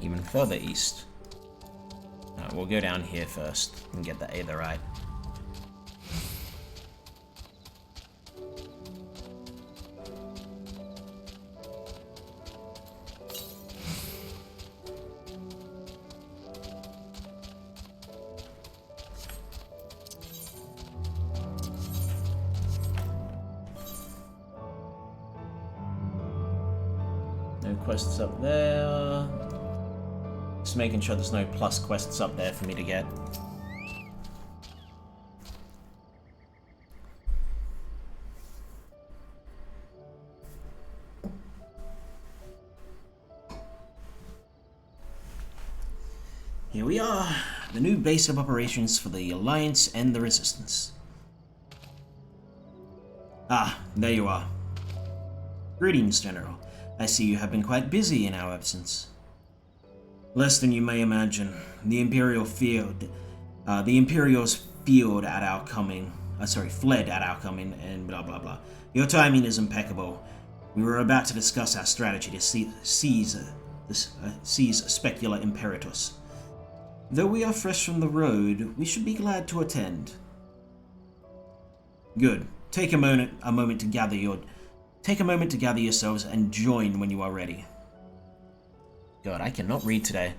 Even further east. We'll go down here first and get the Aetherite. No quests up there. Just making sure there's no plus quests up there for me to get. Here we are, the new base of operations for the Alliance and the Resistance. Ah, there you are. Greetings, General. I see you have been quite busy in our absence. Less than you may imagine. The Imperials fled at our coming, and blah blah blah. Your timing is impeccable. We were about to discuss our strategy to seize Specula Imperatus. Though we are fresh from the road, we should be glad to attend. Good. Take a moment to gather yourselves and join when you are ready. God, I cannot read today.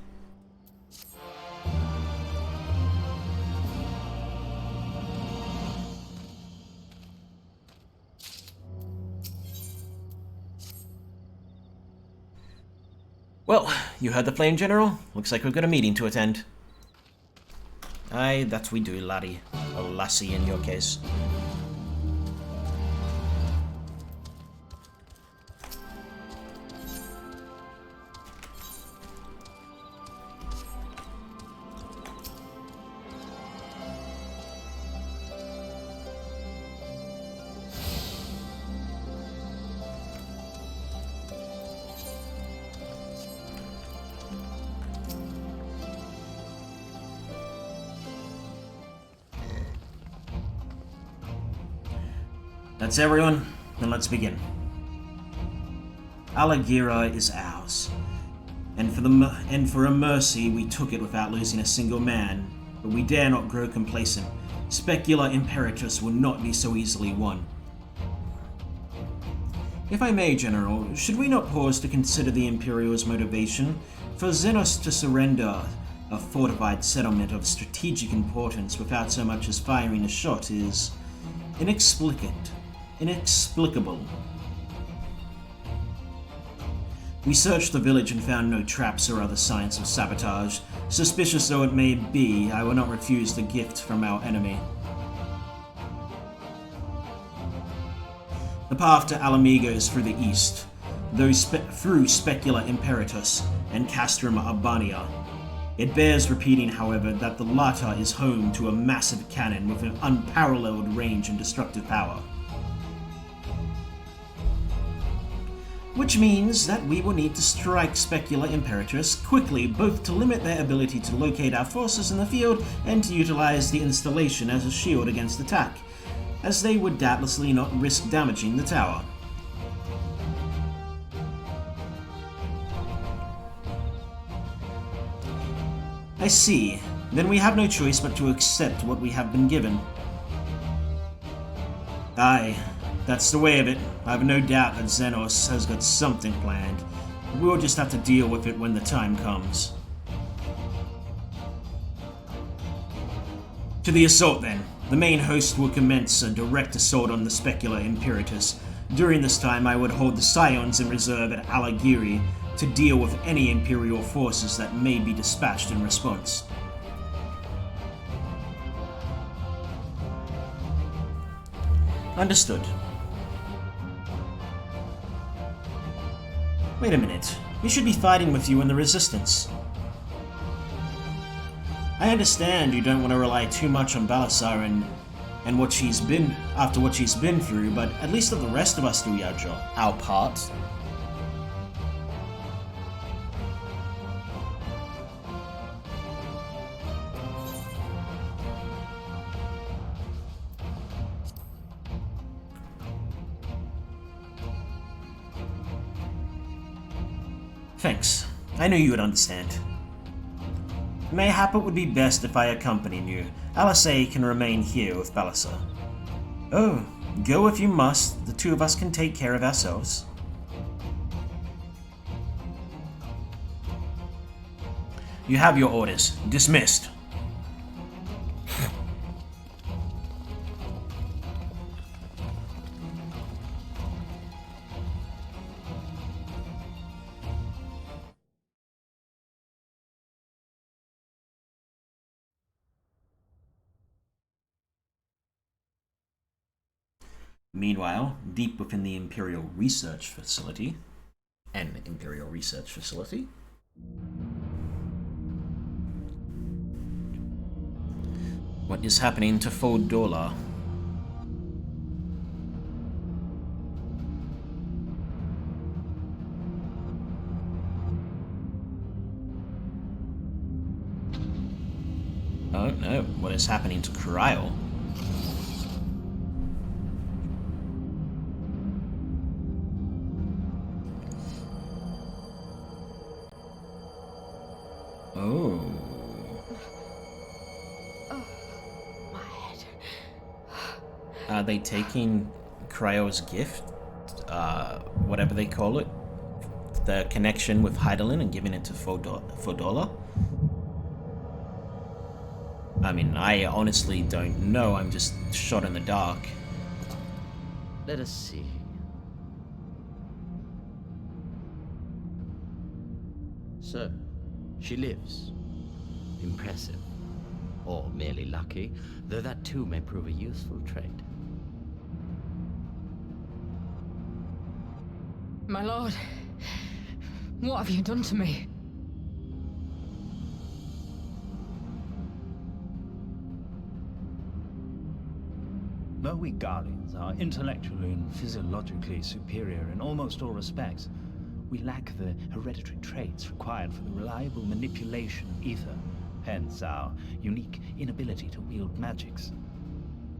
Well, you heard the Flame General? Looks like we've got a meeting to attend. Aye, that we do, laddie. Or lassie in your case. That's everyone, then let's begin. Alagira is ours, and for a mercy we took it without losing a single man, but we dare not grow complacent. Specula Imperatrix will not be so easily won. If I may, General, should we not pause to consider the Imperial's motivation? For Xenos to surrender a fortified settlement of strategic importance without so much as firing a shot is inexplicable. We searched the village and found no traps or other signs of sabotage. Suspicious though it may be, I will not refuse the gift from our enemy. The path to Alamiga is through the east, through Specula Imperatus and Castrum Urbania. It bears repeating, however, that the latter is home to a massive cannon with an unparalleled range and destructive power. Which means that we will need to strike Specula Imperatrix quickly, both to limit their ability to locate our forces in the field and to utilize the installation as a shield against attack, as they would doubtlessly not risk damaging the tower. I see. Then we have no choice but to accept what we have been given. Aye. That's the way of it. I have no doubt that Xenos has got something planned. We'll just have to deal with it when the time comes. To the assault then. The main host will commence a direct assault on the Specula Imperatus. During this time I would hold the Scions in reserve at Alagiri to deal with any Imperial forces that may be dispatched in response. Understood. Wait a minute. We should be fighting with you in the Resistance. I understand you don't want to rely too much on Balasar and what she's been after what she's been through, but at least let the rest of us do our part. Thanks. I knew you would understand. Mayhap it would be best if I accompanied you. Alisei can remain here with Balasar. Oh, go if you must. The two of us can take care of ourselves. You have your orders. Dismissed. Meanwhile, deep within the Imperial Research Facility, what is happening to Fodola? Oh no, what is happening to Cryle? Oh. My head. Are they taking Cryo's gift? Whatever they call it? The connection with Hydaelyn and giving it to Fodola? I mean, I honestly don't know. I'm just shot in the dark. Let us see. So, she lives. Impressive. Or merely lucky, though that too may prove a useful trait. My lord, what have you done to me? Though we Guardians are intellectually and physiologically superior in almost all respects, we lack the hereditary traits required for the reliable manipulation of ether, hence our unique inability to wield magics.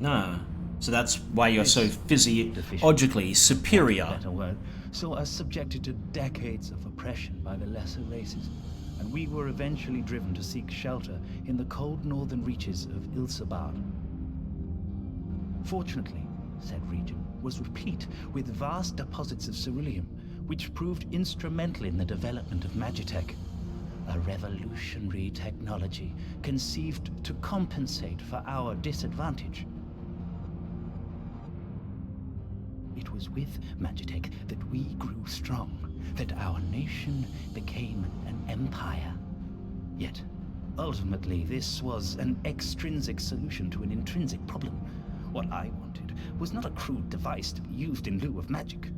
Ah, so that's why you're so physiologically superior. Better word, saw us subjected to decades of oppression by the lesser races, and we were eventually driven to seek shelter in the cold northern reaches of Ilsabard. Fortunately, said region was replete with vast deposits of ceruleum, which proved instrumental in the development of Magitech, a revolutionary technology conceived to compensate for our disadvantage. It was with Magitech that we grew strong, that our nation became an empire. Yet, ultimately, this was an extrinsic solution to an intrinsic problem. What I wanted was not a crude device to be used in lieu of magic.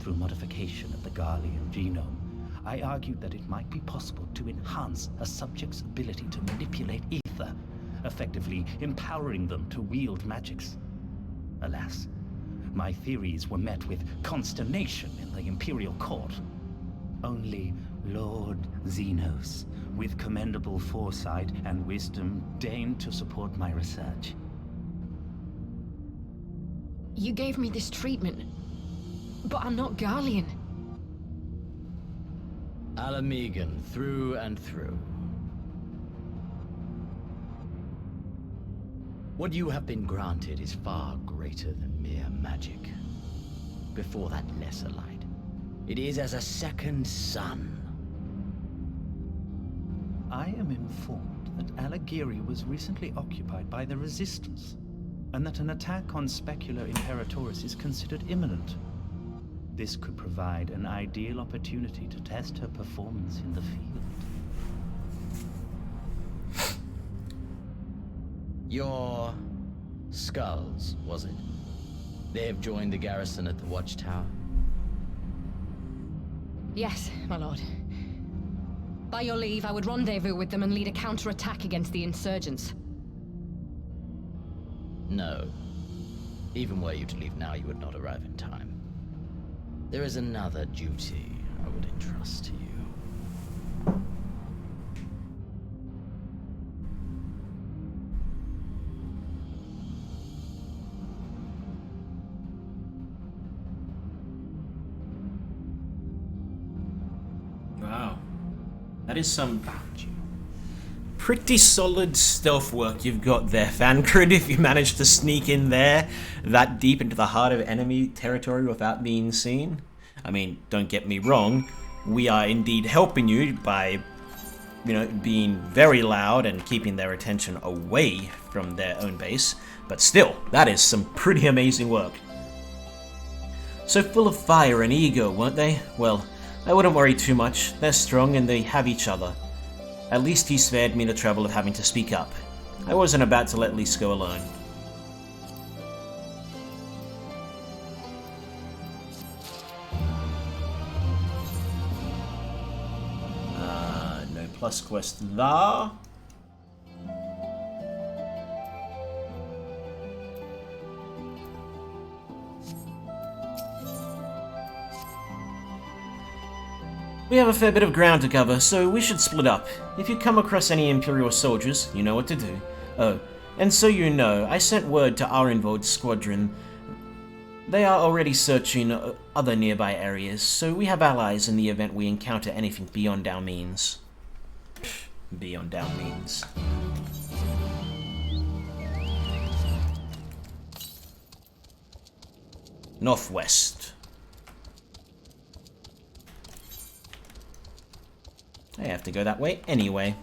Through modification of the Garlean genome, I argued that it might be possible to enhance a subject's ability to manipulate ether, effectively empowering them to wield magics. Alas, my theories were met with consternation in the Imperial Court. Only Lord Xenos, with commendable foresight and wisdom, deigned to support my research. You gave me this treatment, but I'm not Garlean. Alamegan, through and through. What you have been granted is far greater than mere magic. Before that lesser light, it is as a second sun. I am informed that Alagiri was recently occupied by the Resistance, and that an attack on Specula Imperatoris is considered imminent. This could provide an ideal opportunity to test her performance in the field. Your skulls, was it? They have joined the garrison at the Watchtower? Yes, my lord. By your leave, I would rendezvous with them and lead a counterattack against the insurgents. No. Even were you to leave now, you would not arrive in time. There is another duty I would entrust to you. Wow. That is some pretty solid stealth work you've got there, Fancred, if you managed to sneak in there that deep into the heart of enemy territory without being seen. I mean, don't get me wrong, we are indeed helping you by, being very loud and keeping their attention away from their own base, but still, that is some pretty amazing work. So full of fire and ego, weren't they? Well, I wouldn't worry too much, they're strong and they have each other. At least he spared me the trouble of having to speak up. I wasn't about to let Lys go alone. No plus quest there. We have a fair bit of ground to cover, so we should split up. If you come across any Imperial soldiers, you know what to do. Oh, and so you know, I sent word to Arinvold's squadron. They are already searching other nearby areas, so we have allies in the event we encounter anything beyond our means. Beyond our means. Northwest. I have to go that way anyway.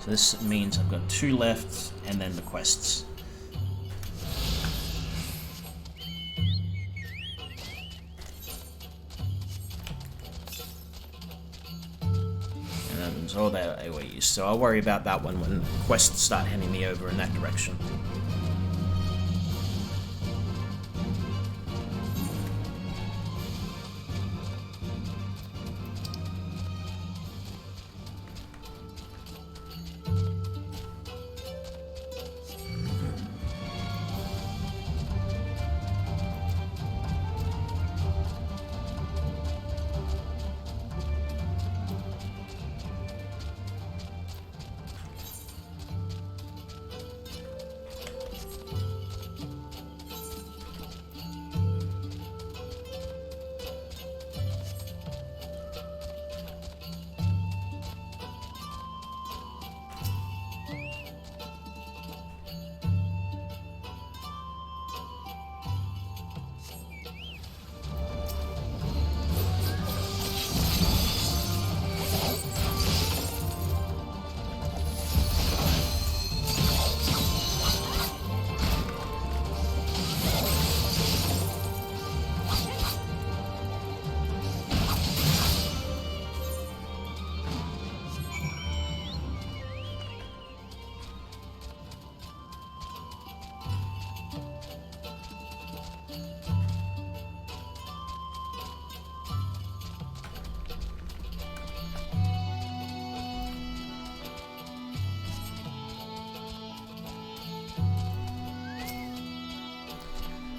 So this means I've got 2 left, and then the quests. And all that I use, so I'll worry about that one when quests start handing me over in that direction.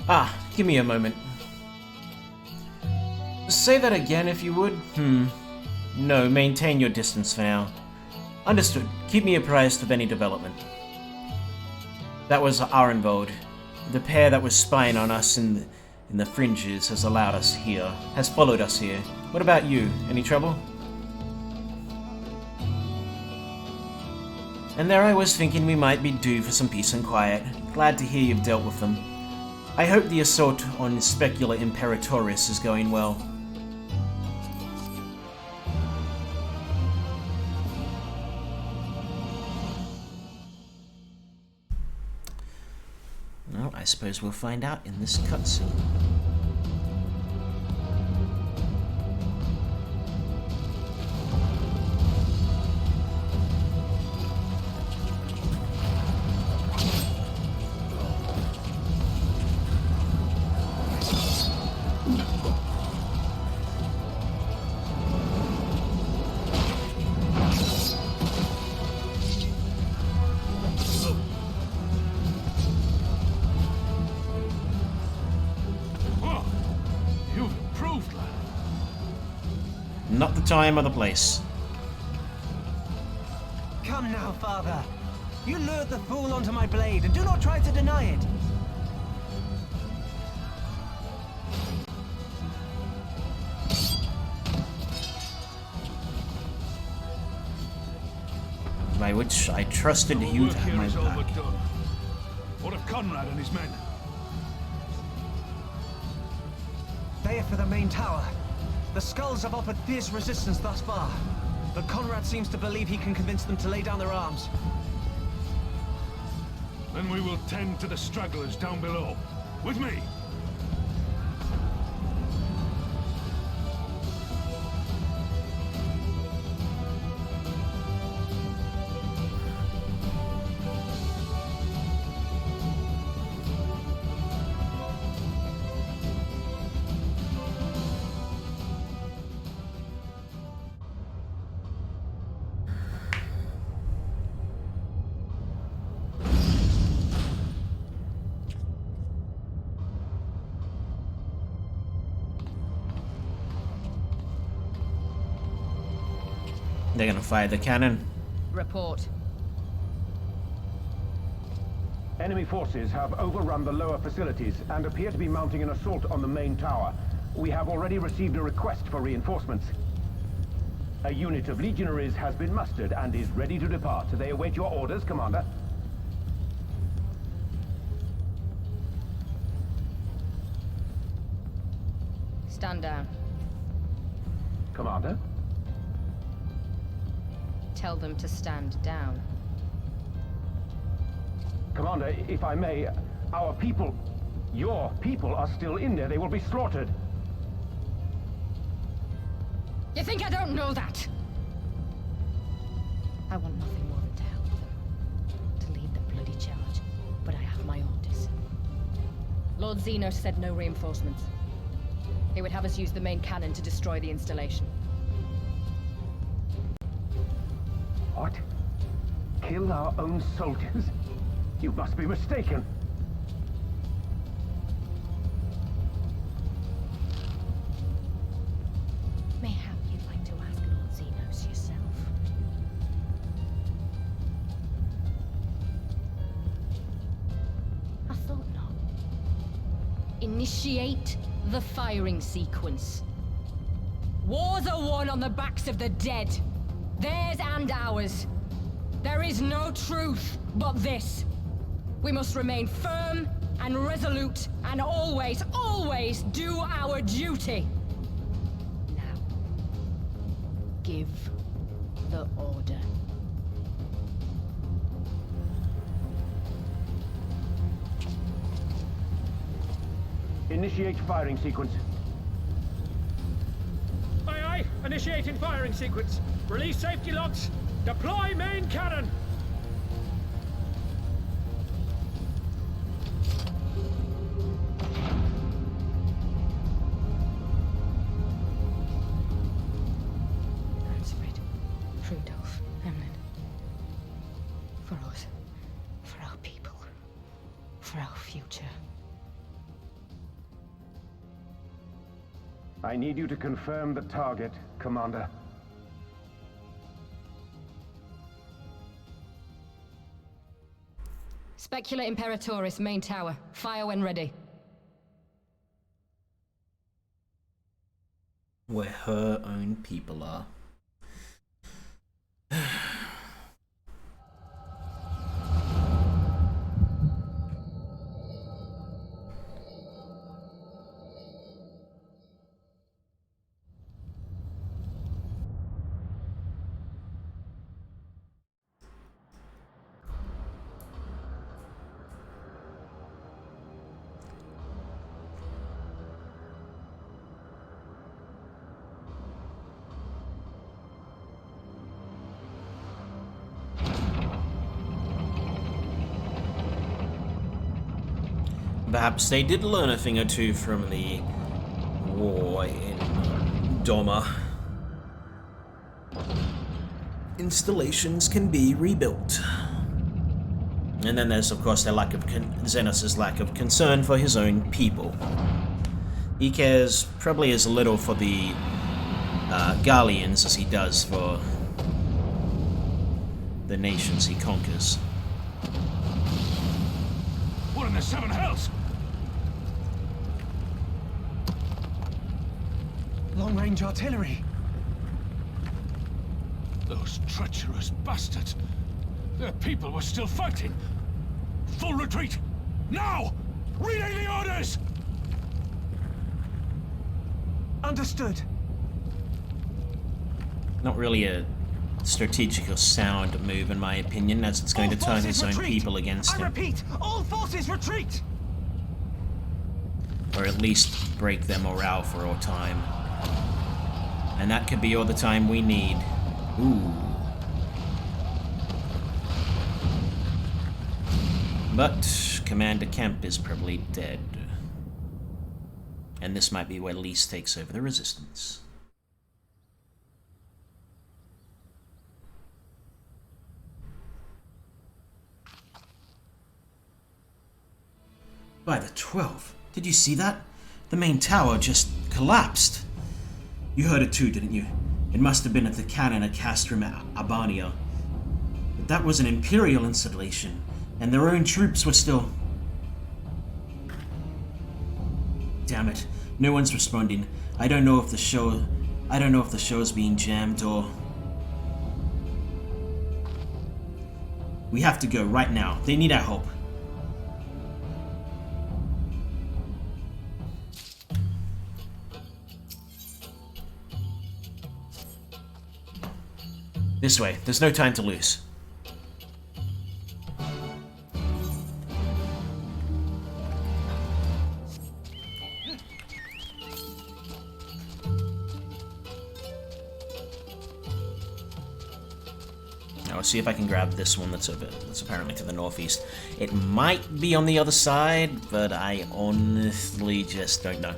Ah, give me a moment. Say that again if you would. No, maintain your distance for now. Understood. Keep me apprised of any development. That was Arenvold. The pair that was spying on us in the fringes has followed us here. What about you? Any trouble? And there I was thinking we might be due for some peace and quiet. Glad to hear you've dealt with them. I hope the assault on Specula Imperatoris is going well. Well, I suppose we'll find out in this cutscene. Not the time or the place. Come now, father. You lured the fool onto my blade, and do not try to deny it. By which I trusted you to have my back. What of Conrad and his men? They are for the main tower. The skulls have offered fierce resistance thus far, but Conrad seems to believe he can convince them to lay down their arms. Then we will tend to the stragglers down below. With me! They're gonna fire the cannon. Report. Enemy forces have overrun the lower facilities and appear to be mounting an assault on the main tower. We have already received a request for reinforcements. A unit of legionaries has been mustered and is ready to depart. They await your orders, Commander. Stand down. Commander? Tell them to stand down. Commander, if I may, our people, your people are still in there. They will be slaughtered. You think I don't know that? I want nothing more than to help them. To lead the bloody charge. But I have my orders. Lord Zeno said no reinforcements. He would have us use the main cannon to destroy the installation. What? Kill our own soldiers? You must be mistaken. Mayhap you'd like to ask Lord Zenos yourself. I thought not. Initiate the firing sequence. Wars are won on the backs of the dead. Theirs and ours. There is no truth but this. We must remain firm and resolute and always, always do our duty. Now, give the order. Initiate firing sequence. Aye, aye. Initiating firing sequence. Release safety locks. Deploy main cannon. Ansfrid, Rudolph, Emlyn. For us, for our people, for our future. I need you to confirm the target, Commander. Specula Imperatoris, main tower. Fire when ready. Where her own people are. Perhaps they did learn a thing or two from the war in Doma. Installations can be rebuilt. And then there's, of course, their lack of Xenos' lack of concern for his own people. He cares probably as little for the Gallians as he does for the nations he conquers. What in the seven hells? Long-range artillery. Those treacherous bastards. Their people were still fighting. Full retreat! Now! Relay the orders! Understood. Not really a strategic or sound move, in my opinion, as it's going to turn his own people against him. I repeat, all forces retreat! Or at least break their morale for all time. And that could be all the time we need. Ooh. But Commander Kemp is probably dead. And this might be where Lise takes over the Resistance. By the 12th, did you see that? The main tower just collapsed. You heard it too, didn't you? It must have been at the cannon at Castrum Abania. But that was an Imperial installation, and their own troops were still... Damn it, no one's responding. I don't know if the show's being jammed or... We have to go right now. They need our help. This way. There's no time to lose. Now, I'll see if I can grab this one that's apparently to the northeast. It might be on the other side, but I honestly just don't know.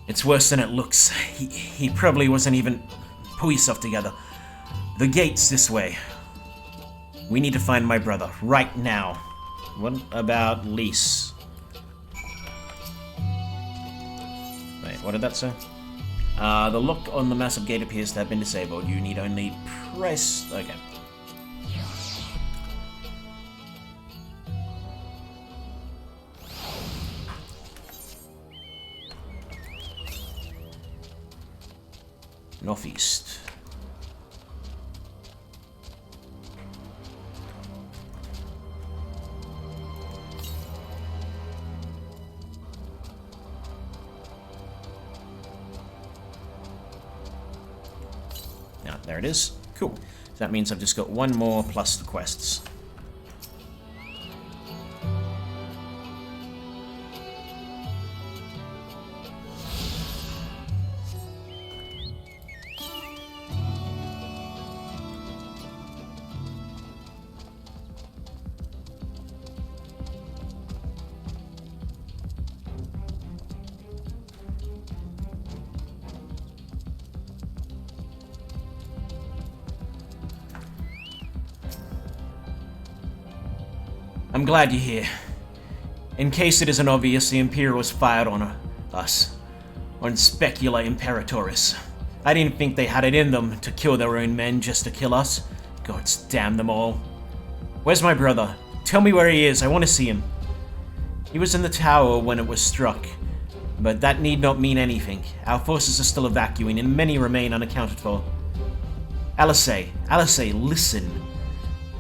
It's worse than it looks. He probably wasn't even... Pull yourself together. The gate's this way. We need to find my brother, right now. What about Lise? Wait, what did that say? The lock on the massive gate appears to have been disabled. You need only press... Okay. Northeast. Now, there it is. Cool. So that means I've just got one more plus the quests. I'm glad you're here. In case it isn't obvious, the Imperials fired on us. On Specula Imperatoris. I didn't think they had it in them to kill their own men just to kill us. Gods damn them all. Where's my brother? Tell me where he is, I want to see him. He was in the tower when it was struck. But that need not mean anything. Our forces are still evacuating and many remain unaccounted for. Alice, listen.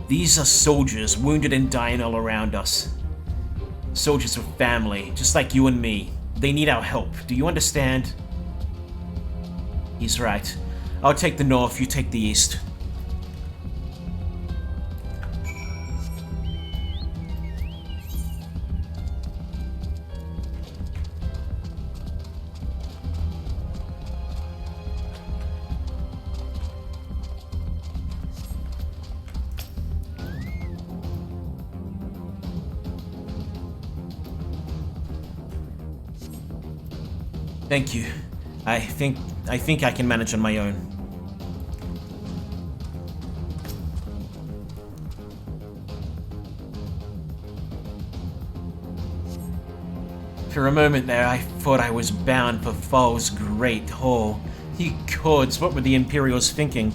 These are soldiers, wounded and dying all around us. Soldiers with family, just like you and me. They need our help. Do you understand? He's right. I'll take the north, you take the east. Thank you. I think I can manage on my own. For a moment there, I thought I was bound for Thal's great hall. Ye gods, what were the Imperials thinking?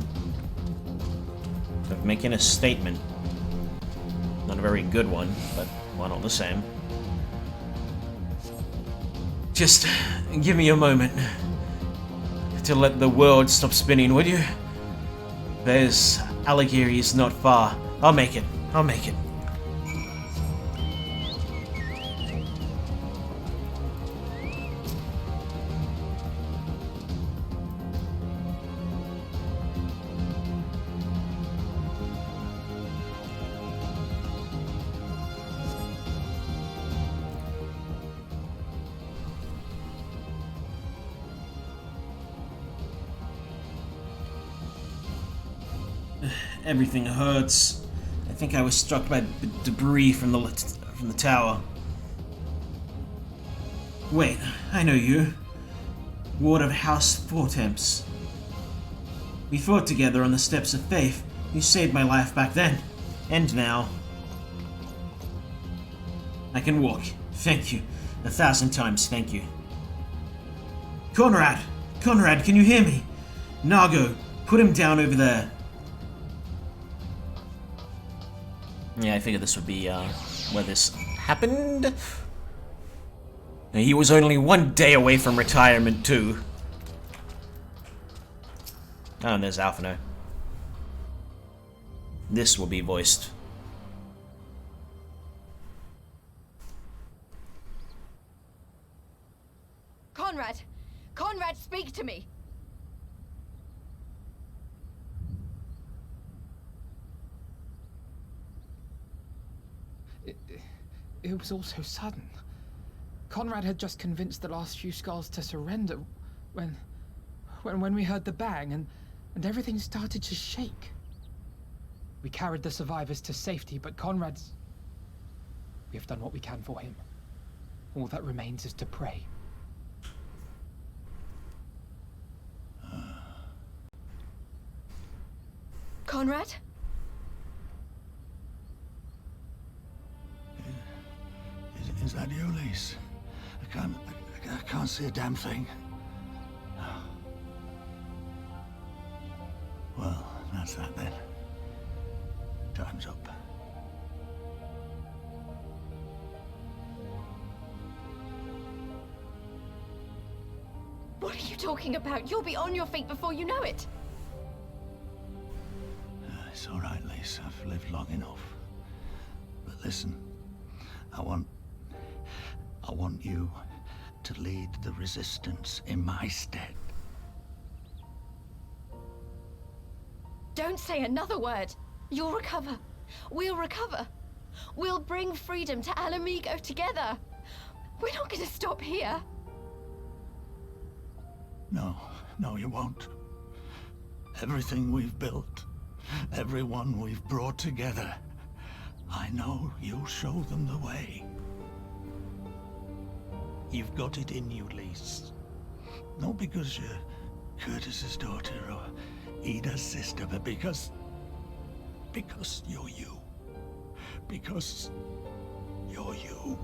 Of making a statement. Not a very good one, but one all the same. Just give me a moment to let the world stop spinning, would you? There's Allegheri's not far. I'll make it. I'll make it. Everything hurts. I think I was struck by debris from the tower. Wait, I know you. Ward of House Fortemps. We fought together on the steps of faith. You saved my life back then. And now. I can walk. Thank you. 1,000 times thank you. Conrad! Conrad, can you hear me? Nargo, put him down over there. Yeah, I figured this would be where this happened. He was only 1 day away from retirement, too. Oh, and there's Alphino. This will be voiced. Conrad! Conrad, speak to me! It was all so sudden. Conrad had just convinced the last few skulls to surrender when we heard the bang and everything started to shake. We carried the survivors to safety, but Conrad's... We have done what we can for him. All that remains is to pray. Conrad? Is that you, Lise? I can't see a damn thing. Well, that's that then. Time's up. What are you talking about? You'll be on your feet before you know it. It's all right, Lise. I've lived long enough. But listen, I want you to lead the resistance in my stead. Don't say another word. You'll recover. We'll recover. We'll bring freedom to Alamigo together. We're not going to stop here. No, you won't. Everything we've built, everyone we've brought together, I know you'll show them the way. You've got it in you, Lise. Not because you're Curtis's daughter or Ida's sister, but because you're you. Because you're you.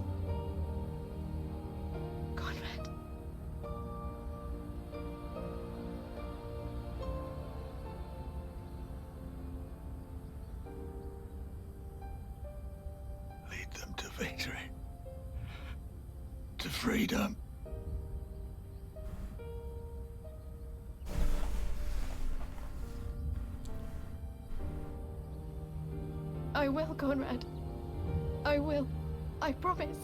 Conrad. Lead them to victory. To freedom. I will, Conrad. I will. I promise.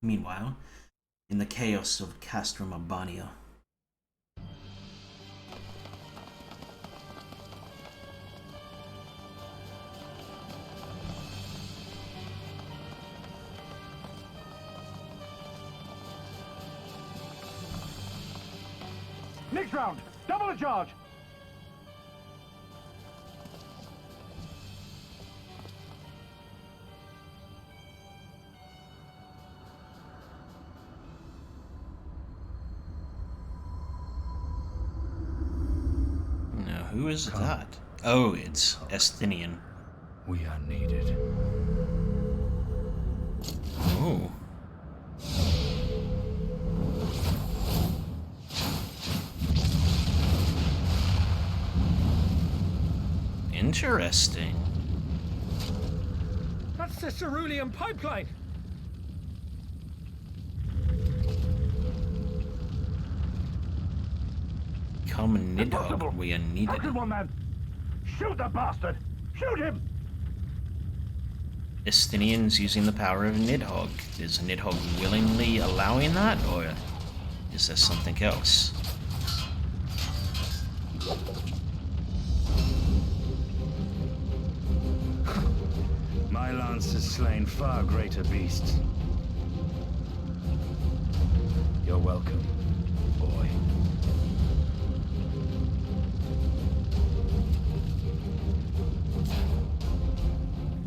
Meanwhile, in the chaos of Castrum Urbania, Next round, double the charge. now who is that? Oh, it's Esthinian. We are needed. Oh. Interesting. That's the cerulean pipeline. Come Nidhogg, we are needed. Good one, man. Shoot the bastard! Shoot him! Esthinians using the power of Nidhogg. Is Nidhogg willingly allowing that, or is there something else? My lance has slain far greater beasts. You're welcome, boy.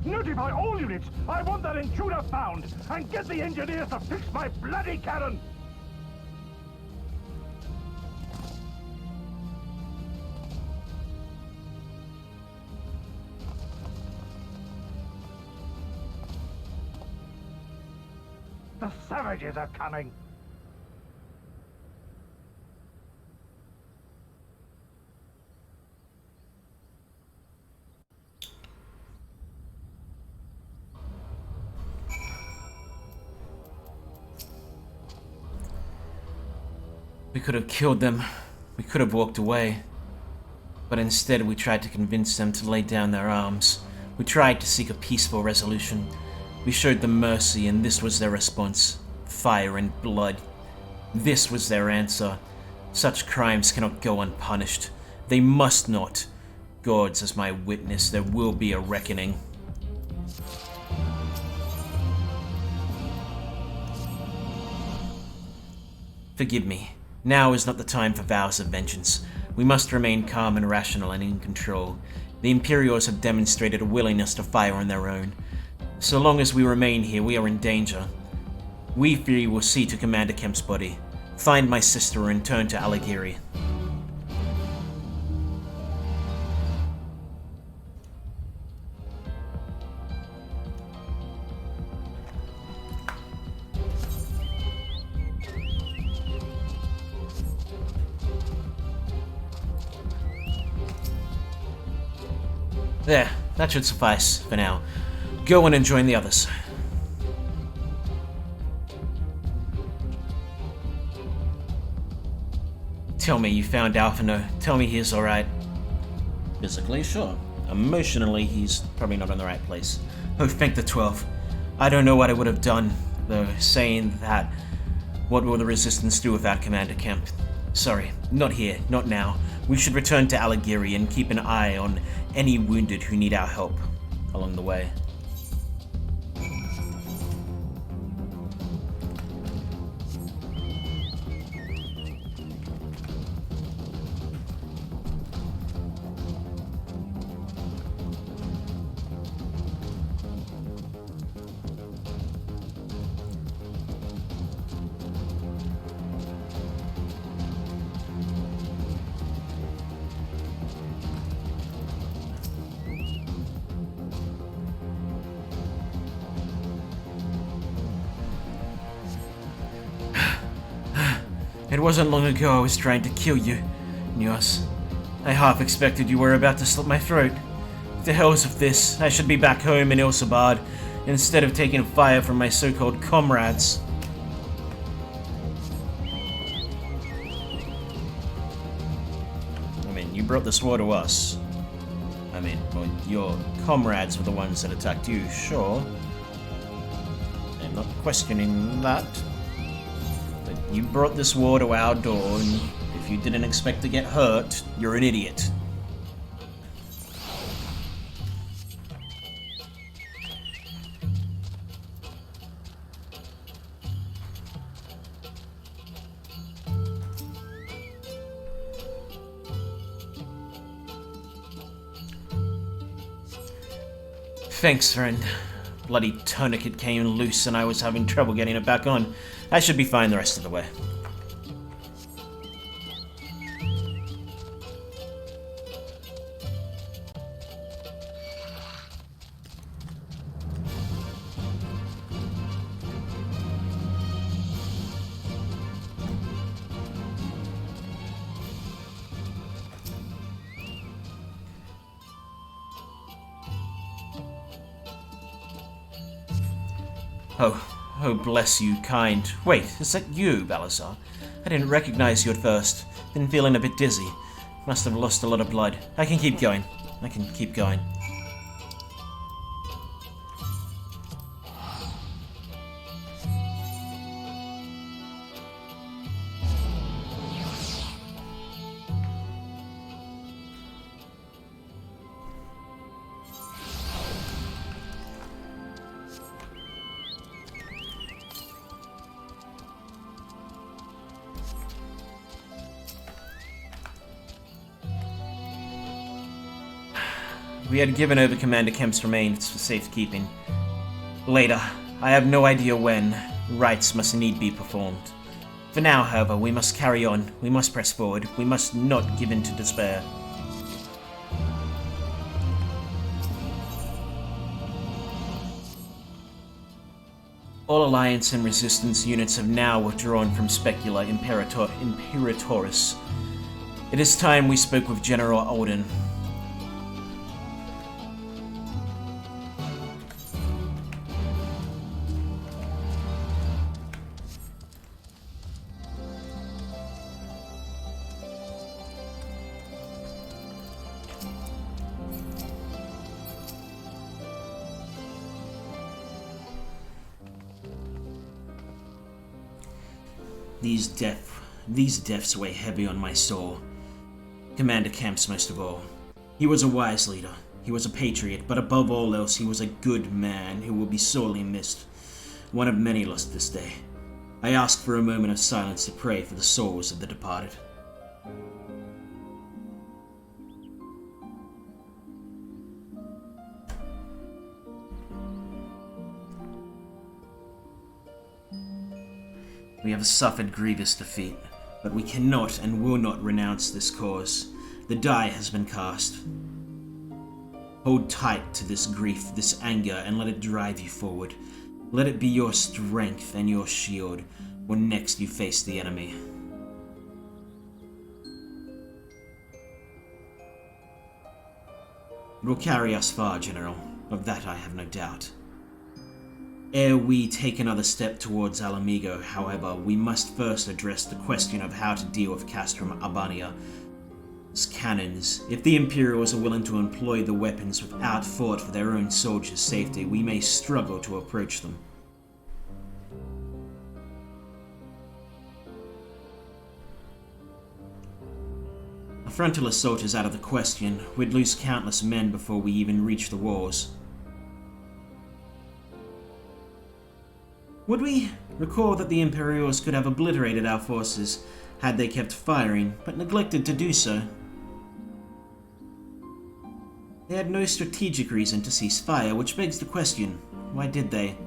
Notify all units! I want that intruder found! And get the engineers to fix my bloody cannon! The savages are coming! We could have killed them. We could have walked away. But instead we tried to convince them to lay down their arms. We tried to seek a peaceful resolution. We showed them mercy, and this was their response. Fire and blood. This was their answer. Such crimes cannot go unpunished. They must not. Gods as my witness, there will be a reckoning. Forgive me. Now is not the time for vows of vengeance. We must remain calm and rational and in control. The Imperials have demonstrated a willingness to fire on their own. So long as we remain here, we are in danger. We three will see to Commander Kemp's body, find my sister, and return to Alighieri. There, that should suffice for now. Go and join the others. Tell me you found Alphino. Tell me he's alright. Physically, sure. Emotionally, he's probably not in the right place. Oh, thank the 12. I don't know what I would have done, though, saying that. What will the Resistance do without Commander Kemp? Sorry, not here, not now. We should return to Alighieri and keep an eye on any wounded who need our help along the way. It wasn't long ago I was trying to kill you, Nios. I half expected you were about to slit my throat. The hells of this. I should be back home in Ilsabard, instead of taking fire from my so-called comrades. I mean, you brought this war to us. I mean, well, your comrades were the ones that attacked you, sure. I'm not questioning that. You brought this war to our door, and if you didn't expect to get hurt, you're an idiot. Thanks, friend. Bloody tourniquet came loose and I was having trouble getting it back on. I should be fine the rest of the way. Oh, bless you, kind. Wait, is that you, Balazar? I didn't recognize you at first. Been feeling a bit dizzy. Must have lost a lot of blood. I can keep going. I can keep going. We had given over Commander Kemp's remains for safekeeping. Later, I have no idea when, rites must need be performed. For now, however, we must carry on. We must press forward. We must not give in to despair. All Alliance and Resistance units have now withdrawn from Specula Imperatoris. It is time we spoke with General Alden. These deaths weigh heavy on my soul. Commander Kemp's most of all. He was a wise leader. He was a patriot, but above all else, he was a good man who will be sorely missed. One of many lost this day. I ask for a moment of silence to pray for the souls of the departed. We have suffered grievous defeat, but we cannot and will not renounce this cause. The die has been cast. Hold tight to this grief, this anger, and let it drive you forward. Let it be your strength and your shield when next you face the enemy. It will carry us far, General. Of that I have no doubt. Ere we take another step towards Alamigo, however, we must first address the question of how to deal with Castrum Albania's cannons. If the Imperials are willing to employ the weapons without thought for their own soldiers' safety, we may struggle to approach them. A frontal assault is out of the question. We'd lose countless men before we even reach the walls. Would we? Recall that the Imperials could have obliterated our forces had they kept firing, but neglected to do so. They had no strategic reason to cease fire, which begs the question, why did they?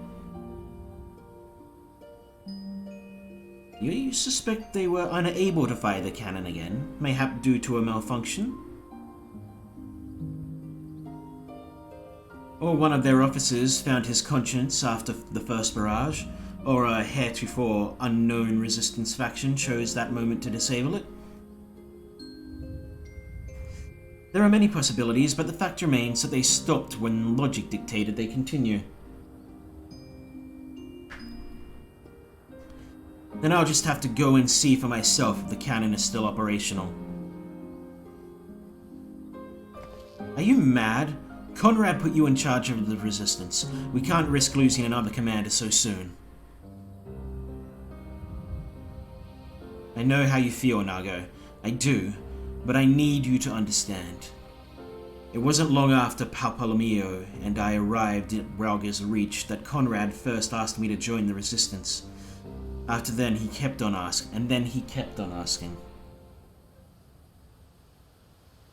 You suspect they were unable to fire the cannon again, mayhap due to a malfunction? Or one of their officers found his conscience after the first barrage, or a heretofore unknown resistance faction chose that moment to disable it. There are many possibilities, but the fact remains that they stopped when logic dictated they continue. Then I'll just have to go and see for myself if the cannon is still operational. Are you mad? Conrad put you in charge of the resistance. We can't risk losing another commander so soon. I know how you feel, Nago. I do, but I need you to understand. It wasn't long after Palpalomio and I arrived at Ralga's Reach that Conrad first asked me to join the resistance. After then, he kept on asking,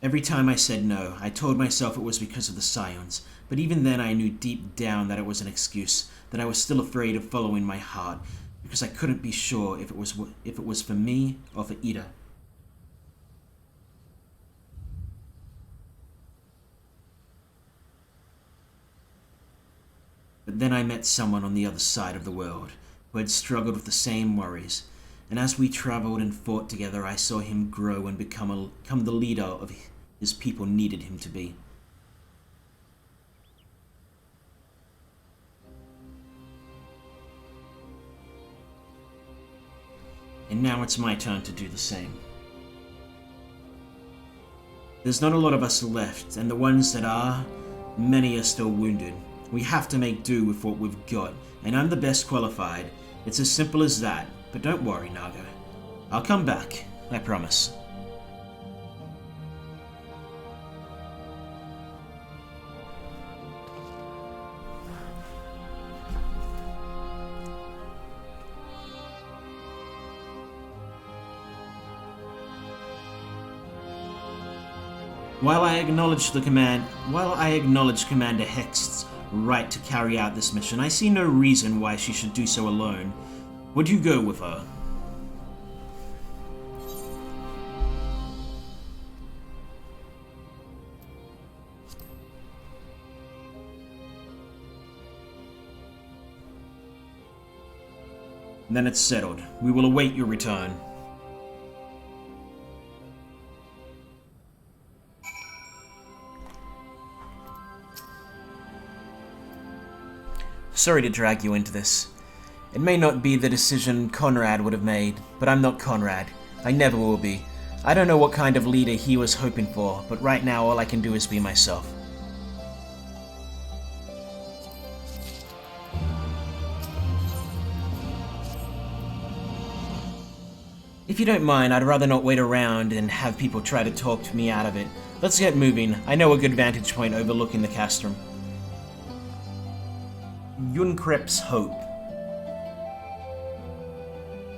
Every time I said no, I told myself it was because of the Scions, but even then I knew deep down that it was an excuse, that I was still afraid of following my heart, because I couldn't be sure if it was for me or for Ida. But then I met someone on the other side of the world, who had struggled with the same worries, and as we traveled and fought together, I saw him grow and become the leader of his people needed him to be. And now it's my turn to do the same. There's not a lot of us left, and the ones that are, many are still wounded. We have to make do with what we've got, and I'm the best qualified. It's as simple as that, but don't worry, Nago. I'll come back, I promise. While I acknowledge Commander Hext's right to carry out this mission, I see no reason why she should do so alone. Would you go with her? Then it's settled. We will await your return. Sorry to drag you into this. It may not be the decision Conrad would have made, but I'm not Conrad. I never will be. I don't know what kind of leader he was hoping for, but right now all I can do is be myself. If you don't mind, I'd rather not wait around and have people try to talk me out of it. Let's get moving. I know a good vantage point overlooking the castrum. Yunkrep's Hope.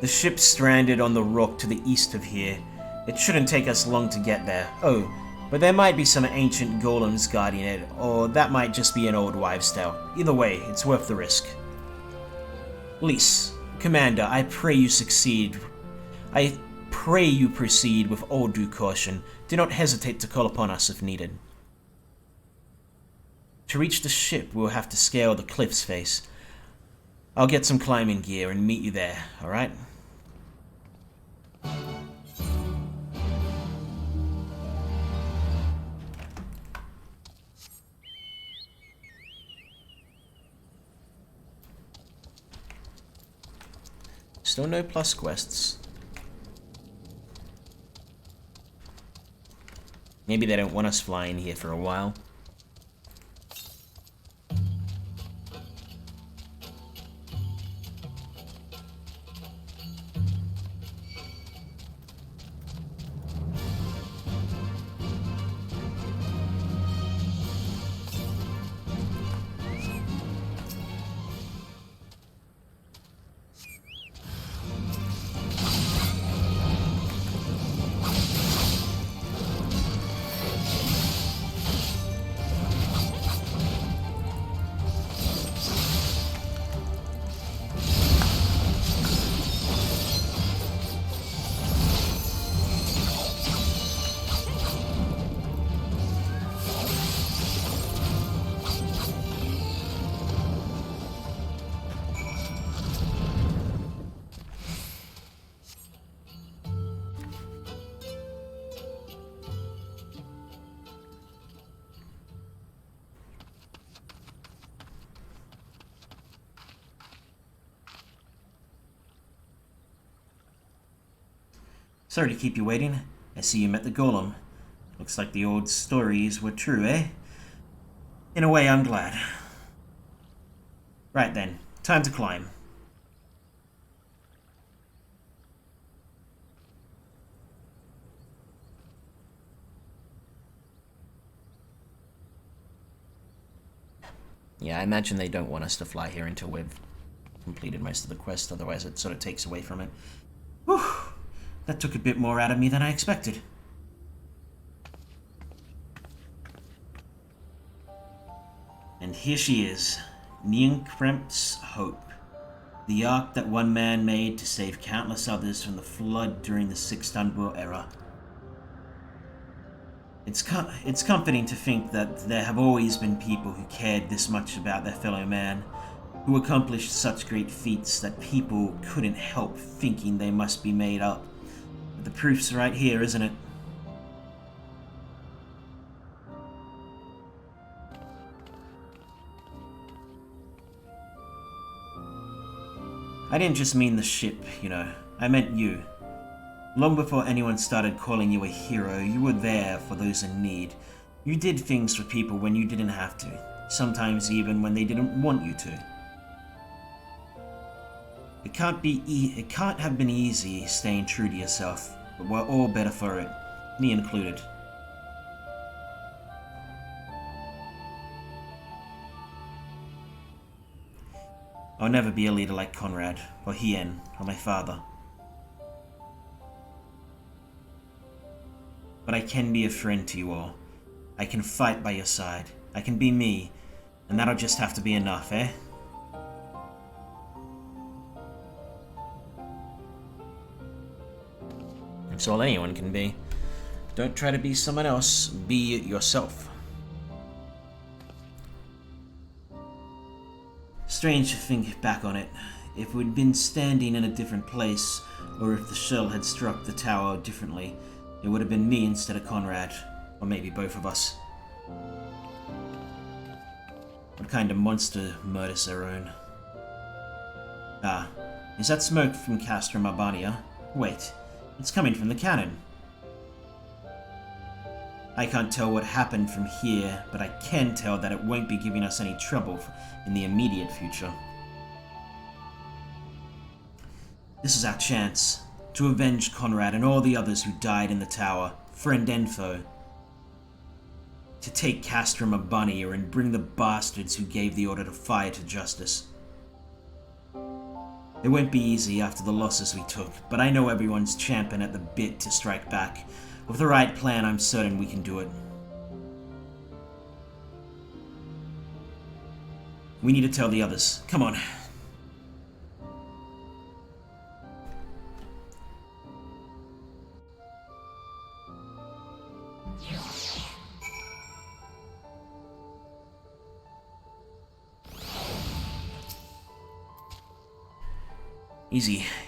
The ship's stranded on the rock to the east of here. It shouldn't take us long to get there. Oh, but there might be some ancient golems guarding it, or that might just be an old wives' tale. Either way, it's worth the risk. Lys, Commander, I pray you succeed. I pray you proceed with all due caution. Do not hesitate to call upon us if needed. To reach the ship, we'll have to scale the cliff's face. I'll get some climbing gear and meet you there, alright? Still no plus quests. Maybe they don't want us flying here for a while. Sorry to keep you waiting. I see you met the golem. Looks like the old stories were true, eh? In a way, I'm glad. Right then, time to climb. Yeah, I imagine they don't want us to fly here until we've completed most of the quest, otherwise it sort of takes away from it. Whew! That took a bit more out of me than I expected. And here she is, Yunkrep's Hope. The ark that one man made to save countless others from the flood during the Sixth Unreal Era. It's comforting to think that there have always been people who cared this much about their fellow man, who accomplished such great feats that people couldn't help thinking they must be made up. But the proof's right here, isn't it? I didn't just mean the ship, you know. I meant you. Long before anyone started calling you a hero, you were there for those in need. You did things for people when you didn't have to, sometimes even when they didn't want you to. It can't have been easy staying true to yourself, but we're all better for it, me included. I'll never be a leader like Conrad, or Hien, or my father. But I can be a friend to you all. I can fight by your side. I can be me, and that'll just have to be enough, eh? It's all anyone can be. Don't try to be someone else, be yourself. Strange to think back on it. If we'd been standing in a different place, or if the shell had struck the tower differently, it would have been me instead of Conrad, or maybe both of us. What kind of monster murders their own? Ah, is that smoke from Castrum Arbania? Wait, it's coming from the cannon. I can't tell what happened from here, but I can tell that it won't be giving us any trouble in the immediate future. This is our chance. To avenge Conrad and all the others who died in the tower, friend and foe. To take Castrum Abania and bring the bastards who gave the order to fire to justice. It won't be easy after the losses we took, but I know everyone's champing at the bit to strike back. With the right plan, I'm certain we can do it. We need to tell the others. Come on.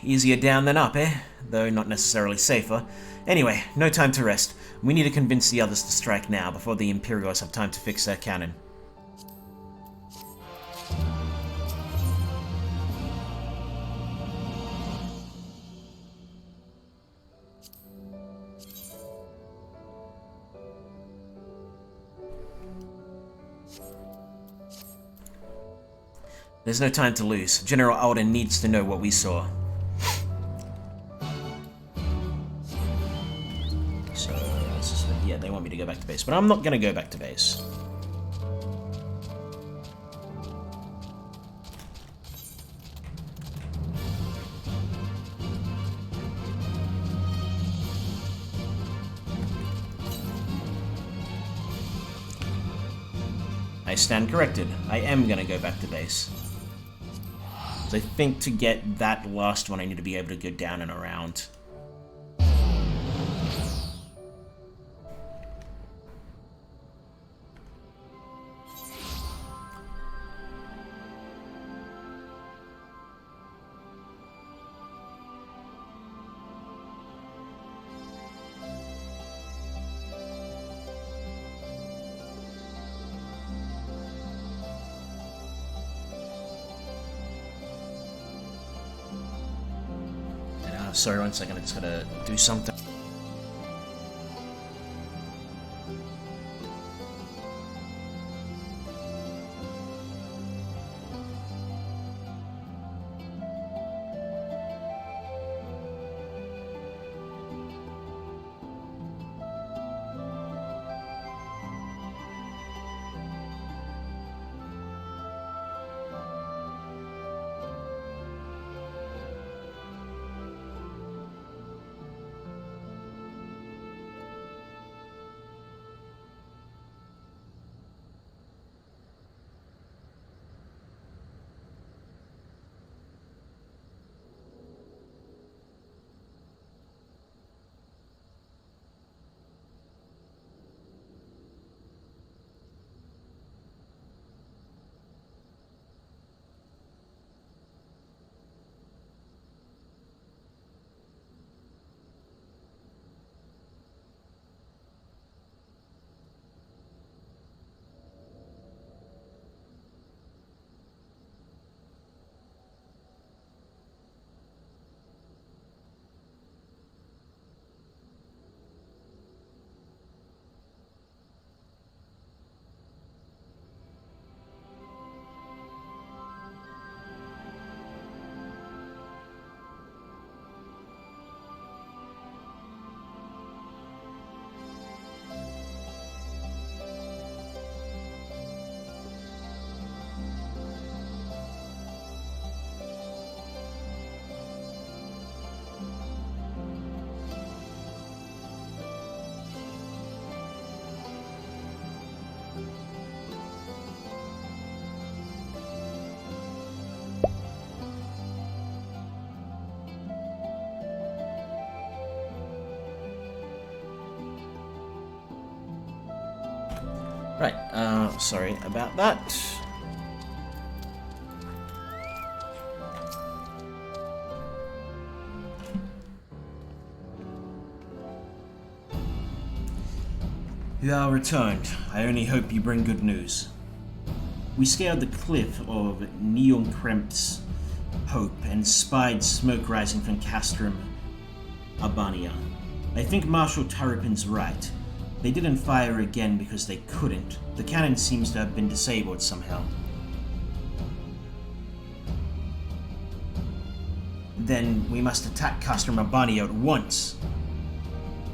Easier down than up, eh? Though not necessarily safer. Anyway, no time to rest. We need to convince the others to strike now, before the Imperials have time to fix their cannon. There's no time to lose. General Alden needs to know what we saw. So, yeah, they want me to go back to base, but I'm not going to go back to base. I stand corrected. I am going to go back to base. So I think to get that last one, I need to be able to go down and around. Sorry, 1 second, I just gotta do something. Right, sorry about that. You are returned. I only hope you bring good news. We scaled the cliff of Neonkremp's Hope and spied smoke rising from Castrum Abania. I think Marshal Turripin's right. They didn't fire again because they couldn't. The cannon seems to have been disabled somehow. then we must attack Castor Mabania at once.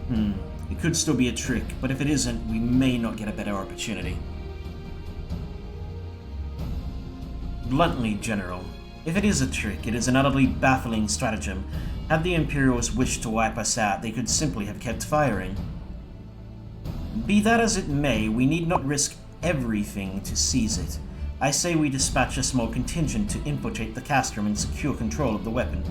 It could still be a trick, but if it isn't, we may not get a better opportunity. Bluntly, General, if it is a trick, it is an utterly baffling stratagem. Had the Imperials wished to wipe us out, they could simply have kept firing. Be that as it may, we need not risk everything to seize it. I say we dispatch a small contingent to infiltrate the castrum and secure control of the weapon.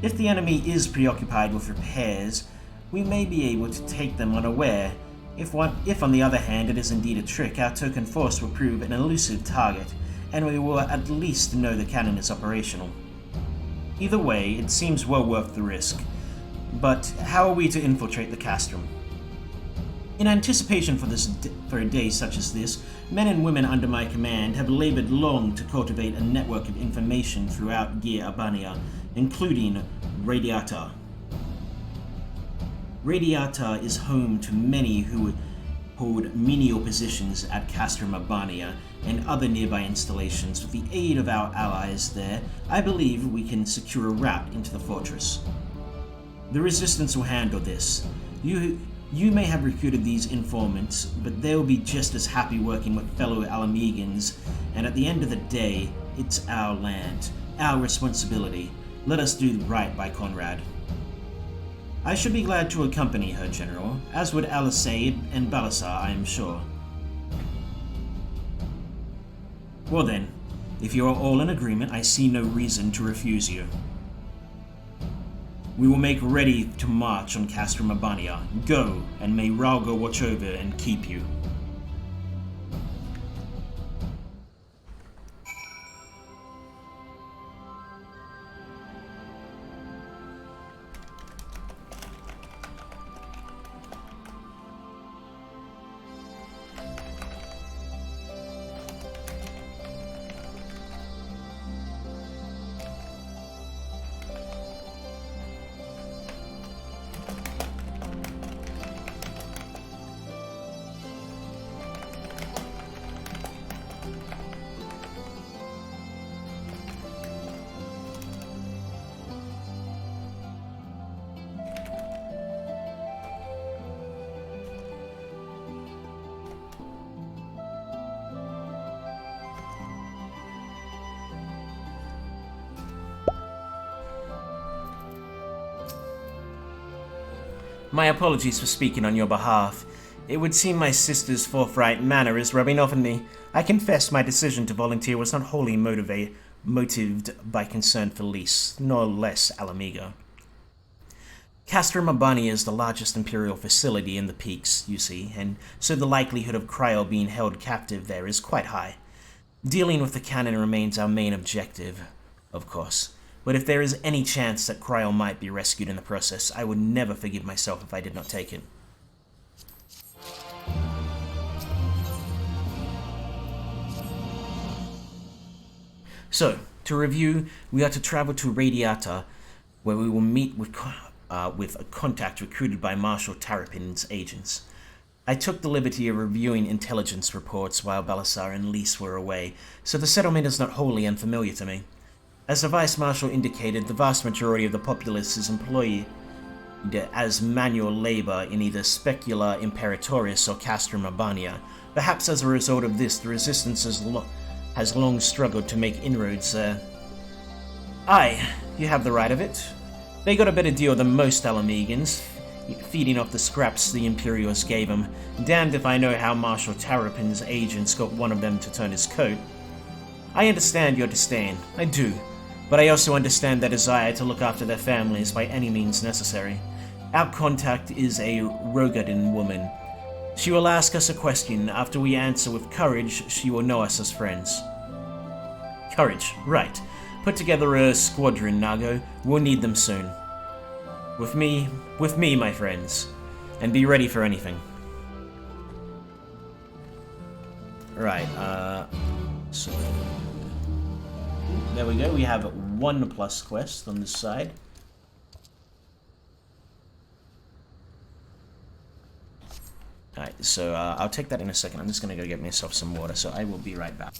If the enemy is preoccupied with repairs, we may be able to take them unaware. If on the other hand it is indeed a trick, our token force will prove an elusive target, and we will at least know the cannon is operational. Either way, it seems well worth the risk. But how are we to infiltrate the castrum? In anticipation for a day such as this, men and women under my command have labored long to cultivate a network of information throughout Gir Abania, including Radiata. Radiata is home to many who hold menial positions at Castor Mabania and other nearby installations. With the aid of our allies there, I believe we can secure a route into the fortress. The Resistance will handle this. You may have recruited these informants, but they'll be just as happy working with fellow Alamegans, and at the end of the day, it's our land, our responsibility. Let us do right by Conrad. I should be glad to accompany her, General, as would Alisaid and Balasar, I am sure. Well then, if you are all in agreement, I see no reason to refuse you. We will make ready to march on Castor Mabania. Go, and may Ralgo watch over and keep you. My apologies for speaking on your behalf. It would seem my sister's forthright manner is rubbing off on me. I confess my decision to volunteer was not wholly motivated by concern for Lys, nor less Alamego. Castor Mabania is the largest Imperial facility in the Peaks, you see, and so the likelihood of Kryl being held captive there is quite high. Dealing with the cannon remains our main objective, of course. But if there is any chance that Kryl might be rescued in the process, I would never forgive myself if I did not take it. So, to review, we are to travel to Radiata, where we will meet with a contact recruited by Marshal Tarapin's agents. I took the liberty of reviewing intelligence reports while Balasar and Lys were away, so the settlement is not wholly unfamiliar to me. As the Vice Marshal indicated, the vast majority of the populace is employed as manual labor in either Specula Imperatoris or Castor Mabania. Perhaps as a result of this, the Resistance has long struggled to make inroads there. Aye, you have the right of it. They got a better deal than most Alamegans, feeding off the scraps the Imperials gave them. Damned if I know how Marshal Tarapin's agents got one of them to turn his coat. I understand your disdain, I do. But I also understand their desire to look after their families by any means necessary. Our contact is a Rogadin woman. She will ask us a question. After we answer with courage, she will know us as friends. Courage, right. Put together a squadron, Nago. We'll need them soon. With me, my friends. And be ready for anything. Right, so... there we go, we have 1+ quest on this side. Alright, so I'll take that in a second. I'm just gonna go get myself some water, so I will be right back.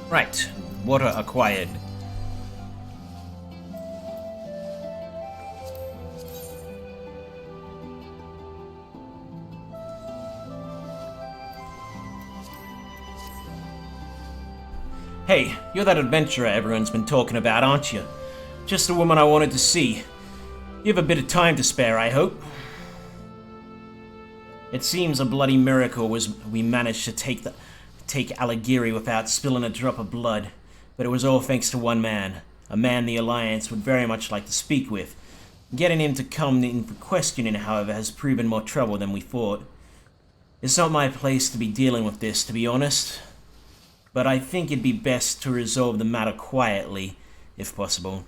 Right. Water acquired. Hey, you're that adventurer everyone's been talking about, aren't you? Just the woman I wanted to see. You have a bit of time to spare, I hope. It seems a bloody miracle we managed to take Alighieri without spilling a drop of blood, but it was all thanks to one man, a man the Alliance would very much like to speak with. Getting him to come in for questioning, however, has proven more trouble than we thought. It's not my place to be dealing with this, to be honest, but I think it'd be best to resolve the matter quietly, if possible.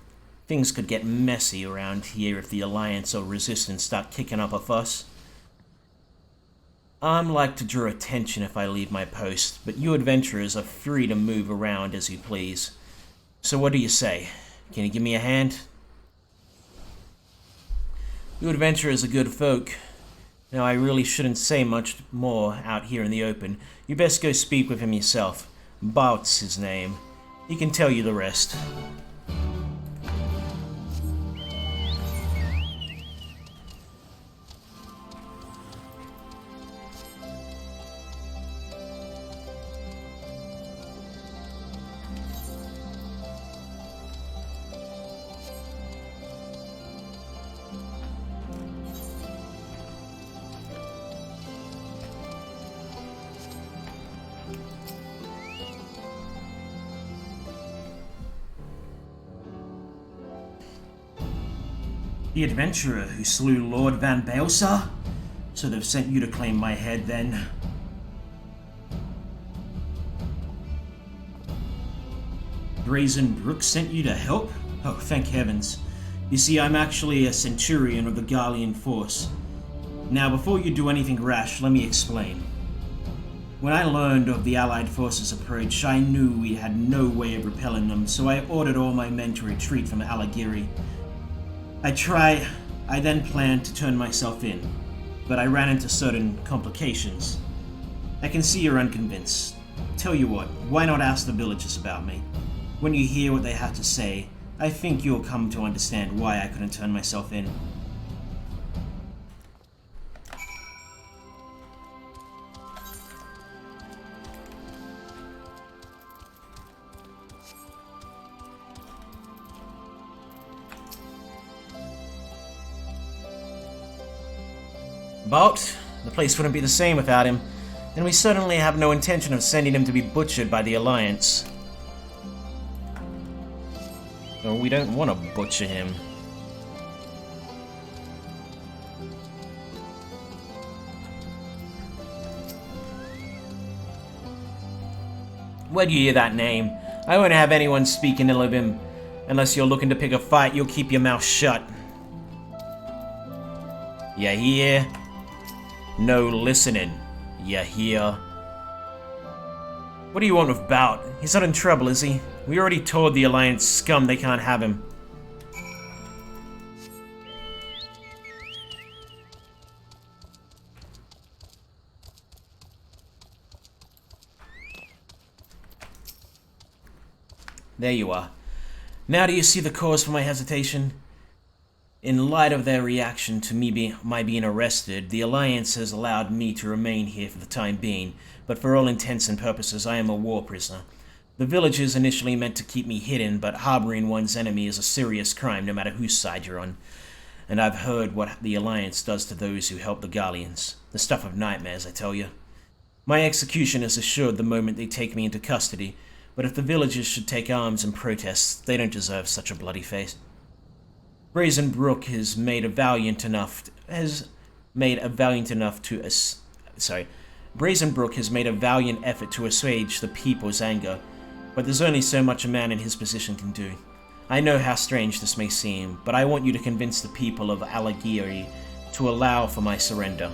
Things could get messy around here if the Alliance or Resistance start kicking up a fuss. I'm like to draw attention if I leave my post, but you adventurers are free to move around as you please. So what do you say? Can you give me a hand? You adventurers are good folk. Now I really shouldn't say much more out here in the open. You best go speak with him yourself. Bout's his name. He can tell you the rest. The adventurer who slew Lord Van Baelsar? So they've sent you to claim my head, then? Brazen Brook sent you to help? Oh, thank heavens. You see, I'm actually a centurion of the Gallian force. Now, before you do anything rash, let me explain. When I learned of the Allied forces' approach, I knew we had no way of repelling them, so I ordered all my men to retreat from Alighieri. I then planned to turn myself in, but I ran into certain complications. I can see you're unconvinced. Tell you what, why not ask the villagers about me? When you hear what they have to say, I think you'll come to understand why I couldn't turn myself in. But the place wouldn't be the same without him, and we certainly have no intention of sending him to be butchered by the Alliance. No, we don't want to butcher him. Where'd you hear that name? I won't have anyone speaking ill of him. Unless you're looking to pick a fight, you'll keep your mouth shut. You hear? No listening. You hear? What do you want with Bout? He's not in trouble, is he? We already told the Alliance scum they can't have him. There you are. Now do you see the cause for my hesitation? In light of their reaction to my being arrested, the Alliance has allowed me to remain here for the time being, but for all intents and purposes I am a war prisoner. The villagers initially meant to keep me hidden, but harboring one's enemy is a serious crime no matter whose side you're on. And I've heard what the Alliance does to those who help the Gallians. The stuff of nightmares, I tell you. My execution is assured the moment they take me into custody, but if the villagers should take arms and protest, they don't deserve such a bloody fate. Brazen Brook has made a valiant enough to Brazen Brook has made a valiant effort to assuage the people's anger, but there's only so much a man in his position can do. I know how strange this may seem, but I want you to convince the people of Alighieri to allow for my surrender.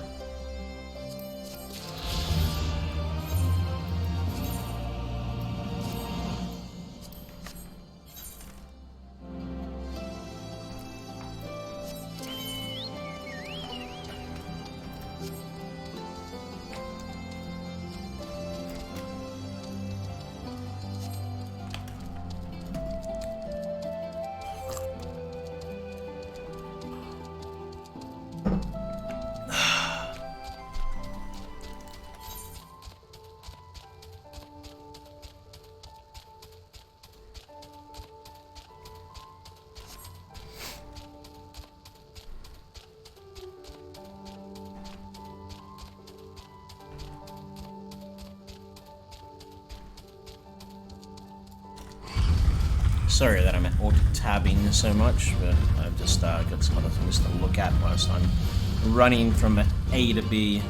Sorry that I'm auto-tabbing so much, but I've just got some other things to look at whilst I'm running from A to B.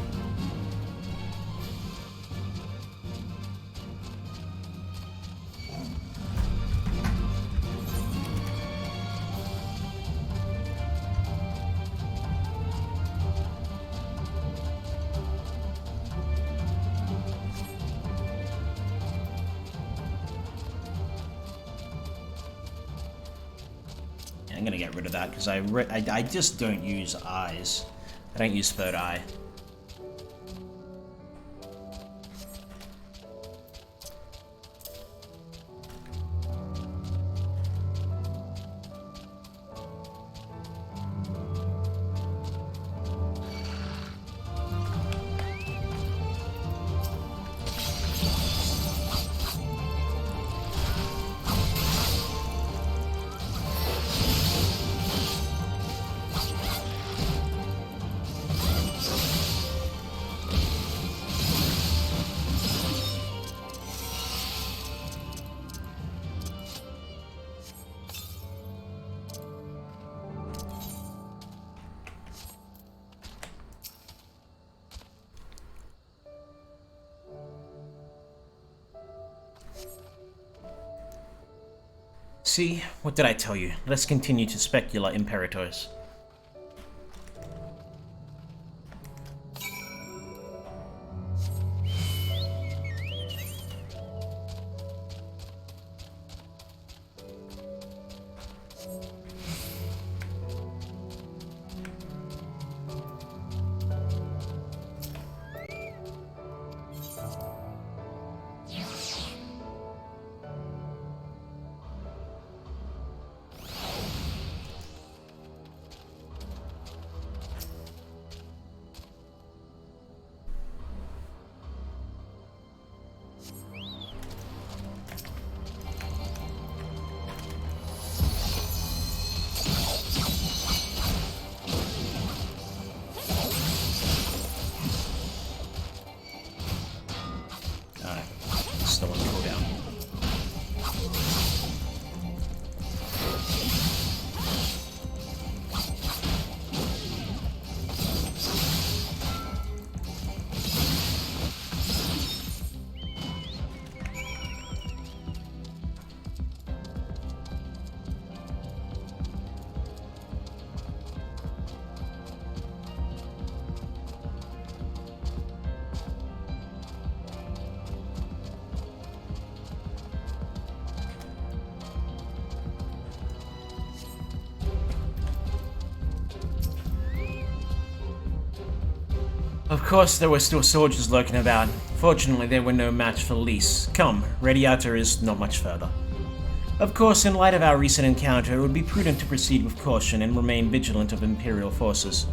I'm gonna get rid of that because I just don't use eyes. I don't use third eye. See, what did I tell you? Let's continue to specula, Imperators. Still on the cooldown. Of course, there were still soldiers lurking about. Fortunately, they were no match for Lys. Come, Radiator is not much further. Of course, in light of our recent encounter, it would be prudent to proceed with caution and remain vigilant of Imperial forces.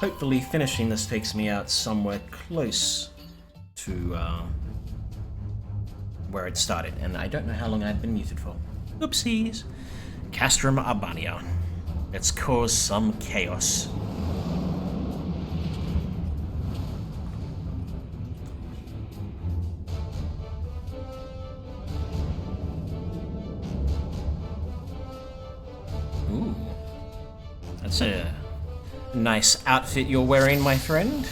hopefully finishing this takes me out somewhere close to where it started, and I don't know how long I've been muted for. Oopsies. Castrum Urbania. Let's cause some chaos. Ooh. That's a nice outfit you're wearing, my friend.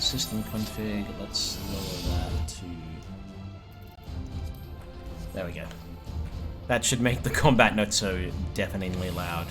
System config, let's lower that to... There we go. That should make the combat not so deafeningly loud.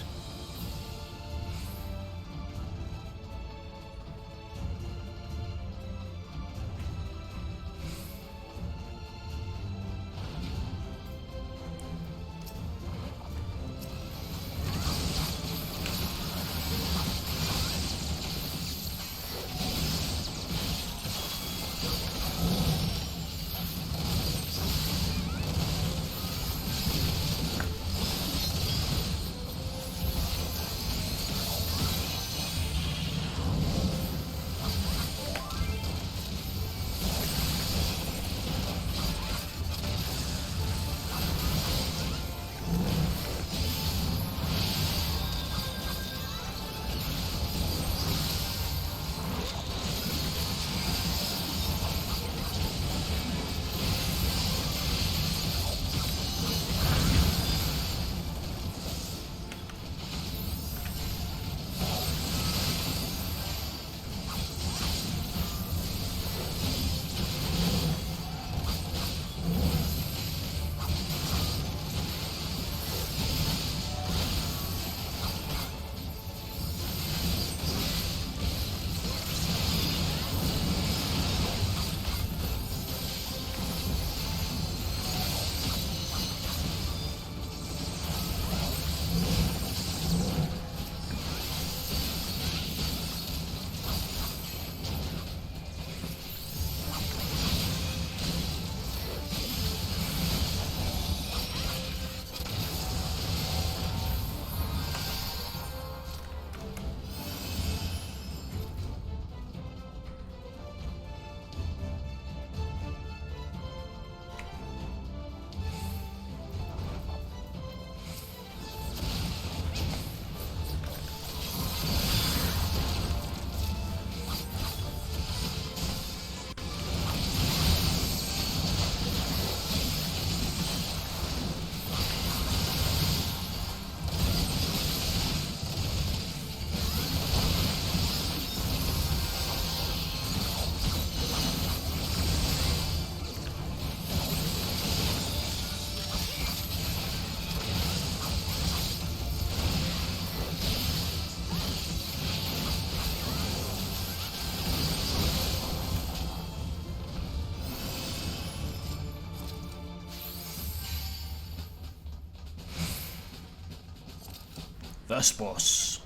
First boss.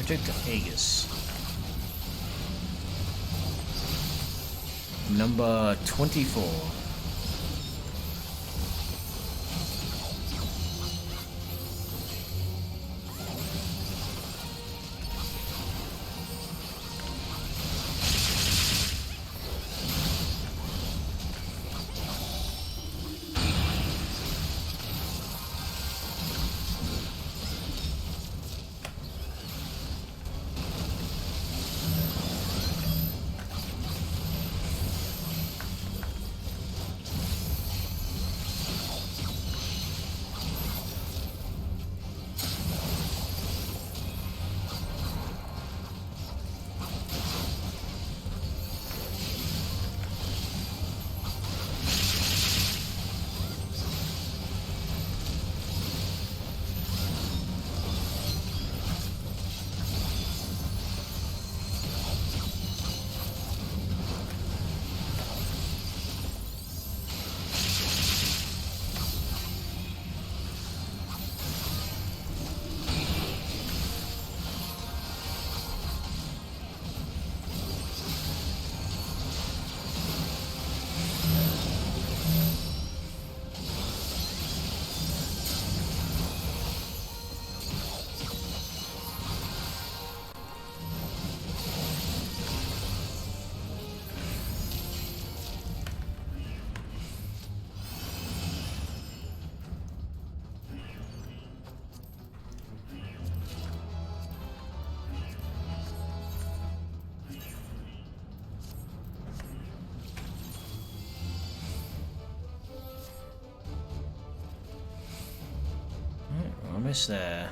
Subject Aegis. Number 24. Almost there.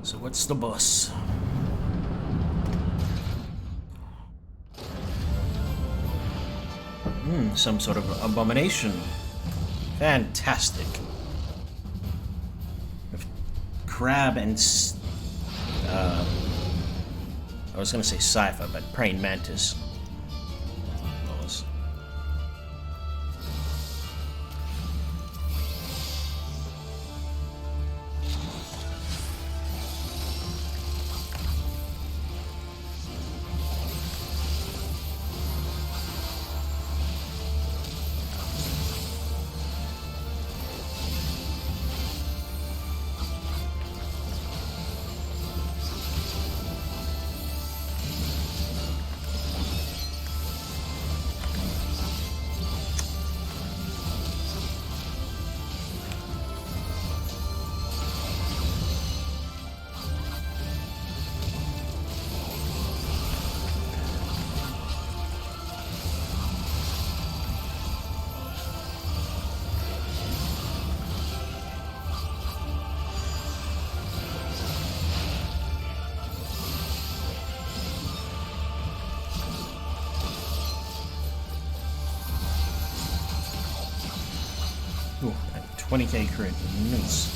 So what's the boss? Some sort of abomination. Fantastic. With crab and I was gonna say cipher, but praying mantis. Ooh, 20k crit. Nice.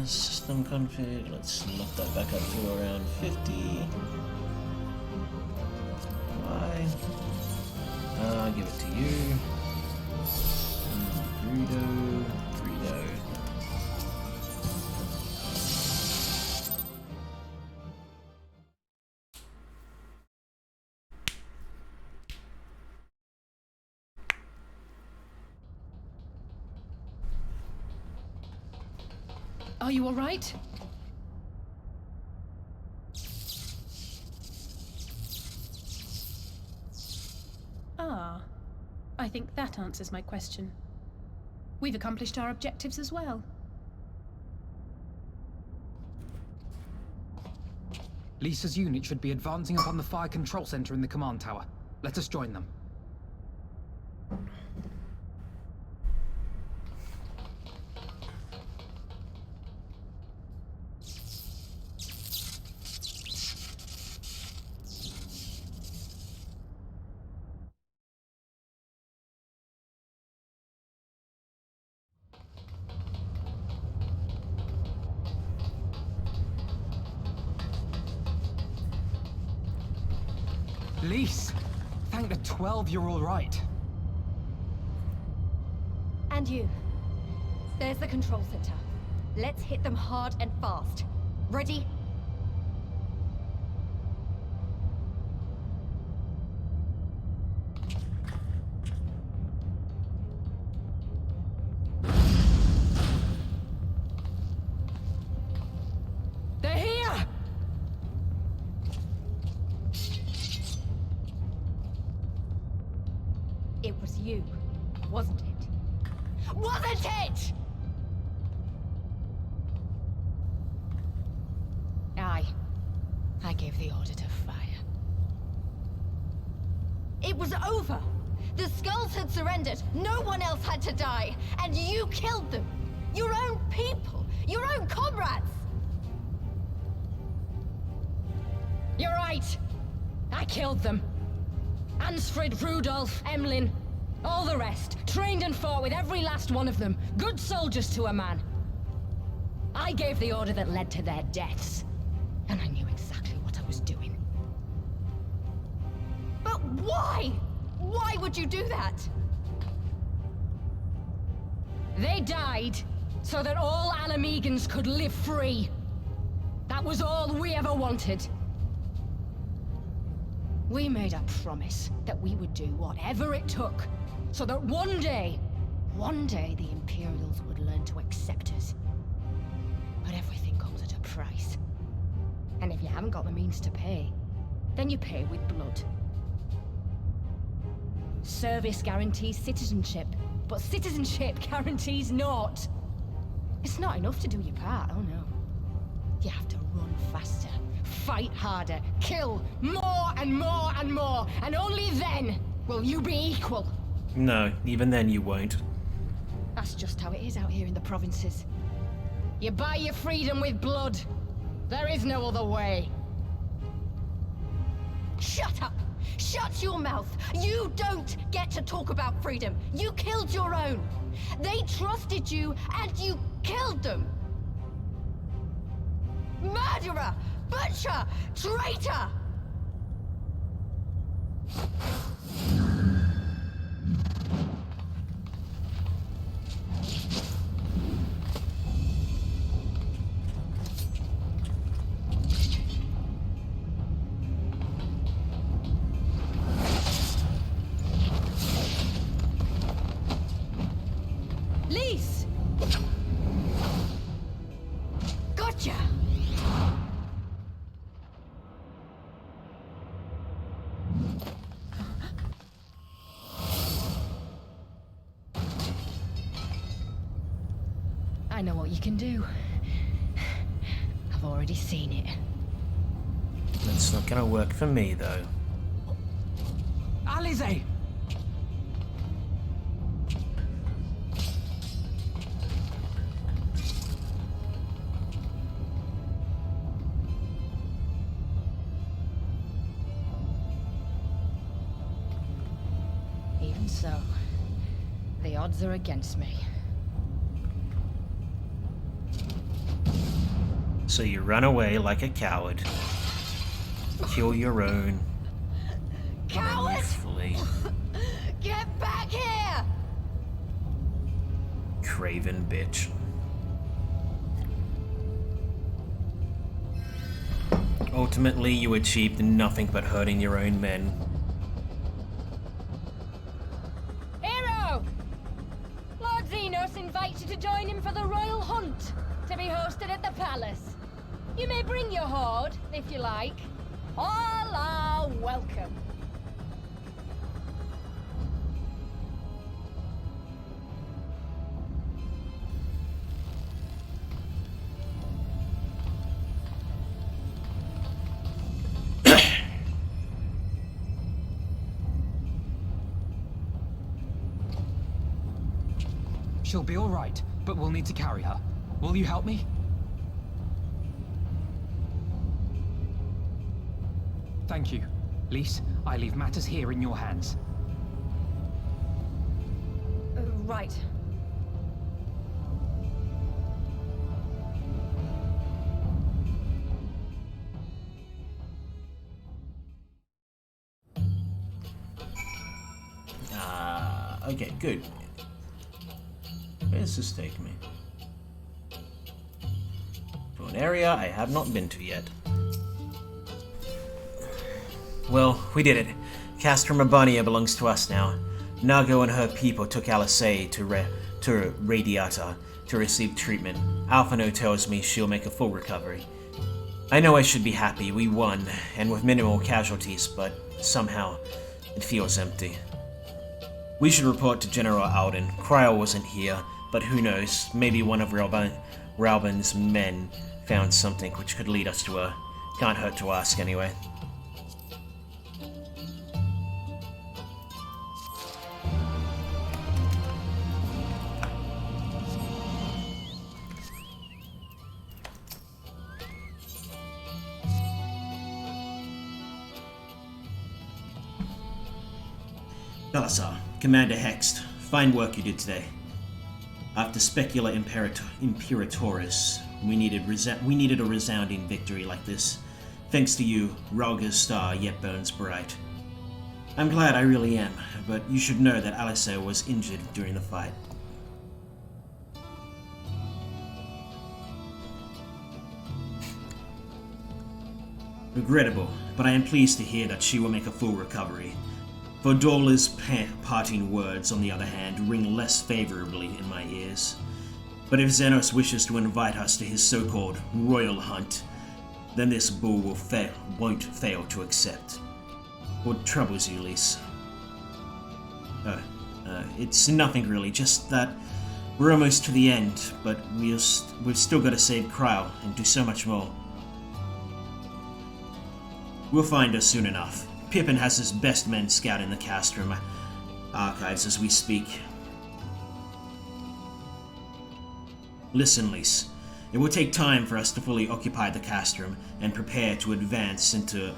System config, let's lock that back up to around 50. Why? I'll give it to you. Greedo. Are you all right? Ah, I think that answers my question. We've accomplished our objectives as well. Lisa's unit should be advancing upon the fire control center in the command tower. Let us join them. Lise! Thank the 12 you're all right. And you. There's the control center. Let's hit them hard and fast. Ready? you, wasn't it? Wasn't it? I gave the order to fire. It was over! The Skulls had surrendered, no one else had to die, and you killed them! Your own people! Your own comrades! You're right! I killed them. Ansfrid, Rudolph, Emlyn, all the rest, trained and fought with every last one of them, good soldiers to a man. I gave the order that led to their deaths, and I knew exactly what I was doing. But why? Why would you do that? They died so that all Alamegans could live free. That was all we ever wanted. We made a promise that we would do whatever it took, so that one day the Imperials would learn to accept us. But everything comes at a price. And if you haven't got the means to pay, then you pay with blood. Service guarantees citizenship, but citizenship guarantees naught. It's not enough to do your part, oh no. You have to run faster, fight harder, kill more and more and more, and only then will you be equal. No, even then you won't. That's just how it is out here in the provinces. You buy your freedom with blood. There is no other way. Shut up! Shut your mouth! You don't get to talk about freedom! You killed your own! They trusted you, and you killed them! Murderer! Butcher! Traitor! Lise! Gotcha! I know what you can do. I've already seen it. That's not gonna work for me, though. Alize! Even so, the odds are against me. So you run away like a coward. Kill your own. Coward! And then you flee. Get back here! Craven bitch. Ultimately, you achieved nothing but hurting your own men. Hero! Lord Xenos invites you to join him for the royal hunt, to be hosted at the palace. You may bring your horde, if you like. All are welcome. She'll be all right, but we'll need to carry her. Will you help me? Thank you. Lise, I leave matters here in your hands. Right. Okay, good. Where does this take me? To an area I have not been to yet. Well, we did it. Castor Mabania belongs to us now. Nago and her people took Alisei to Radiata to receive treatment. Alphino tells me she'll make a full recovery. I know I should be happy, we won, and with minimal casualties, but somehow it feels empty. We should report to General Alden. Cryo wasn't here, but who knows, maybe one of Ralban's men found something which could lead us to her. Can't hurt to ask anyway. Belisar, Commander Hext, fine work you did today. After Specula Imperatoris, we needed a resounding victory like this. Thanks to you, Ralga's star yet burns bright. I'm glad, I really am, but you should know that Alisair was injured during the fight. Regrettable, but I am pleased to hear that she will make a full recovery. For Dorla's parting words, on the other hand, ring less favorably in my ears. But if Xenos wishes to invite us to his so-called royal hunt, then this bull won't fail to accept. What troubles you, Lise? It's nothing really, just that we're almost to the end, but we've still got to save Kryle and do so much more. We'll find her soon enough. Pippin has his best men scouting the Castrum archives as we speak. Listen, Lise. It will take time for us to fully occupy the Castrum and prepare to advance into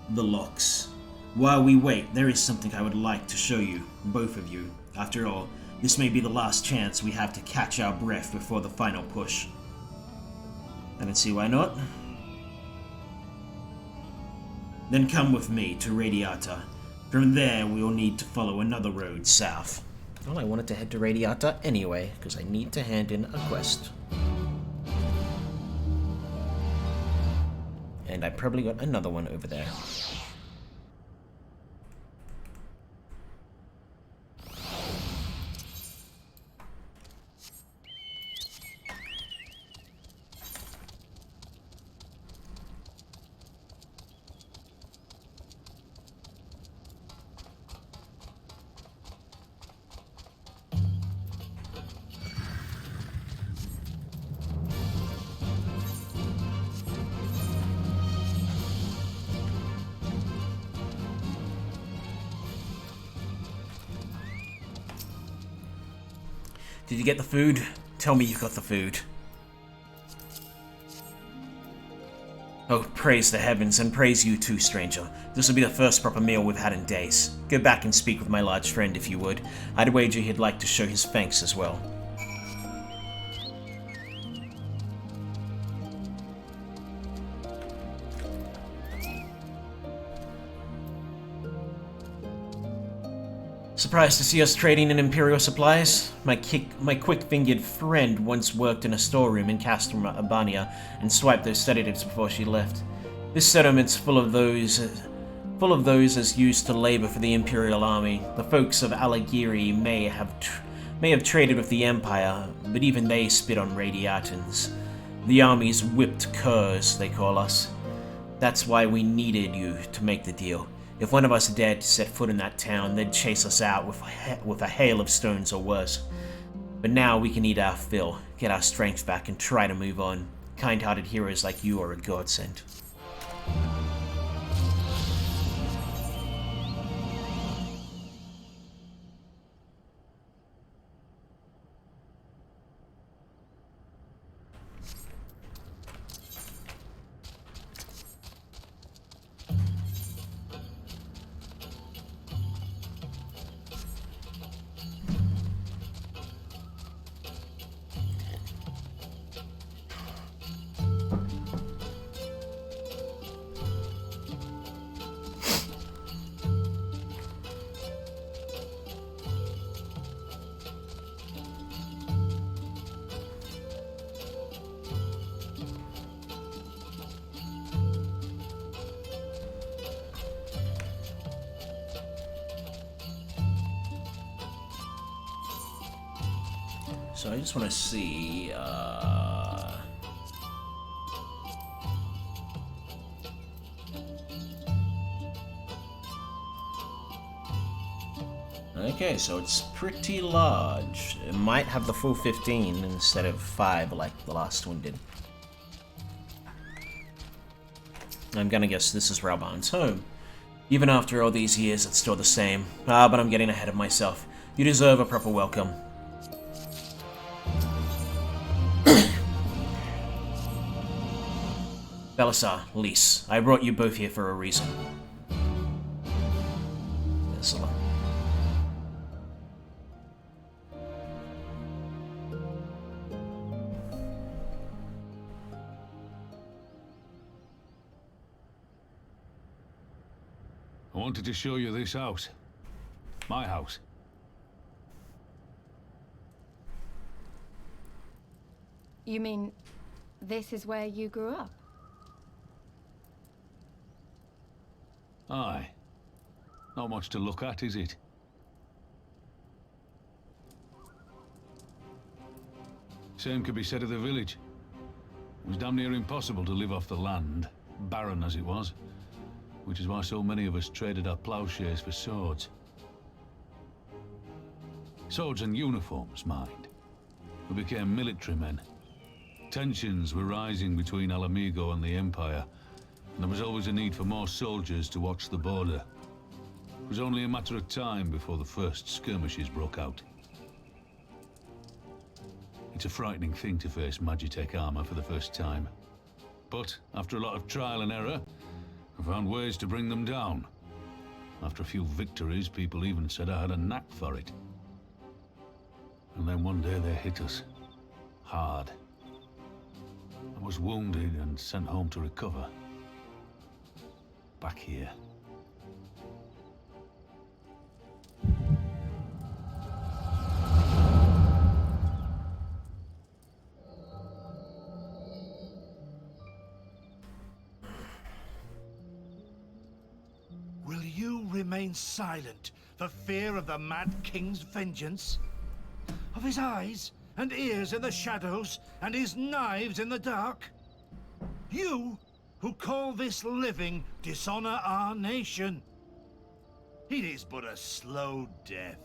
the locks. While we wait, there is something I would like to show you, both of you. After all, this may be the last chance we have to catch our breath before the final push. I don't see why not. Then come with me to Radiata. From there, we will need to follow another road south. Well, I wanted to head to Radiata anyway, because I need to hand in a quest. And I probably got another one over there. Did you get the food? Tell me you got the food. Oh, praise the heavens, and praise you too, stranger. This will be the first proper meal we've had in days. Go back and speak with my large friend if you would. I'd wager he'd like to show his thanks as well. Surprised to see us trading in Imperial supplies? My quick-fingered friend once worked in a storeroom in Castrum Urbania and swiped those sedatives before she left. This settlement's full of those as used to labor for the Imperial army. The folks of Alagiri may have traded with the Empire, but even they spit on Radiatans. The army's whipped curs, they call us. That's why we needed you to make the deal. If one of us dared to set foot in that town, they'd chase us out with a hail of stones or worse. But now we can eat our fill, get our strength back, and try to move on. Kind-hearted heroes like you are a godsend. So I just want to see, Okay, so it's pretty large. It might have the full 15 instead of 5 like the last one did. I'm gonna guess this is Rauban's home. Even after all these years, it's still the same. But I'm getting ahead of myself. You deserve a proper welcome. Belisar, Lys, I brought you both here for a reason. Ursula. I wanted to show you this house. My house. You mean this is where you grew up? Aye. Not much to look at, is it? Same could be said of the village. It was damn near impossible to live off the land, barren as it was. Which is why so many of us traded our plowshares for swords. Swords and uniforms, mind. We became military men. Tensions were rising between Alamigo and the Empire, and there was always a need for more soldiers to watch the border. It was only a matter of time before the first skirmishes broke out. It's a frightening thing to face Magitech armor for the first time. But after a lot of trial and error, I found ways to bring them down. After a few victories, people even said I had a knack for it. And then one day they hit us. Hard. I was wounded and sent home to recover. Back here. Will you remain silent for fear of the Mad King's vengeance? Of his eyes and ears in the shadows and his knives in the dark? You who call this living dishonor our nation. It is but a slow death.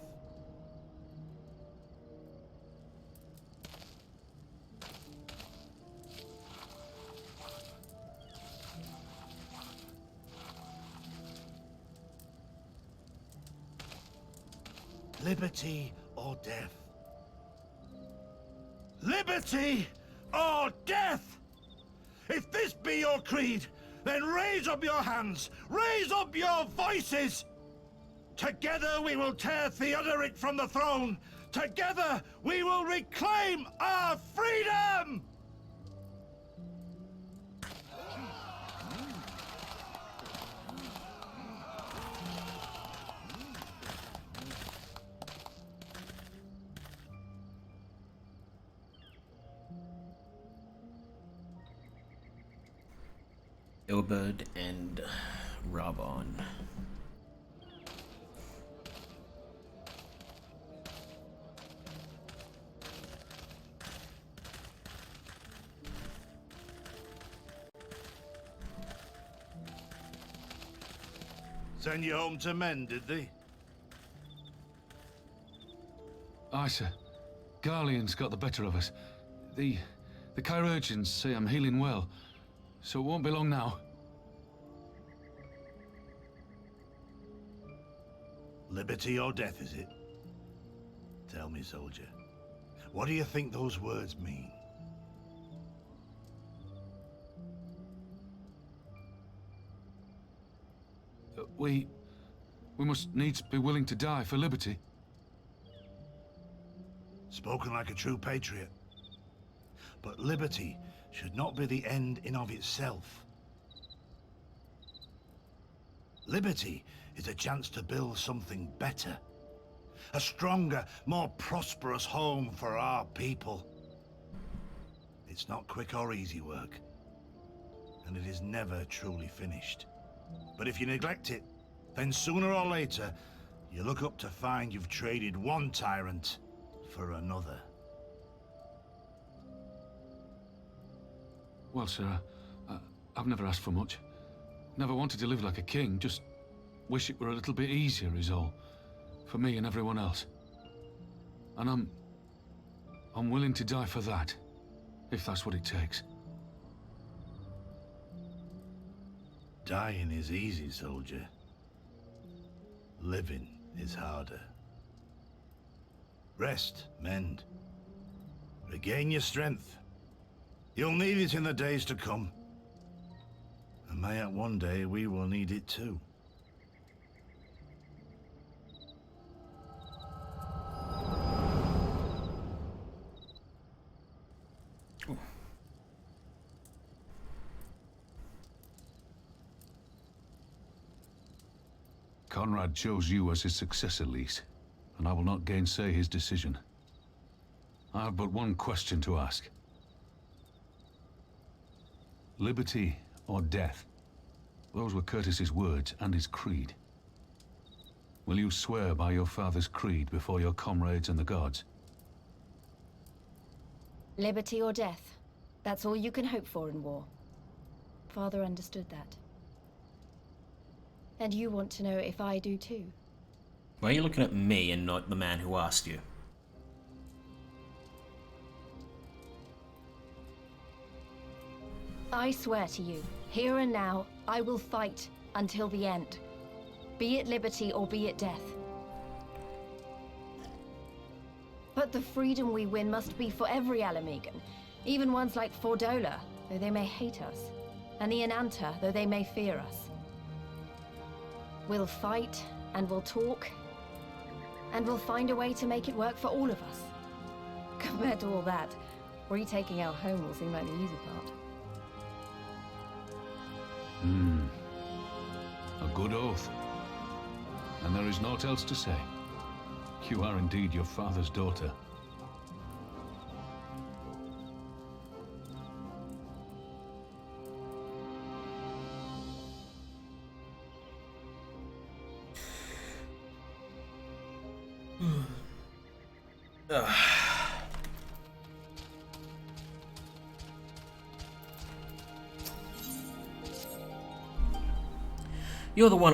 Liberty or death? Liberty or death? If this be your creed, then raise up your hands, raise up your voices! Together we will tear Theodoric from the throne! Together we will reclaim our freedom! Ilberd and Rabon. Send you home to mend, did they? Aye, sir. Garlean's got the better of us. The chirurgeons say I'm healing well, so it won't be long now. Liberty or death, is it? Tell me, soldier. What do you think those words mean? We must needs be willing to die for liberty. Spoken like a true patriot. But liberty should not be the end in of itself. Liberty is a chance to build something better. A stronger, more prosperous home for our people. It's not quick or easy work. And it is never truly finished. But if you neglect it, then sooner or later, you look up to find you've traded one tyrant for another. Well, sir, I've never asked for much. Never wanted to live like a king, just wish it were a little bit easier is all. For me and everyone else. And I'm willing to die for that, if that's what it takes. Dying is easy, soldier. Living is harder. Rest, mend. Regain your strength. You'll need it in the days to come. And mayhap one day we will need it too. Conrad chose you as his successor, Lise, and I will not gainsay his decision. I have but one question to ask. Liberty or death? Those were Curtis's words and his creed. Will you swear by your father's creed before your comrades and the gods? Liberty or death. That's all you can hope for in war. Father understood that. And you want to know if I do too? Why are you looking at me and not the man who asked you? I swear to you, here and now, I will fight until the end. Be it liberty or be it death. But the freedom we win must be for every Alamegan, even ones like Fordola, though they may hate us, and the Ananta, though they may fear us. We'll fight, and we'll talk, and we'll find a way to make it work for all of us. Compared to all that, retaking our home will seem like the easy part. A good oath. And there is naught else to say. You are indeed your father's daughter.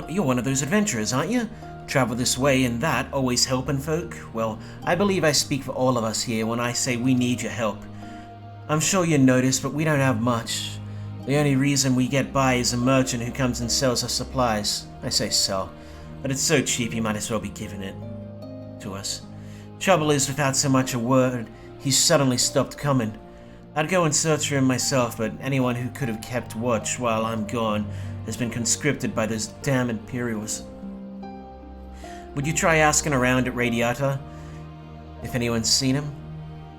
You're one of those adventurers, aren't you? Travel this way and that, always helping folk. Well, I believe I speak for all of us here when I say we need your help. I'm sure you noticed, but we don't have much. The only reason we get by is a merchant who comes and sells us supplies. I say sell, but it's so cheap he might as well be giving it to us. Trouble is, without so much a word, he's suddenly stopped coming. I'd go and search for him myself, but anyone who could have kept watch while I'm gone has been conscripted by those damn Imperials. Would you try asking around at Radiata if anyone's seen him?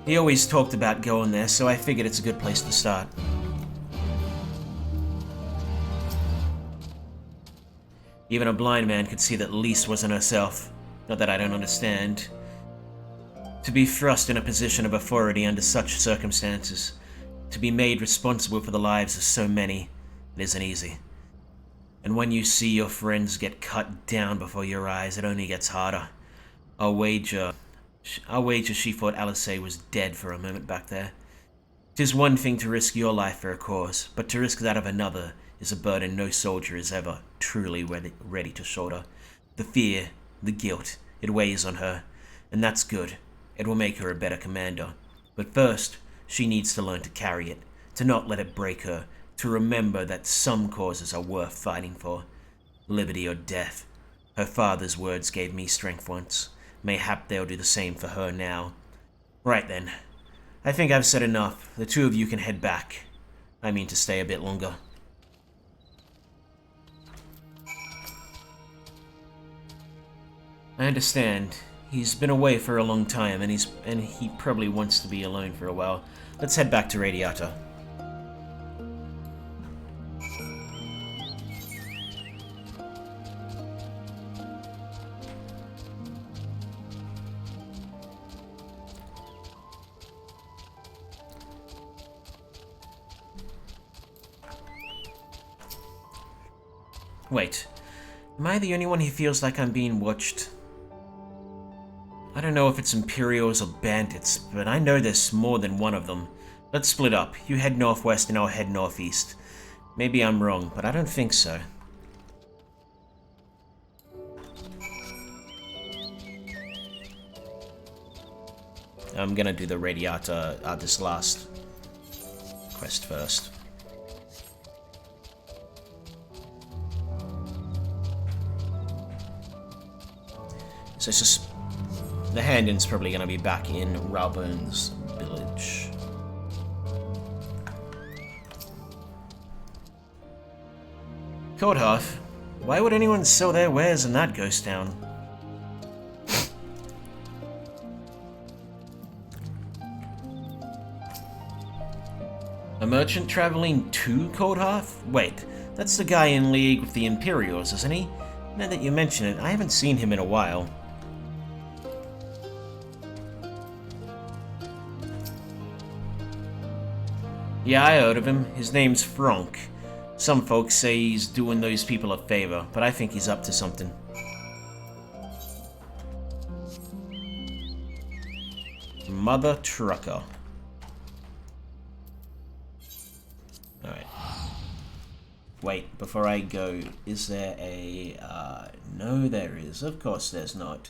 He always talked about going there, so I figured it's a good place to start. Even a blind man could see that Lise wasn't herself. Not that I don't understand. To be thrust in a position of authority under such circumstances, to be made responsible for the lives of so many, it isn't easy. And when you see your friends get cut down before your eyes, it only gets harder. I'll wager she thought Alice was dead for a moment back there. 'Tis one thing to risk your life for a cause, but to risk that of another is a burden no soldier is ever truly ready to shoulder. The fear, the guilt, it weighs on her, and that's good. It will make her a better commander. But first, she needs to learn to carry it, to not let it break her, to remember that some causes are worth fighting for. Liberty or death. Her father's words gave me strength once. Mayhap they'll do the same for her now. Right then. I think I've said enough. The two of you can head back. I mean to stay a bit longer. I understand. He's been away for a long time, and he probably wants to be alone for a while. Let's head back to Radiata. Wait, am I the only one who feels like I'm being watched? I don't know if it's Imperials or bandits, but I know there's more than one of them. Let's split up. You head northwest and I'll head northeast. Maybe I'm wrong, but I don't think so. I'm gonna do the Radiata, this last quest first. So it's just... the Handin's probably gonna be back in Ralburn's village. Coldhearth, why would anyone sell their wares in that ghost town? A merchant traveling to Coldhearth? Wait, that's the guy in league with the Imperials, isn't he? Now that you mention it, I haven't seen him in a while. Yeah, I heard of him. His name's Franck. Some folks say he's doing those people a favor, but I think he's up to something. Mother Trucker. Alright. Wait, before I go, is there a... no there is. Of course there's not.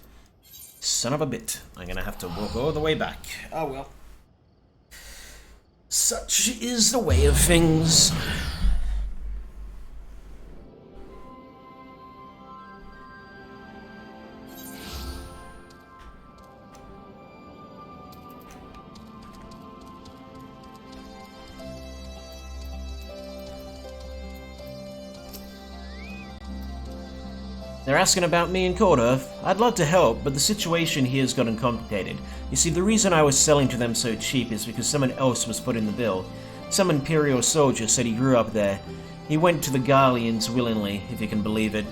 Son of a bit. I'm gonna have to walk all the way back. Oh well. Such is the way of things. They're asking about me and Coldhearth. I'd love to help, but the situation here has gotten complicated. You see, the reason I was selling to them so cheap is because someone else was put in the bill. Some Imperial soldier said he grew up there. He went to the Garleans willingly, if you can believe it.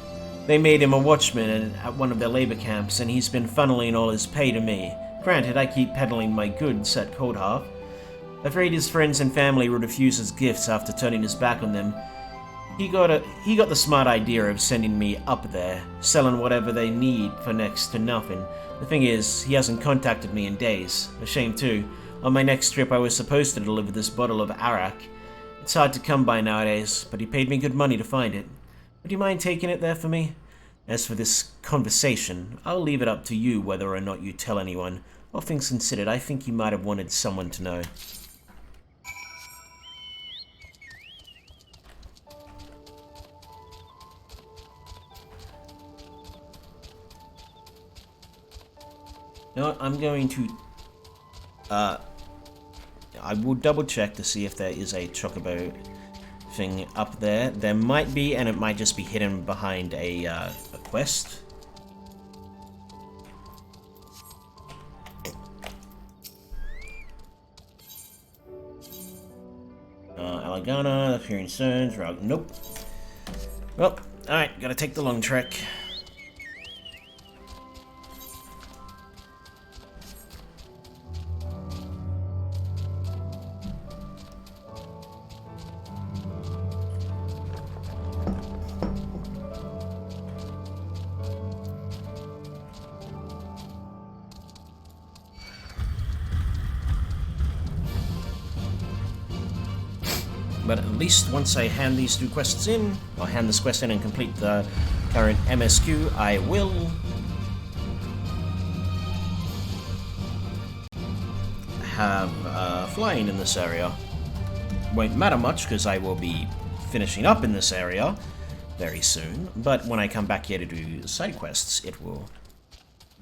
They made him a watchman at one of their labor camps, and he's been funneling all his pay to me. Granted, I keep peddling my goods at Coldhearth. Afraid his friends and family would refuse his gifts after turning his back on them. He got the smart idea of sending me up there, selling whatever they need for next to nothing. The thing is, he hasn't contacted me in days. A shame too. On my next trip I was supposed to deliver this bottle of arak. It's hard to come by nowadays, but he paid me good money to find it. Would you mind taking it there for me? As for this conversation, I'll leave it up to you whether or not you tell anyone. All things considered, I think you might have wanted someone to know. No, I'm going to... I will double check to see if there is a chocobo thing up there. There might be, and it might just be hidden behind a quest. Alagana, Appearing Stones, Route. Nope. Well, alright, gotta take the long trek. But at least once I hand these two quests in, or hand this quest in and complete the current MSQ, I will have flying in this area. Won't matter much because I will be finishing up in this area very soon, but when I come back here to do side quests, it will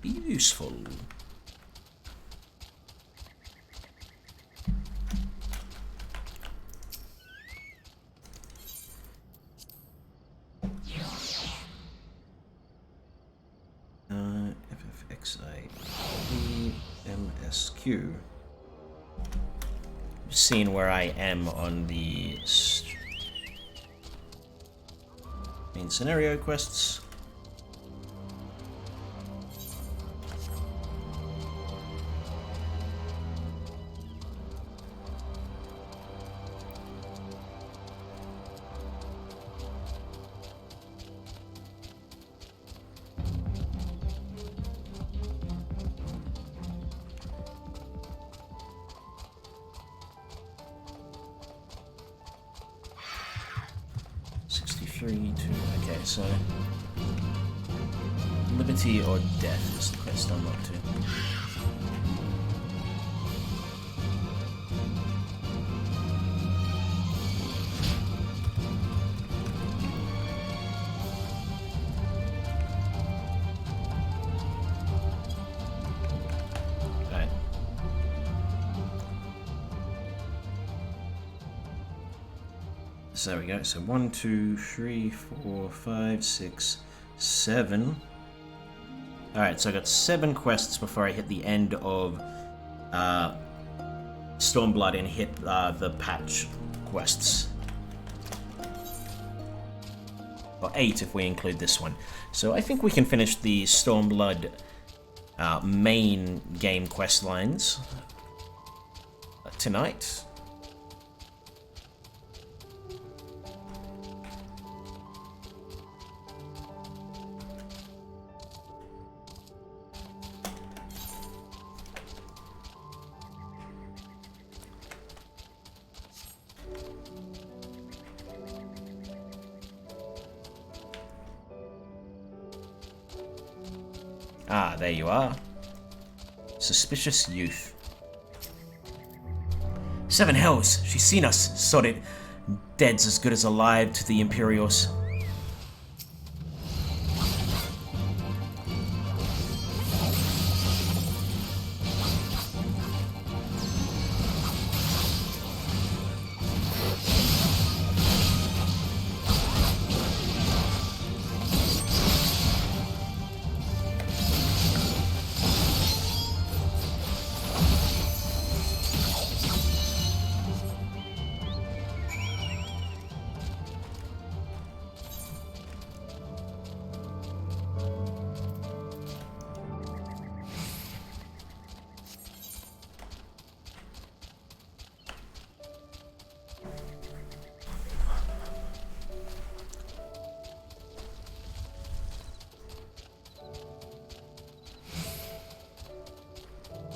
be useful. MSQ. Just seeing where I am on the main scenario quests. Okay, so liberty or death is the quest I'm up to. So there we go. So 1, 2, 3, 4, 5, 6, 7. Alright, so I got 7 quests before I hit the end of Stormblood and hit the patch quests. Or 8 if we include this one. So I think we can finish the Stormblood main game quest lines tonight. Ah, there you are. Suspicious youth. 7 hells! She's seen us! Sod it. Dead's as good as alive to the Imperials.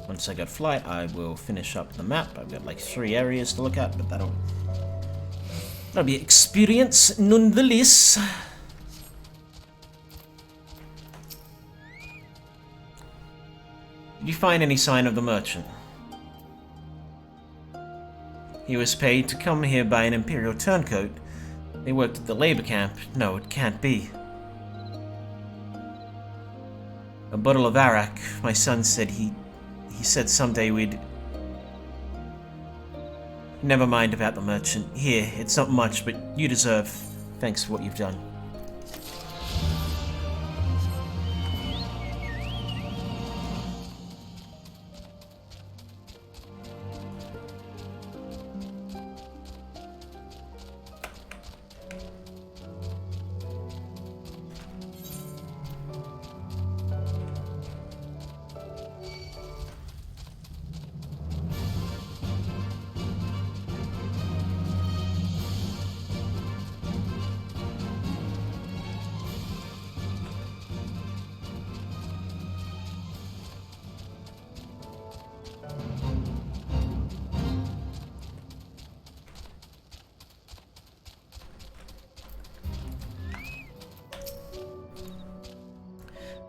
Once I get flight, I will finish up the map. I've got like 3 areas to look at, but that'll be experience nonetheless. Did you find any sign of the merchant? He was paid to come here by an Imperial turncoat. They worked at the labor camp. No, it can't be. A bottle of arak. My son said he said someday we'd... Never mind about the merchant. Here, it's not much, but you deserve. Thanks for what you've done.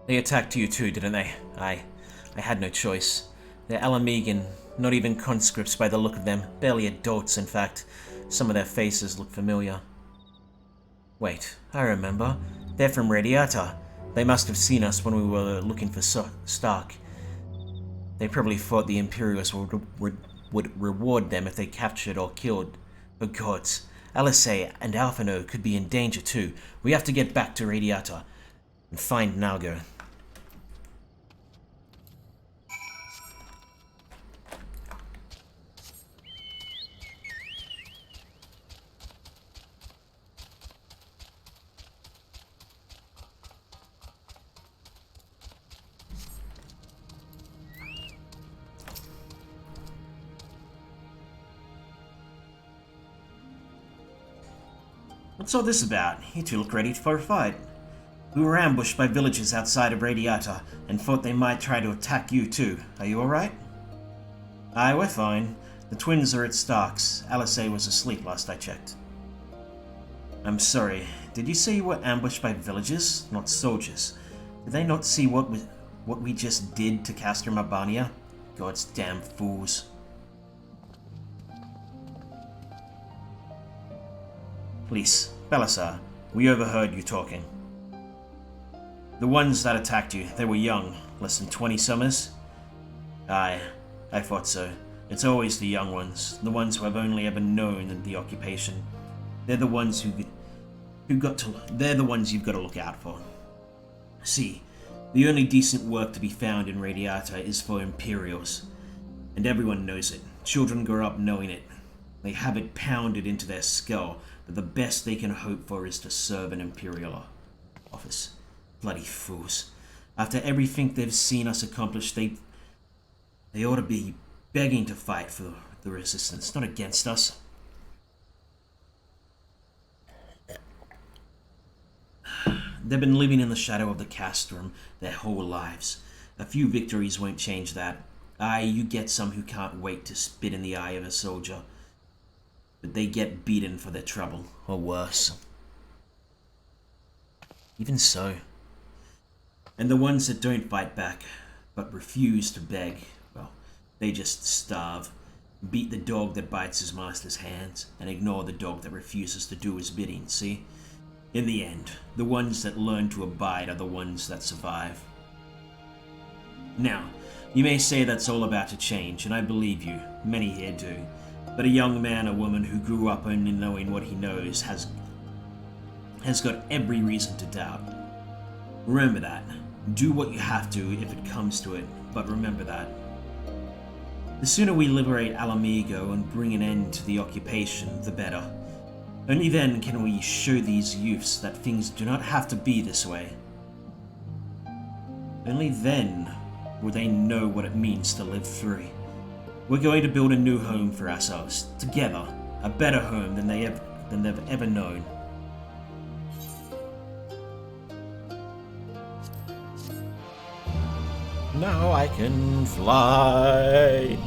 They attacked you too, didn't they? I had no choice. They're Alamegan, not even conscripts by the look of them. Barely adults, in fact. Some of their faces look familiar. Wait, I remember. They're from Radiata. They must have seen us when we were looking for Stark. They probably thought the Imperials would reward them if they captured or killed. But gods, Alisei and Alphino could be in danger too. We have to get back to Radiata and find Nalgo. What's all this about? You two look ready for a fight. We were ambushed by villagers outside of Radiata, and thought they might try to attack you too. Are you alright? Aye, we're fine. The twins are at Stark's. Alisei was asleep last I checked. I'm sorry, did you say you were ambushed by villagers, not soldiers? Did they not see what we just did to Castor Mabania? God's damn fools. Please, Belisar, we overheard you talking. The ones that attacked you, they were young, less than 20 summers? Aye, I thought so. It's always the young ones, the ones who have only ever known the occupation. They're the ones they're the ones you've got to look out for. See, the only decent work to be found in Radiata is for Imperials, and everyone knows it. Children grow up knowing it. They have it pounded into their skull that the best they can hope for is to serve an Imperial office. Bloody fools. After everything they've seen us accomplish, they ought to be begging to fight for the Resistance, not against us. They've been living in the shadow of the castrum their whole lives. A few victories won't change that. Aye, you get some who can't wait to spit in the eye of a soldier. But they get beaten for their trouble, or worse. Even so. And the ones that don't fight back, but refuse to beg, well, they just starve, beat the dog that bites his master's hands, and ignore the dog that refuses to do his bidding, see? In the end, the ones that learn to abide are the ones that survive. Now, you may say that's all about to change, and I believe you, many here do. But a young man or woman who grew up only knowing what he knows has got every reason to doubt. Remember that. Do what you have to if it comes to it, but remember that. The sooner we liberate Alamigo and bring an end to the occupation, the better. Only then can we show these youths that things do not have to be this way. Only then will they know what it means to live free. We're going to build a new home for ourselves, together, a better home than they've ever known. Now I can fly.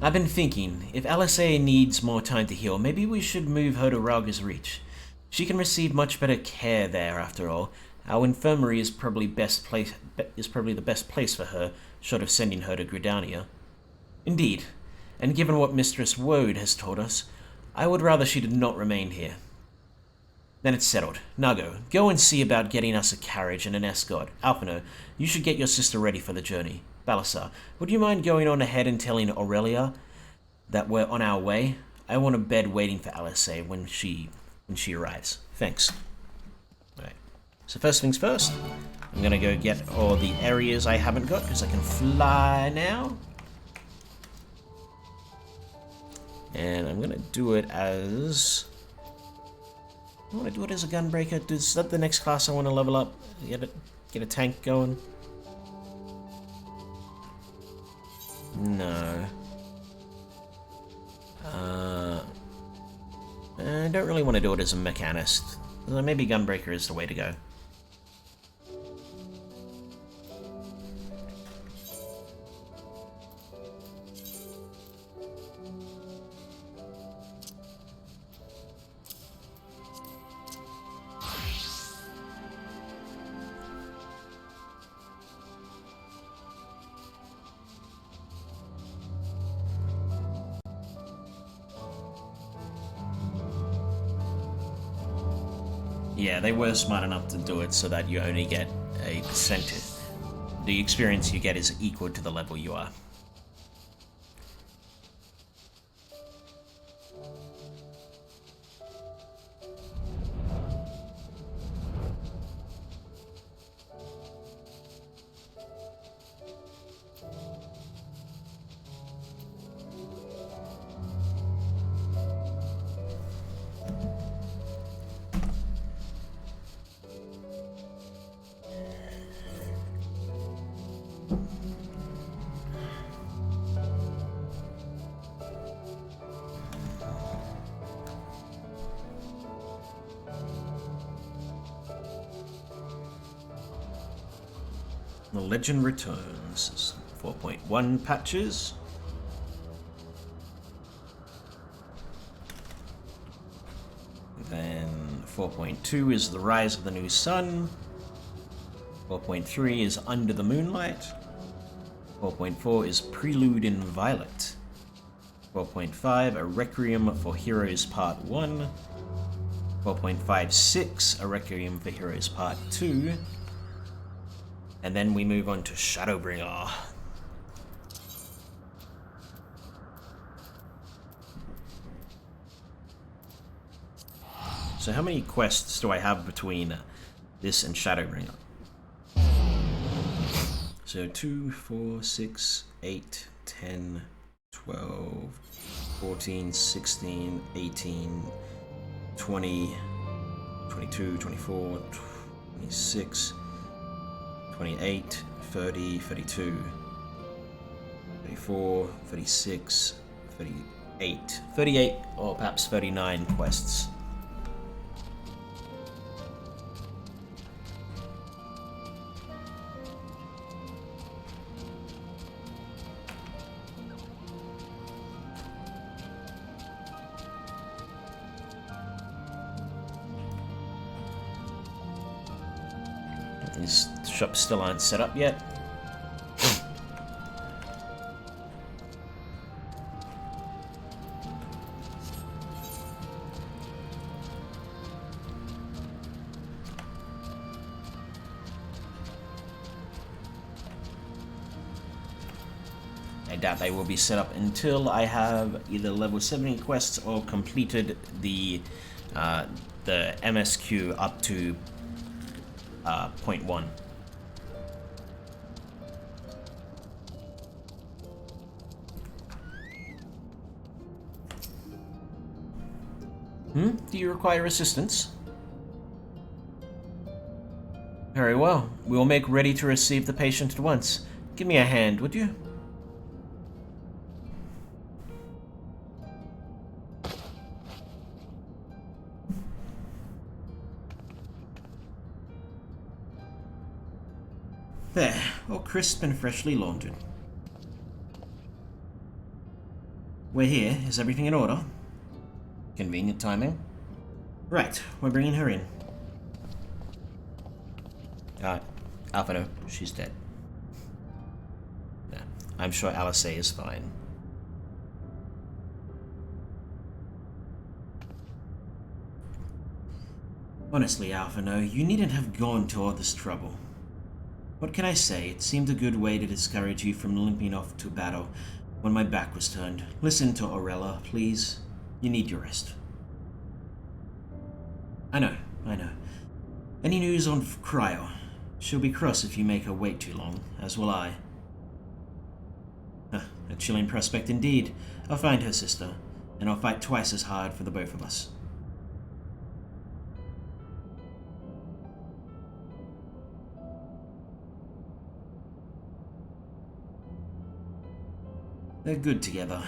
I've been thinking, if LSA needs more time to heal, maybe we should move her to Rauga's Reach. She can receive much better care there, after all. Our infirmary is probably the best place for her, short of sending her to Gridania. Indeed, and given what Mistress Woad has told us, I would rather she did not remain here. Then it's settled. Nago, go and see about getting us a carriage and an escort. Alphino, you should get your sister ready for the journey. Balasar, would you mind going on ahead and telling Aurelia that we're on our way? I want a bed waiting for LSA when she arrives. Thanks. Alright. So first things first, I'm gonna go get all the areas I haven't got, because I can fly now. And I'm gonna do it as... I want to do it as a gunbreaker. Is that the next class I want to level up? Get a tank going? No. I don't really want to do it as a mechanist. Maybe gunbreaker is the way to go. Yeah, they were smart enough to do it so that you only get a percentage. The experience you get is equal to the level you are. The Legend returns. 4.1 patches. Then 4.2 is The Rise of the New Sun. 4.3 is Under the Moonlight. 4.4 is Prelude in Violet. 4.5, A Requiem for Heroes Part 1. 4.56, A Requiem for Heroes Part 2. And then we move on to Shadowbringer. So how many quests do I have between this and Shadowbringer? So 2, 4, 6, 8, 10, 12, 14, 16, 18, 20, 22, 24, 26, 28, 30, 32, 34, 36, 38, 38 or perhaps 39 quests. These shops still aren't set up yet. I doubt they will be set up until I have either level 70 quests or completed the MSQ up to point 1. Do you require assistance? Very well. We will make ready to receive the patient at once. Give me a hand, would you? There, all crisp and freshly laundered. We're here. Is everything in order? Convenient timing. Right, we're bringing her in. Alphino, she's dead. Yeah, I'm sure Alice is fine. Honestly, Alphino, you needn't have gone to all this trouble. What can I say? It seemed a good way to discourage you from limping off to battle when my back was turned. Listen to Aurella, please. You need your rest. I know. Any news on Cryo? She'll be cross if you make her wait too long, as will I. A chilling prospect indeed. I'll find her sister, and I'll fight twice as hard for the both of us. They're good together.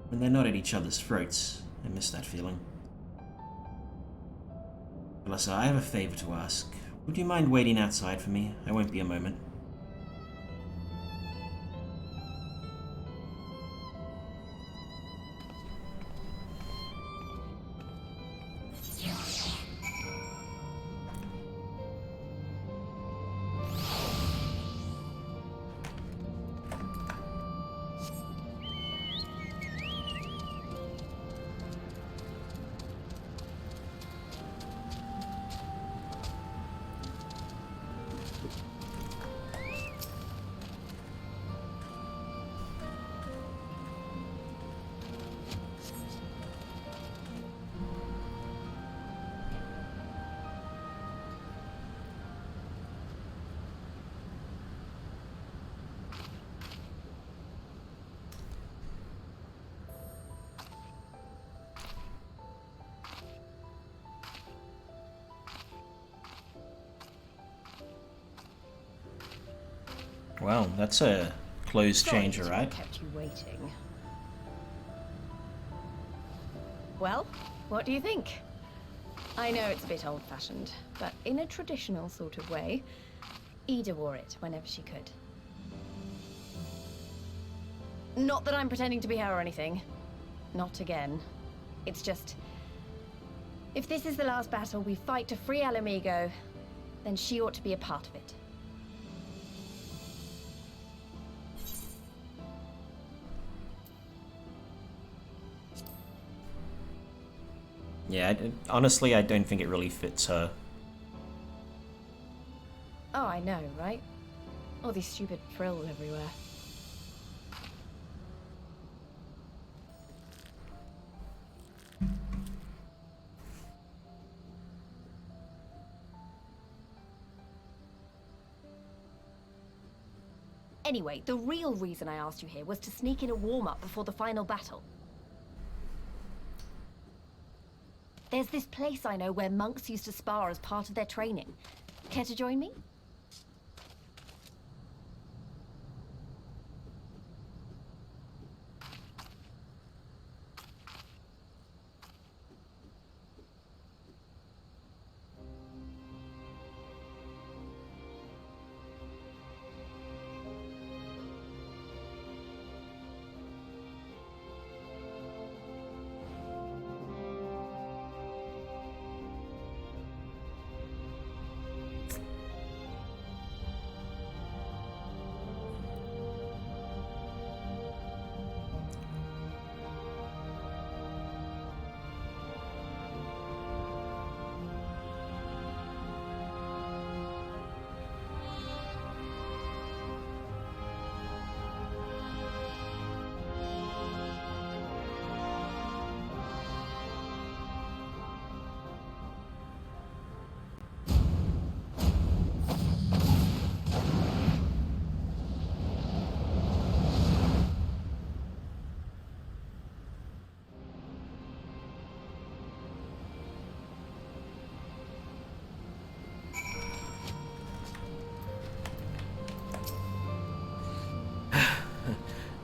When they're not at each other's throats, I miss that feeling. Alyssa, I have a favor to ask. Would you mind waiting outside for me? I won't be a moment. Well, that's a clothes changer, right? Kept you waiting. Well, what do you think? I know it's a bit old-fashioned, but in a traditional sort of way, Ida wore it whenever she could. Not that I'm pretending to be her or anything. Not again. It's just, if this is the last battle we fight to free Alamigo, then she ought to be a part of it. Yeah, honestly, I don't think it really fits her. Oh, I know, right? All these stupid frills everywhere. Anyway, the real reason I asked you here was to sneak in a warm-up before the final battle. There's this place I know where monks used to spar as part of their training. Care to join me?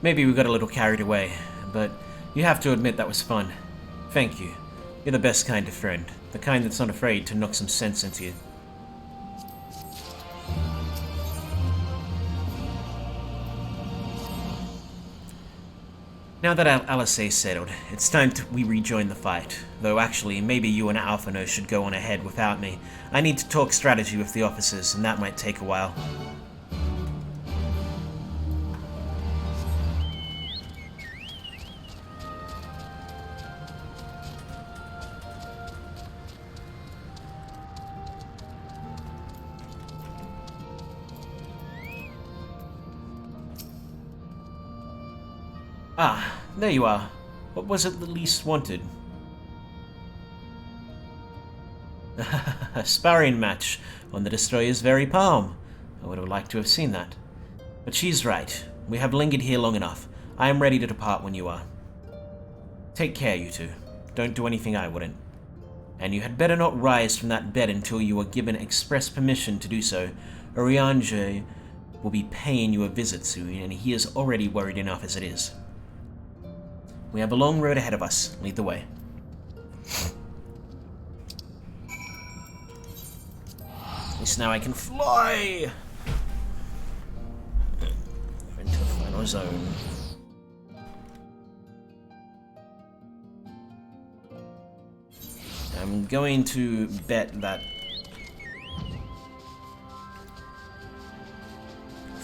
Maybe we got a little carried away, but you have to admit that was fun. Thank you. You're the best kind of friend. The kind that's not afraid to knock some sense into you. Now that Alisay's settled, it's time we rejoin the fight. Though actually, maybe you and Alphino should go on ahead without me. I need to talk strategy with the officers, and that might take a while. Ah, there you are. What was it the least wanted? A sparring match on the Destroyer's very palm. I would have liked to have seen that. But she's right. We have lingered here long enough. I am ready to depart when you are. Take care, you two. Don't do anything I wouldn't. And you had better not rise from that bed until you are given express permission to do so. Urianger will be paying you a visit soon, and he is already worried enough as it is. We have a long road ahead of us. Lead the way. At least now I can fly! Into the final zone. I'm going to bet that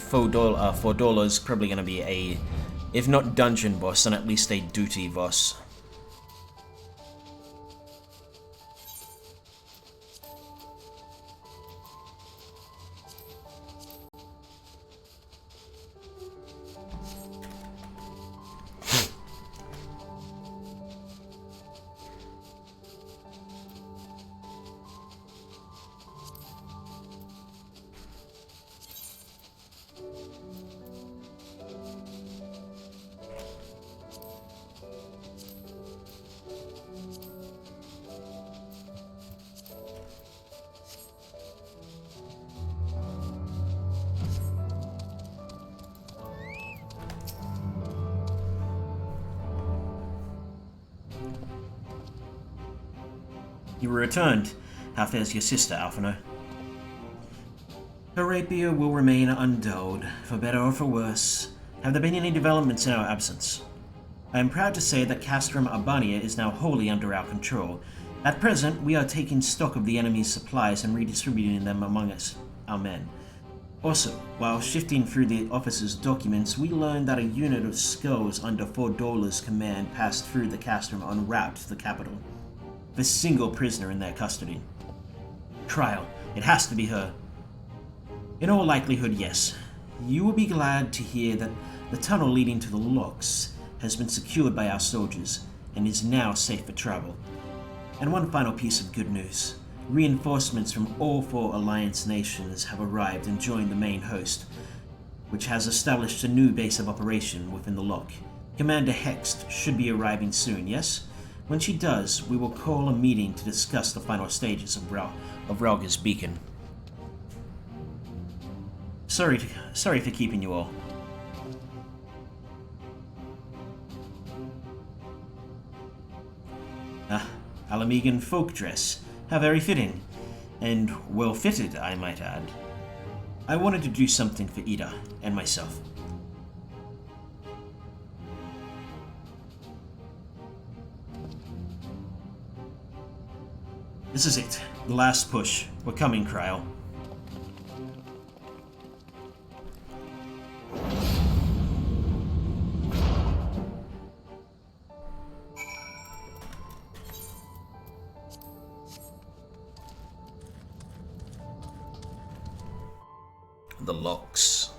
Fodola's probably going to be a, if not dungeon boss, then at least a duty boss. You returned. How fares your sister, Alphino? Her rapier will remain undulled, for better or for worse. Have there been any developments in our absence? I am proud to say that Castrum Albania is now wholly under our control. At present, we are taking stock of the enemy's supplies and redistributing them among us, our men. Also, while shifting through the officer's documents, we learned that a unit of skulls under Fordola's command passed through the Castrum en route to the capital. The single prisoner in their custody. Trial. It has to be her. In all likelihood, yes. You will be glad to hear that the tunnel leading to the locks has been secured by our soldiers and is now safe for travel. And one final piece of good news. Reinforcements from all 4 Alliance nations have arrived and joined the main host, which has established a new base of operation within the lock. Commander Hext should be arriving soon, yes? When she does, we will call a meeting to discuss the final stages of Ralga's beacon. Sorry for keeping you all. Alamegan folk dress. How very fitting. And well fitted, I might add. I wanted to do something for Ida and myself. This is it. The last push. We're coming, Cryo. The locks.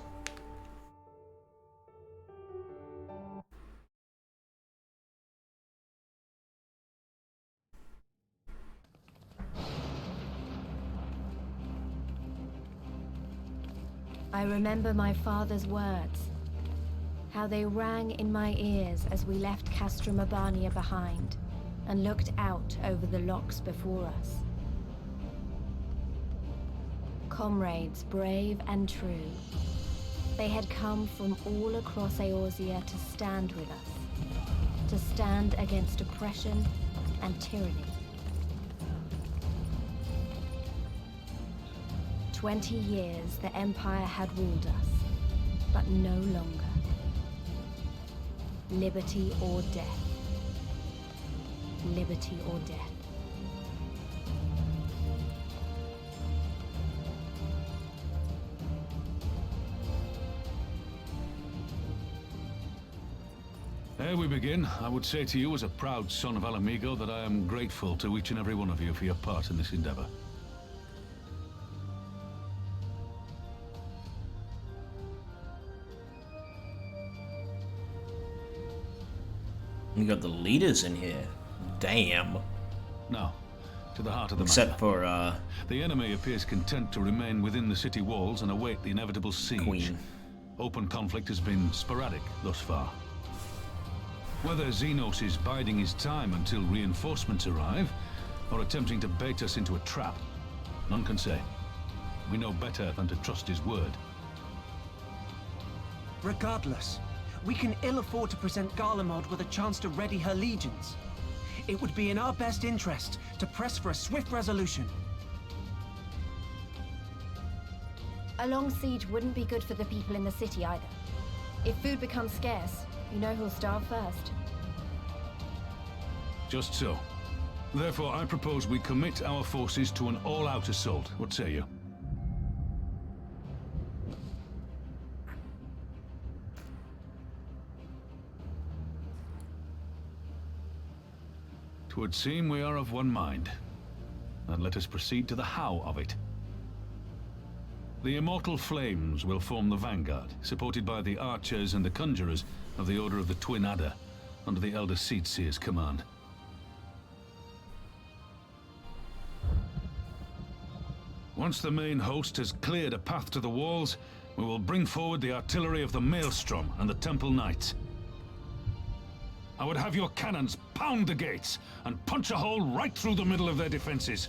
I remember my father's words, how they rang in my ears as we left Castrum Urbania behind and looked out over the locks before us. Comrades brave and true, they had come from all across Eorzea to stand with us, to stand against oppression and tyranny. 20 years the Empire had ruled us, but no longer. Liberty or death. Liberty or death. Ere we begin, I would say to you as a proud son of Alamigo that I am grateful to each and every one of you for your part in this endeavor. You got the leaders in here. Damn. Now, to the heart of the Except matter. for, The enemy appears content to remain within the city walls and await the inevitable siege. Queen. Open conflict has been sporadic thus far. Whether Xenos is biding his time until reinforcements arrive, or attempting to bait us into a trap, none can say. We know better than to trust his word. Regardless, we can ill afford to present Garlemald with a chance to ready her legions. It would be in our best interest to press for a swift resolution. A long siege wouldn't be good for the people in the city either. If food becomes scarce, you know who'll starve first. Just so. Therefore, I propose we commit our forces to an all-out assault. What say you? Twould seem we are of one mind. Then let us proceed to the how of it. The immortal flames will form the vanguard, supported by the archers and the conjurers of the Order of the Twin Adder, under the Elder Seedseer's command. Once the main host has cleared a path to the walls, we will bring forward the artillery of the Maelstrom and the Temple Knights. I would have your cannons pound the gates and punch a hole right through the middle of their defenses.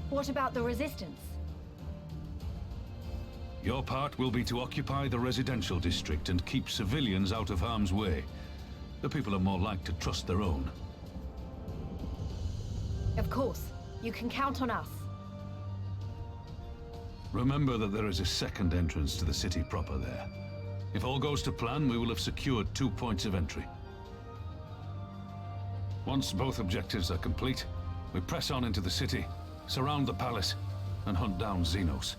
What about the resistance? Your part will be to occupy the residential district and keep civilians out of harm's way. The people are more like to trust their own. Of course. You can count on us. Remember that there is a second entrance to the city proper there. If all goes to plan, we will have secured 2 points of entry. Once both objectives are complete, we press on into the city, surround the palace, and hunt down Xenos.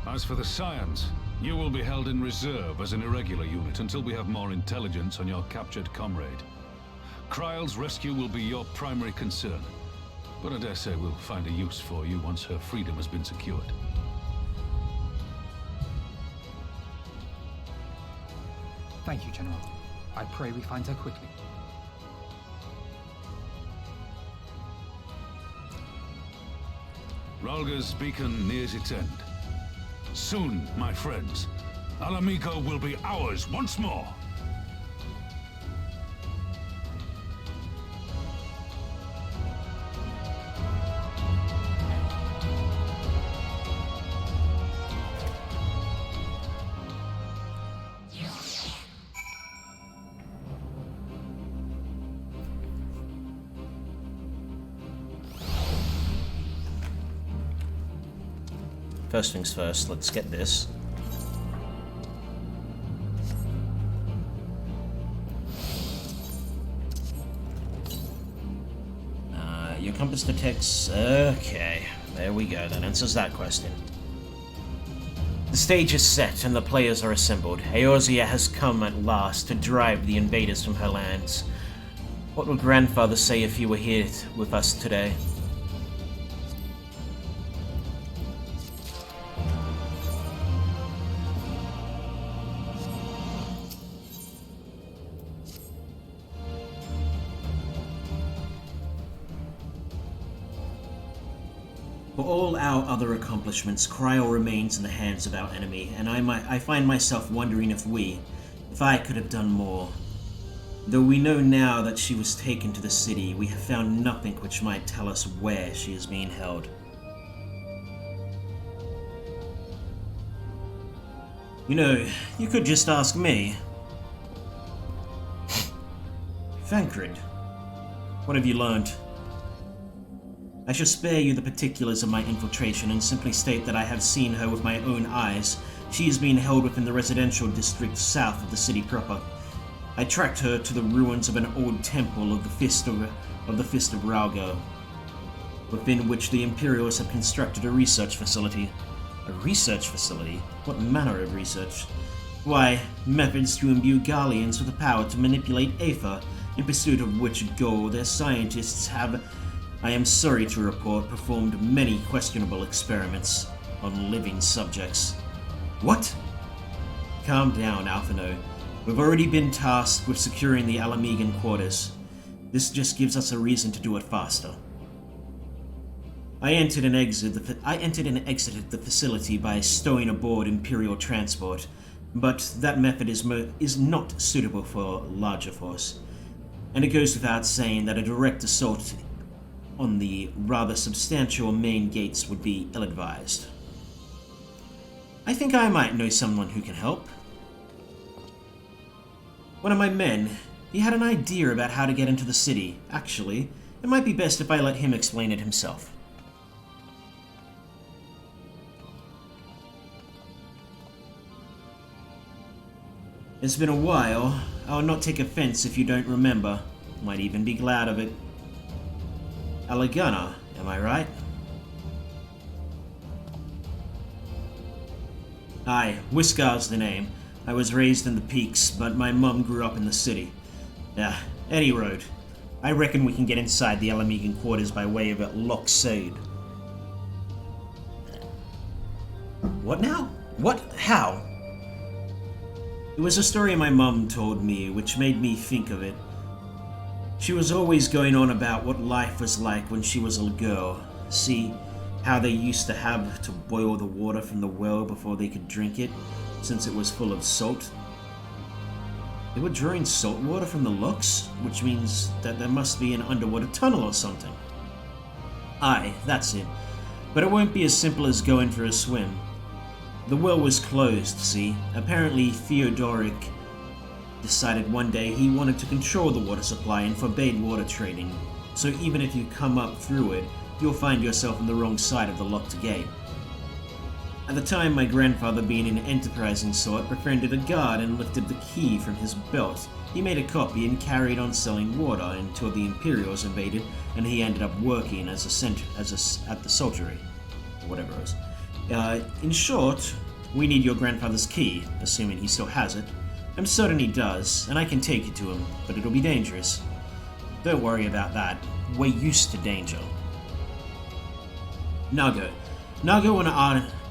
As for the Scions, you will be held in reserve as an irregular unit until we have more intelligence on your captured comrade. Kryle's rescue will be your primary concern, but I dare say we'll find a use for you once her freedom has been secured. Thank you, General. I pray we find her quickly. Ralga's beacon nears its end. Soon, my friends, Alamigo will be ours once more! First things first, let's get this. Your compass detects... Okay, there we go, that answers that question. The stage is set and the players are assembled. Eorzea has come at last to drive the invaders from her lands. What would Grandfather say if he were here with us today? For all our other accomplishments, Kryle remains in the hands of our enemy, and I find myself wondering if I could have done more. Though we know now that she was taken to the city, we have found nothing which might tell us where she is being held. You know, you could just ask me. Thancred, what have you learned? I shall spare you the particulars of my infiltration and simply state that I have seen her with my own eyes. She is being held within the residential district south of the city proper. I tracked her to the ruins of an old temple of the Fist of Ralgo, within which the Imperials have constructed a research facility. A research facility? What manner of research? Why, methods to imbue Garleans with the power to manipulate Aether, in pursuit of which goal their scientists have, I am sorry to report, performed many questionable experiments on living subjects. What? Calm down, Alphino. We've already been tasked with securing the Alamegan quarters. This just gives us a reason to do it faster. I entered and exited the facility by stowing aboard Imperial transport, but that method is not suitable for a larger force. And it goes without saying that a direct assault on the rather substantial main gates would be ill-advised. I think I might know someone who can help. One of my men, he had an idea about how to get into the city. Actually, it might be best if I let him explain it himself. It's been a while. I'll not take offense if you don't remember. Might even be glad of it. Alagana, am I right? Aye, Whiskar's the name. I was raised in the peaks, but my mum grew up in the city. Yeah, any road. I reckon we can get inside the Alamegan quarters by way of Loch Sade. What now? What? How? It was a story my mum told me, which made me think of it. She was always going on about what life was like when she was a girl. See, how they used to have to boil the water from the well before they could drink it, since it was full of salt. They were drawing salt water from the lochs, which means that there must be an underwater tunnel or something. Aye, that's it. But it won't be as simple as going for a swim. The well was closed, see. Apparently Theodoric decided one day he wanted to control the water supply and forbade water trading, so even if you come up through it, you'll find yourself on the wrong side of the locked gate. At the time, my grandfather, being an enterprising sort, befriended a guard and lifted the key from his belt. He made a copy and carried on selling water until the Imperials invaded, and he ended up working at the soldiery, or whatever it was. In short, we need your grandfather's key, assuming he still has it. I'm certain he does, and I can take it to him, but it'll be dangerous. Don't worry about that. We're used to danger. Nago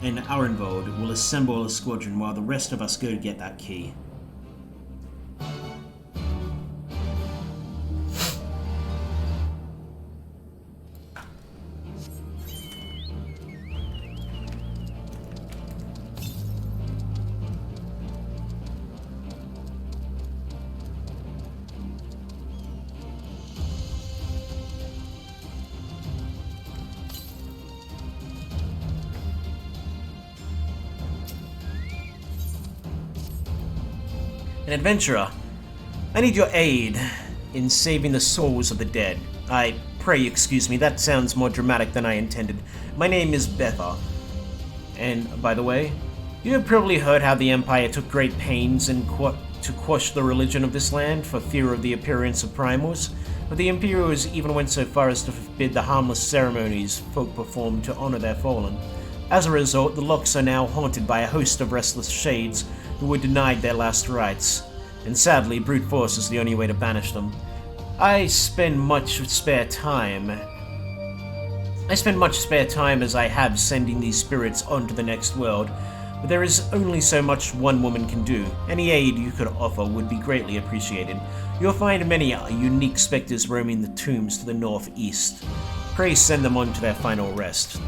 and Arenvold will assemble a squadron while the rest of us go to get that key. An adventurer. I need your aid in saving the souls of the dead. Pray excuse me, that sounds more dramatic than I intended. My name is Betha. And, by the way, you have probably heard how the Empire took great pains to quash the religion of this land for fear of the appearance of primals, but the Imperials even went so far as to forbid the harmless ceremonies folk performed to honor their fallen. As a result, the Locks are now haunted by a host of restless shades who were denied their last rites, and sadly, brute force is the only way to banish them. I spend much spare time as I have sending these spirits onto the next world, but there is only so much one woman can do. Any aid you could offer would be greatly appreciated. You'll find many unique specters roaming the tombs to the northeast. Pray send them on to their final rest.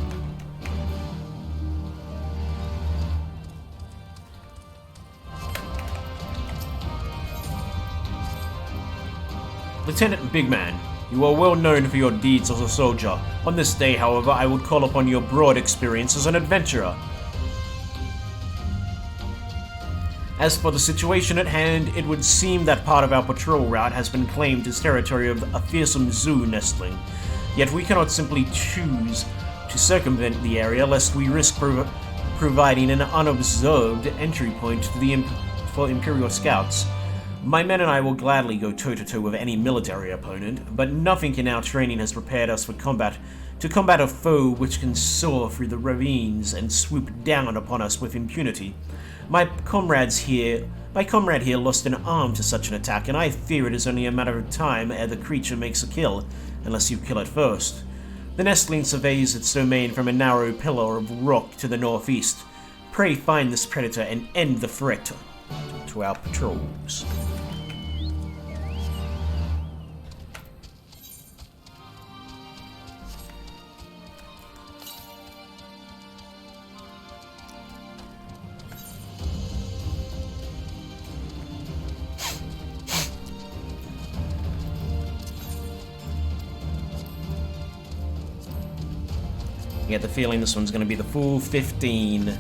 Lieutenant Bigman, you are well known for your deeds as a soldier. On this day, however, I would call upon your broad experience as an adventurer. As for the situation at hand, it would seem that part of our patrol route has been claimed as territory of a fearsome zoo nestling. Yet we cannot simply choose to circumvent the area lest we risk providing an unobserved entry point to for Imperial scouts. My men and I will gladly go toe-to-toe with any military opponent, but nothing in our training has prepared us for combat a foe which can soar through the ravines and swoop down upon us with impunity. My comrade here lost an arm to such an attack, and I fear it is only a matter of time ere the creature makes a kill, unless you kill it first. The nestling surveys its domain from a narrow pillar of rock to the northeast. Pray find this predator and end the threat to our patrols. I get the feeling this one's going to be the full 15.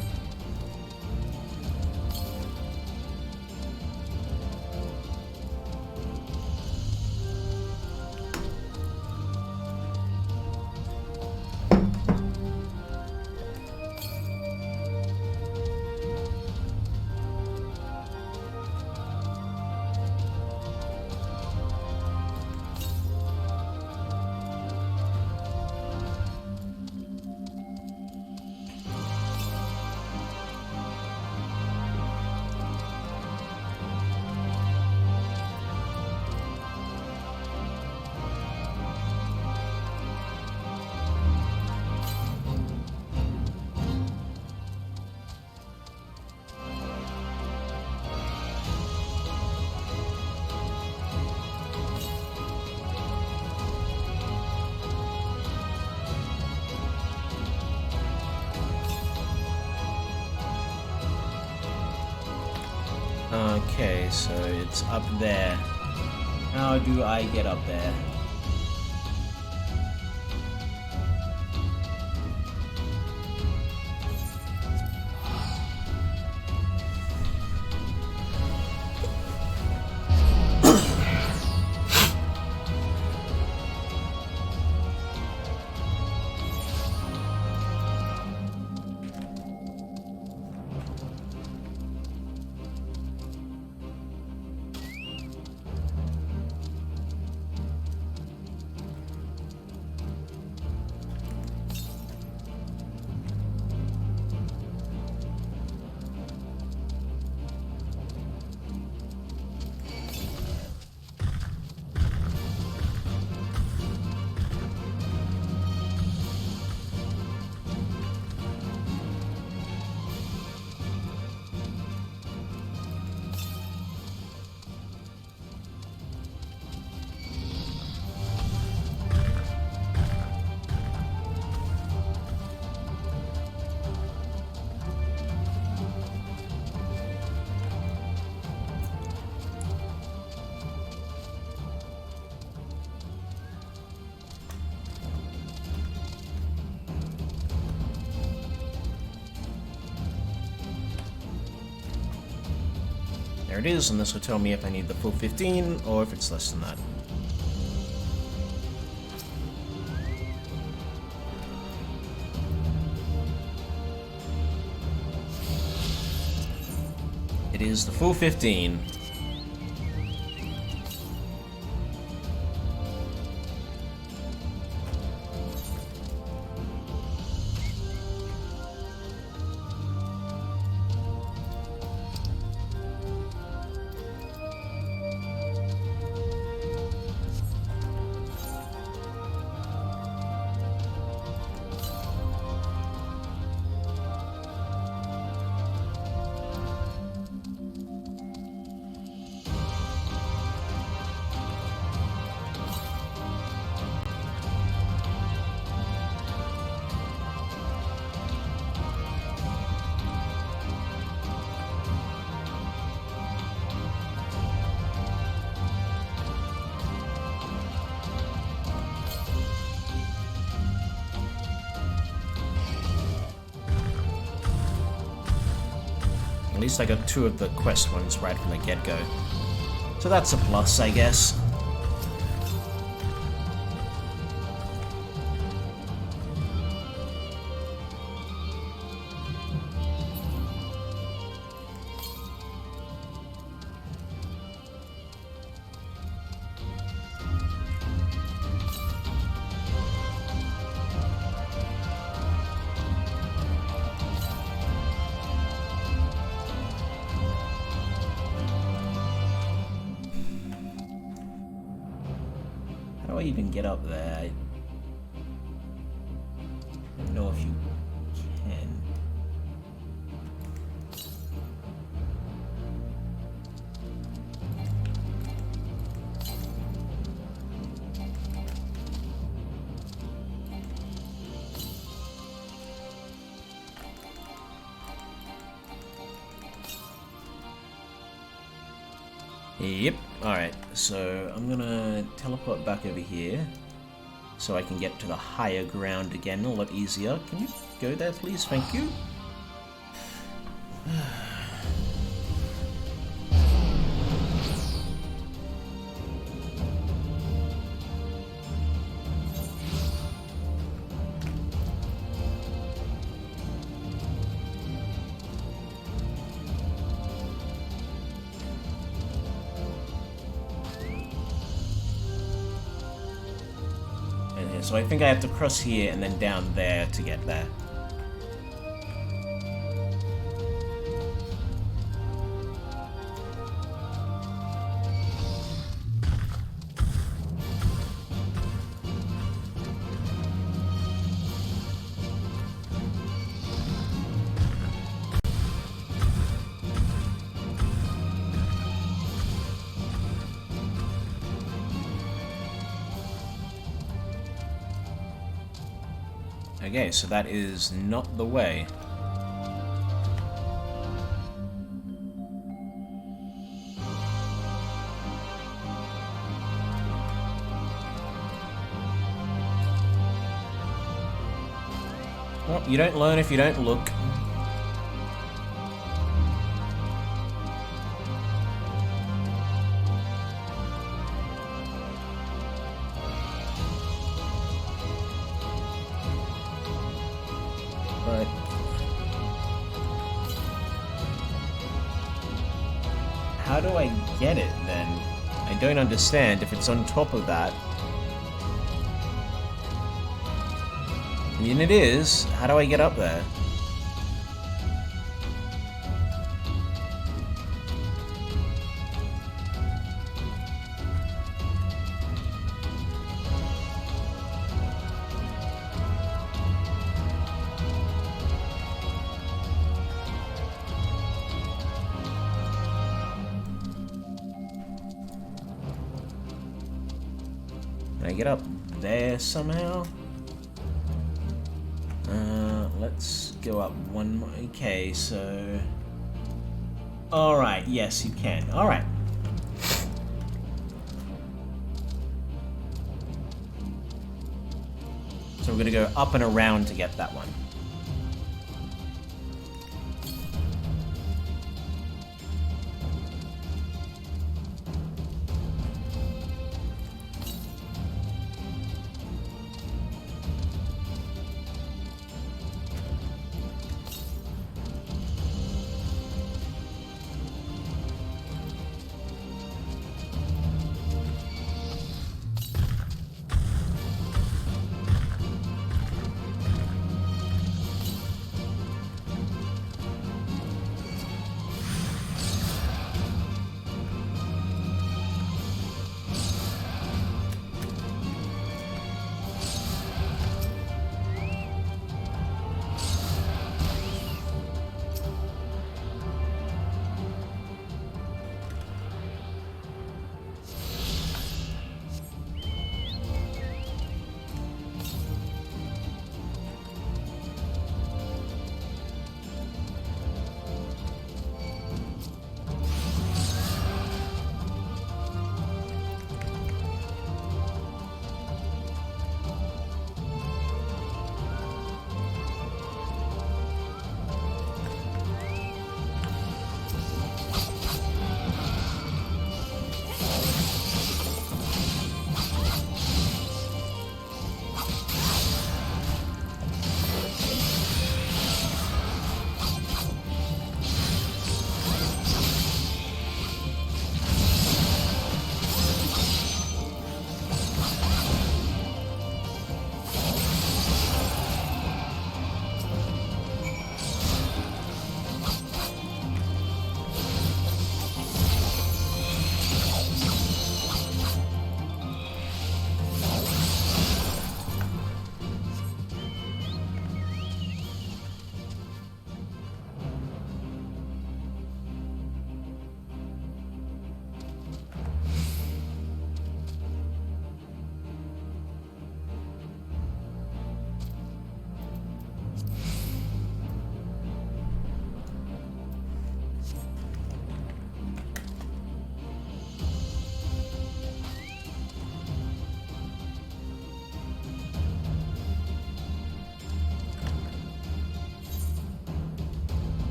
Okay, so it's up there. How do I get up there? There it is, and this will tell me if I need the full 15 or if it's less than that. It is the full 15. At least I got 2 of the quest ones right from the get-go. So that's a plus, I guess. How do I even get up there? I don't know if you can. Yep, alright, so I'm gonna teleport back over here so I can get to the higher ground again a lot easier. Can you go there, please? Thank you. So I think I have to cross here and then down there to get there. Okay, so that is not the way. Well, you don't learn if you don't look. But how do I get it then? I don't understand if it's on top of that. I mean, it is. How do I get up there? Can I get up there somehow? Let's go up one more. Okay, so... Alright, yes, you can. Alright. So we're gonna go up and around to get that one.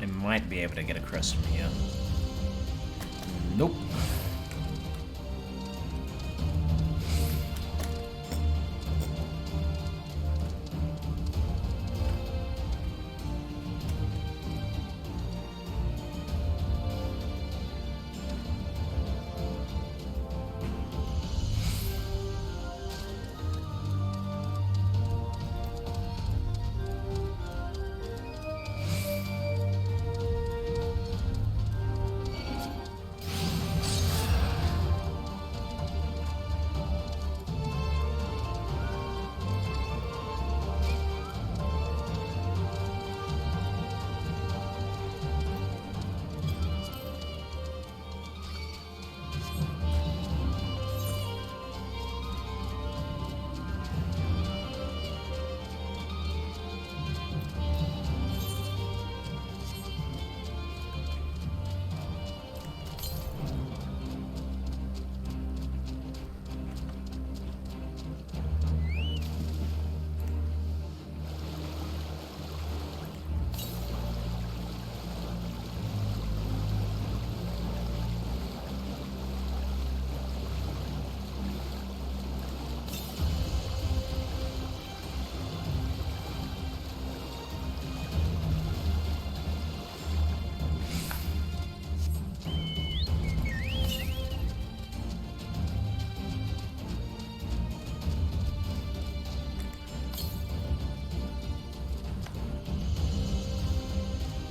I might be able to get across from here. Nope.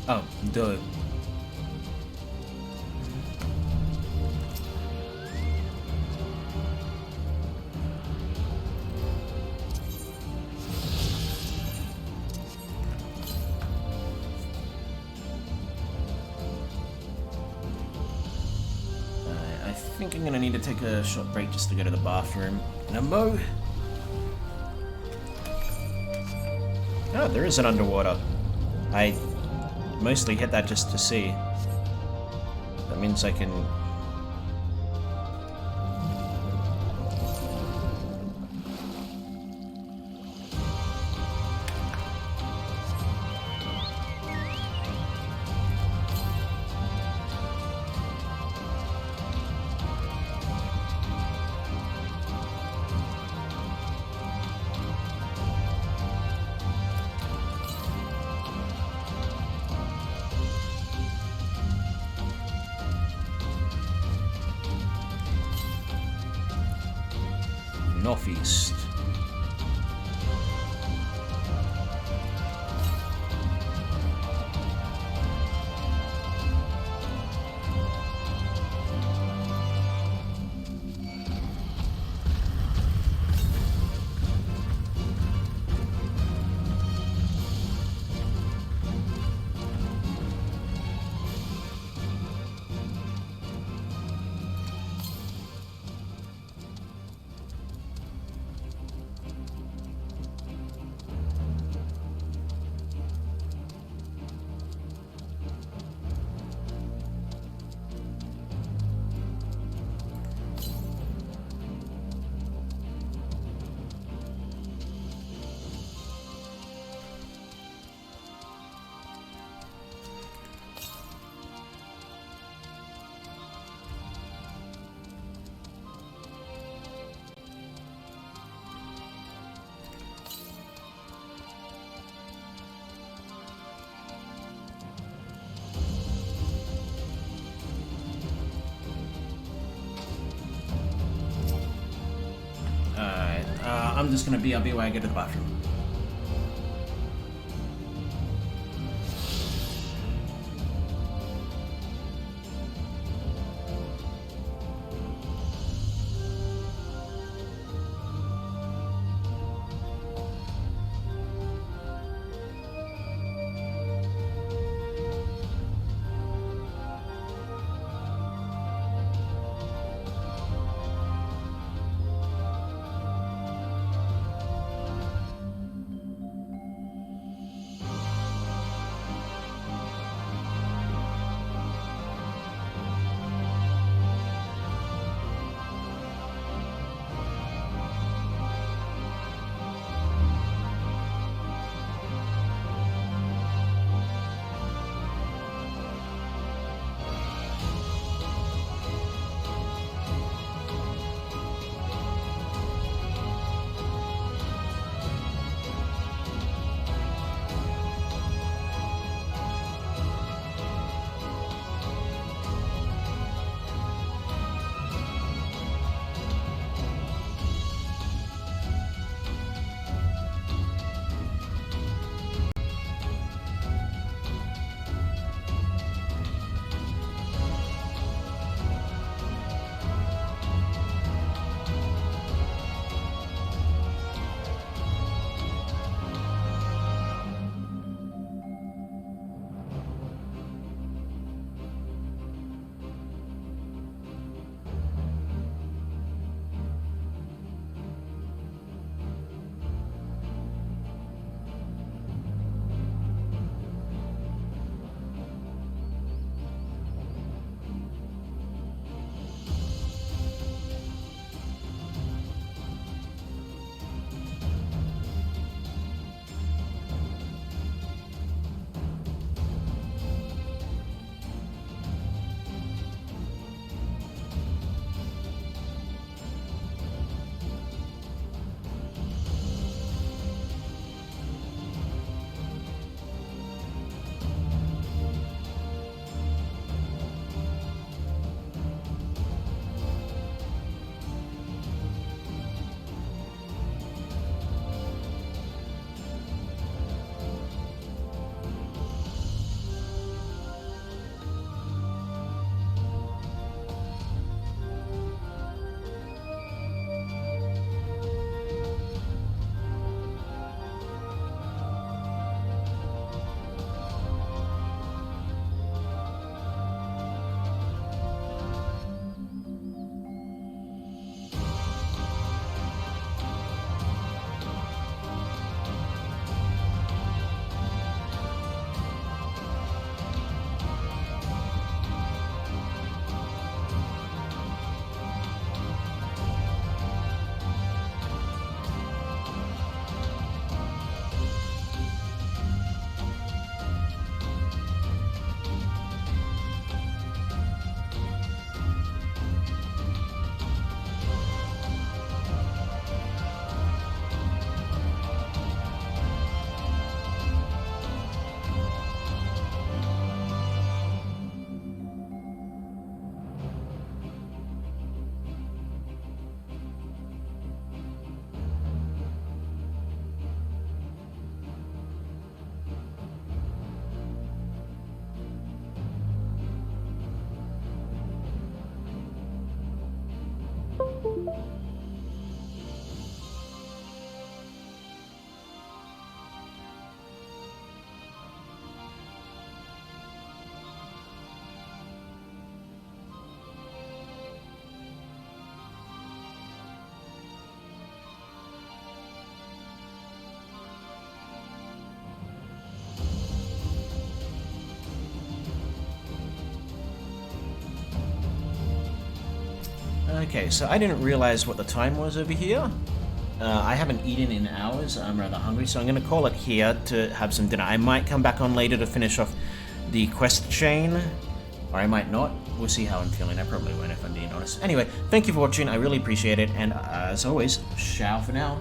Oh, duh. I think I'm gonna need to take a short break just to go to the bathroom. Numbo? Oh, there is an underwater. I mostly hit that just to see. That means I can... northeast. I'm just gonna BRB while I get to the bathroom. Okay, so I didn't realize what the time was over here. I haven't eaten in hours. I'm rather hungry, so I'm going to call it here to have some dinner. I might come back on later to finish off the quest chain, or I might not. We'll see how I'm feeling. I probably won't, if I'm being honest. Anyway, thank you for watching. I really appreciate it, and as always, ciao for now.